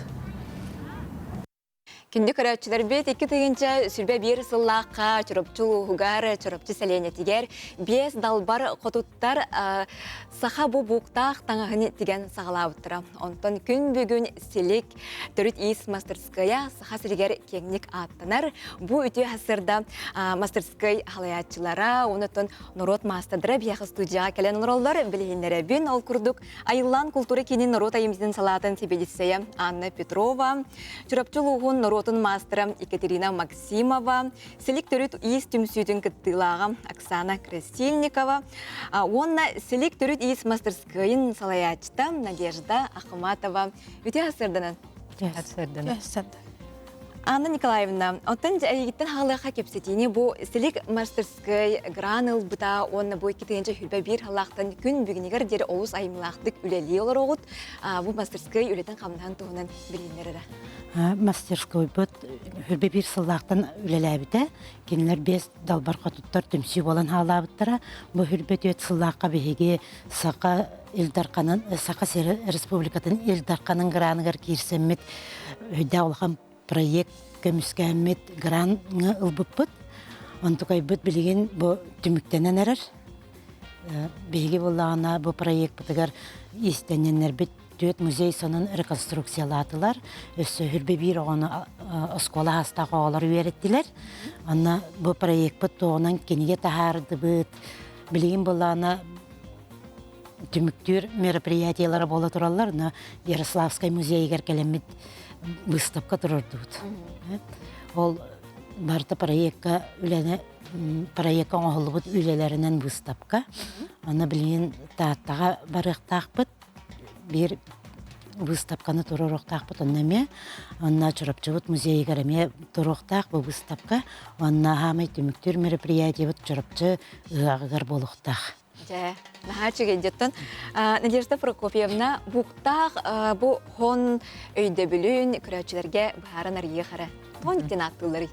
Күнді көрәтшілер бет, 2 тегінші сүрбе бір сыллаққа, чұрыпчыл ұғығар, чұрыпчы сәленетігер, 5 далбар қотуттар саха бұ бұқтақ таңағыны теген сағалауыттыра. Онтан күн бүгін селік түріт ис мастерская саха сілігер кеңнік аттанар. Бұ өте ғасырда мастерскай халаятчылара, онытын Нұрот мастадыра бияқы студияға кәлен нұролдар білігінлері бін ол күрдік. Айылан культура кенін Нұрот айымыздың салатын себедісея Анна Петрова, чұрыпчыл ұғын Нұротын мастера Екатерина Максимова, селік түріт ис түмсүйдің кіттілаға Оксана Красильникова, онна селік түріт ис мастерскайын салаячта Надежда Ахматова. Өте ғасырдынан? Ғасырдынан. Анна Николаевна, оттан әйгіттен халыға кепсетіне бұл селік мастерскай граныл бұта онна бұл кетігенше хүлбә бір халақтан күн бүгінегер дері олыс айымлақтық үлелі олар оғыт. Бұл мастерскай үлетін қамдан тұғынан білінері. Мастерскай бұд хүлбә бір сыллақтан үлеләбіті. Кенілер 5 далбар қотуттар түмсі болан халабыттара. Бұл хүлбә дөт сыллаққа бігеге сақа Сақа Сері Республикатын Илдарқанын гранығар керсеммет өйді олған проект көміскәмет граныңы ұлбыппыт. Онтықай бұд білеген бұл түміктенен әрір. Беге болағына бұл проект бұтығар естененер біт төт музей сонын реконструкциялатылар. Өссі хүрбе бір оғыны оскола хастағы олар үйереттілер. Онна бұл проект бұт оғынан кенеге тахарды бұд. Білеген болағына түміктер мероприятиялары бола тұралар. Ярославскай музейгер келемет выставка тұрырды бұд. Ол барты проектка оңғылы бұд үлелерінен выставка. Аны білген тағаттаға барықтақ бұд. Bir выставканы тұрырықтақ бұд. Онна чұрапчы бұд музейгер әме тұрықтақ бұл выставка. Онна хамай түміктер мероприятия бұд чұрапчы ұғығыр болықтақ. Же, нахачыга жеттен. Надежда Прокопьевна, буктақ bu хон өйді білін күрәтшілерге бұхарын ария қара. Тон иттен аттылары.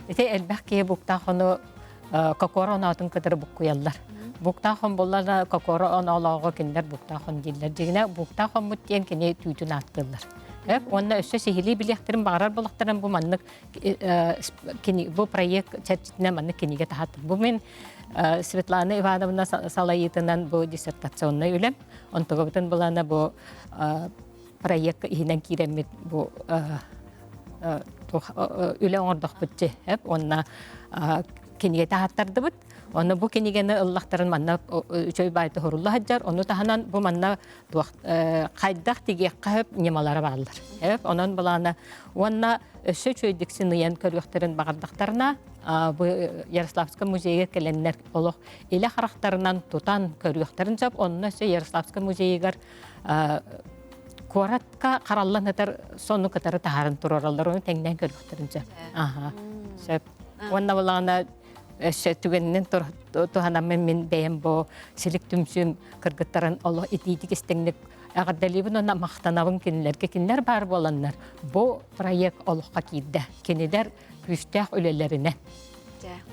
Ете әлбәқ кие буктақ оны кокора онатын кыдыры бұққыялар. Буктақ он боллар кокора он алауға кендер буктақ он дейлер. Дегіне буктақ он мұттен кене түйтін аттылар. Онна өссө сихили билехтерин бағарар болақтарын бұл маннық бұл проект чәрчетіне маннық кенеге тахаттыр. Бұл мен Светлана Ивановна Салаитынан бұл диссертационный үлем. Онтығы бұтын бұлана бұл проект ихинен киремет бұл үлем ордық бұтче. Онна кенеге тахаттарды бұт. Оны бұл кенегені ұллақтарын манна үчөй байты хорулла хаджар. Оны таханан бұл манна қайдақ теге қағып немалары бағылар. Онын бұлана онна өсі чөйдіксін ұян көріқтірін бағардақтарына Ярославская музейге келеннер олық елі қарақтарынан тұтан көріқтірін жап, онын өсі Ярославская музейгер қоратқа қараллан әтір соны кітары тағарын тұраралар, оны тәңден көріқтірін жап. Онна бұлана түгеннен туханаммен мен бәйім бұл селік түмсім кыргыттарын олы етейдік істеңдік ағырдалибін оны мақтанабын кенілерге кенілер бар боланлар. Бұл проект олыққа кейді. Кенелер күштәқ өлелеріне.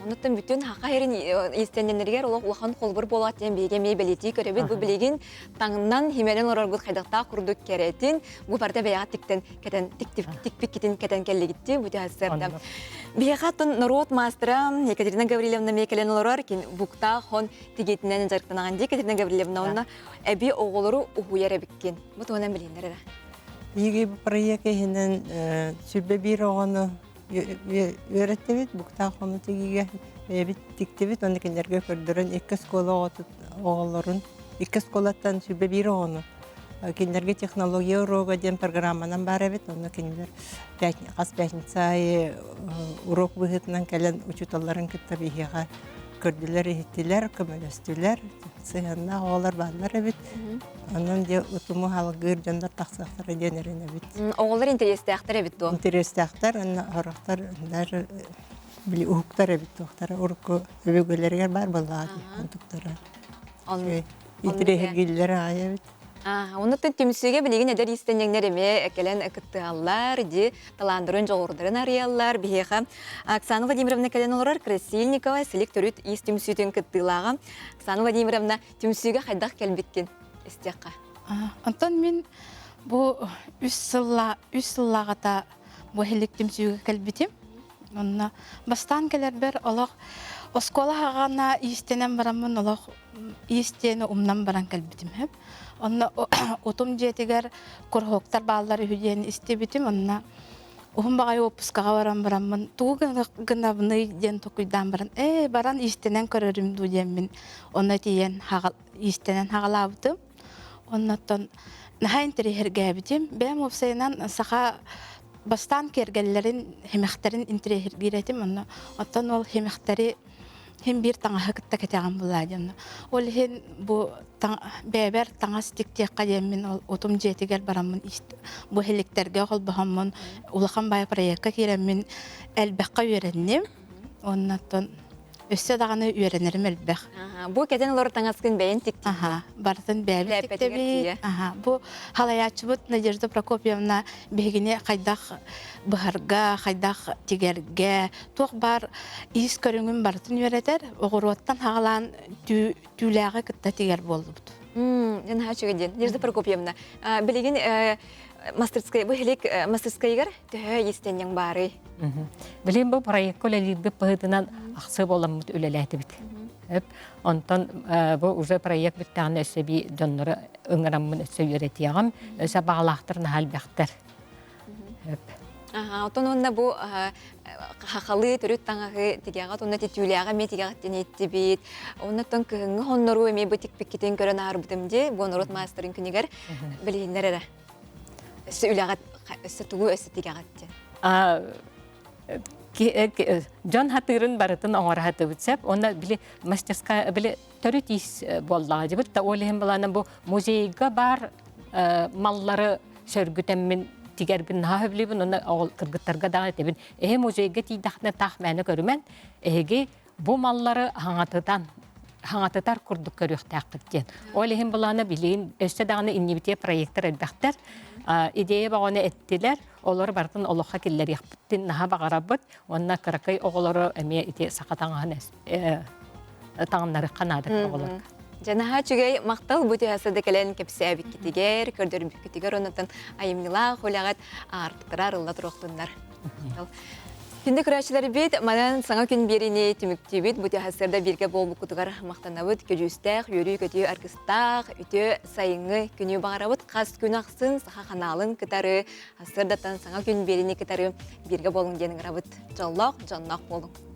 Онуттан бүтін хақа ерін естенденергер улахан қолбыр болады ден бейге мей білеті көребет. Бұл білеген таңынан хименен орарғыт қайдақта құрдық керетін. Бұл парта бәяға тіктен кәтен тікпік кетін кәтен кәлі кетті. Бұты әсірді. Бейға тұн народ мастера Екатерина Гаврилевна мекелен оларар кен бұқта хон тегетінен жарықтанаған де Екатерина Гаврилевна онына әбі оғылыру ұхуяр әбіккен. Бұты онан білендері да. Бейге бұл проект ехінен сүрбе бір оғаны өйрәттебет, бұқта қоны тегеге бәйбіт тіктебет, оны кендерге көрдірін 2 скола оғылырын, 2 сколаттан сүрбе бір оғаны. Кендерге технология уроға ден программанан бар әбет, оны кендер қас пятница урок бұғытынан кәлін учуталарын күтті бейхеға көрділер, ехеттілер, көмөлөстілер, сыйғанна оғалар бағылар әбет. Onun de utumu halgır canlar taksakları denerin evet. Oğullar intereste aktar evet do. Intereste aktar, oraktar, dar bili uhuktar evet doktora. Urku öbürgelerger var vallahi doktora. İnterehirgiller ay evet. Ondan tümsüge bilgin eder istenenlerime gelen kıttıallar di talandırın joğurların arayallar biheha. Oksana Vladimirovna kelen olarak Krasilnikova selektörüt istümsütün kıttılağa. Oksana Vladimirovna tümsüge haydak kelbitkin. Антон мен бұл үс сыллағата бұл хеліктім сүйге кәлбетім. Онына бастан келер бір олық оскола хағана иістенен барамын олық иістені умнан баран кәлбетім. Онына отым жетігер құрғоқтар балалар үйден істебетім. Онына оғын бағай опысқаға барамын. Туғы гына бұны ден тоқыйдан баран. Баран иістенен көрерім дүйден мен. Онына тиен иістенен хағалабытым. Оннаттан нахайн терехерге битим. Бәм опсайнан саха бастан кергеллерин хемехтерин интерехергиретим. Оттан ол хемехтери хем бир таңа кытта кетеган буладым. Ол хен бу бәбер таңа стиктекка демин ол отум жетигер барамын бу хелектерге кол бахамын. Улахан бай проектка киремин элбекка үйреннем. Оннаттан өссе дағаны үйренерім әлбәқ. Бұл кәден олар таңаскын бәйін тікті? Бардың бәйін тіктебі. Бұл халаячы бұд Надежда Прокопьевна бәйгіне қайдақ бұхарға, қайдақ тегерге, тоқ бар иіс көріңін бардың үйретер, оғыруаттан хағалан түйләғі күтті тегер болды бұд. Мен хачуға ден. Надежда Прокопьевна, білеген мастерскайгар түйі естенен бары. Білем бұл проект көлелерді бұғытынан ақсы боламыд өлеләді біт. Онтан бұл уже проект біттіғаны өсі бі донлары өңірамын өсі үйретияғым, өсі бағалақтырын әлбәқтір. Отон онна бұл қақалы түріт таңағы тегеғат, онна тетюлияға ме тегеғат денетті бейт. Оннаттан күңі хоннару өме бұл текпеккетен көрін ағыр бұдымде, бұл нұрот мастерін күнігер білейіндер әрі. Өсі үліғат, өсі тұғы өсі тегеғат ден. Жон хатырын барытын оңар хаты бүтсеп, онда біле мастерска біле төрі тиіс боллаға жібіт. Олығын баланы бұл музейға бар маллары сөргітеммен тигербін наға білебін, оны кыргыттарға дағы етебін. Музейға тейдіқтіне тақ мәні көрімен, бұл маллары аңатыдан хаңатытар курдук көрүөхтээхтик. Ол ихин булана билин өстө даганы иннибите проекттер элбэхтер. Идея баганы эттилер. Олар бартын олоха киллер яхпыттын наха багарабыт. Онна кыракай оголору эме ите сакатаңан таңнары канадыр оголор. Жанаха чүгей мақтал бұты асады кәлен кәпсәбік кетігер, көрдірбік кетігер, онытын айымнила қолағат артықтырар ұлла тұрақтындар. Күнді күрәшілер бет, мадан саңа күн беріне түмікті бет, бұты асырда бірге бол бұқытығар мақтанабыт, көжістәқ, өрі көті арқыстақ, үті сайыңы күні бағарабыт, қас күн ақсын, сақа қаналын кітары, асырдаттан саңа күн беріне кітары бірге болың денің рабыт. Жаллақ, жаннақ болың.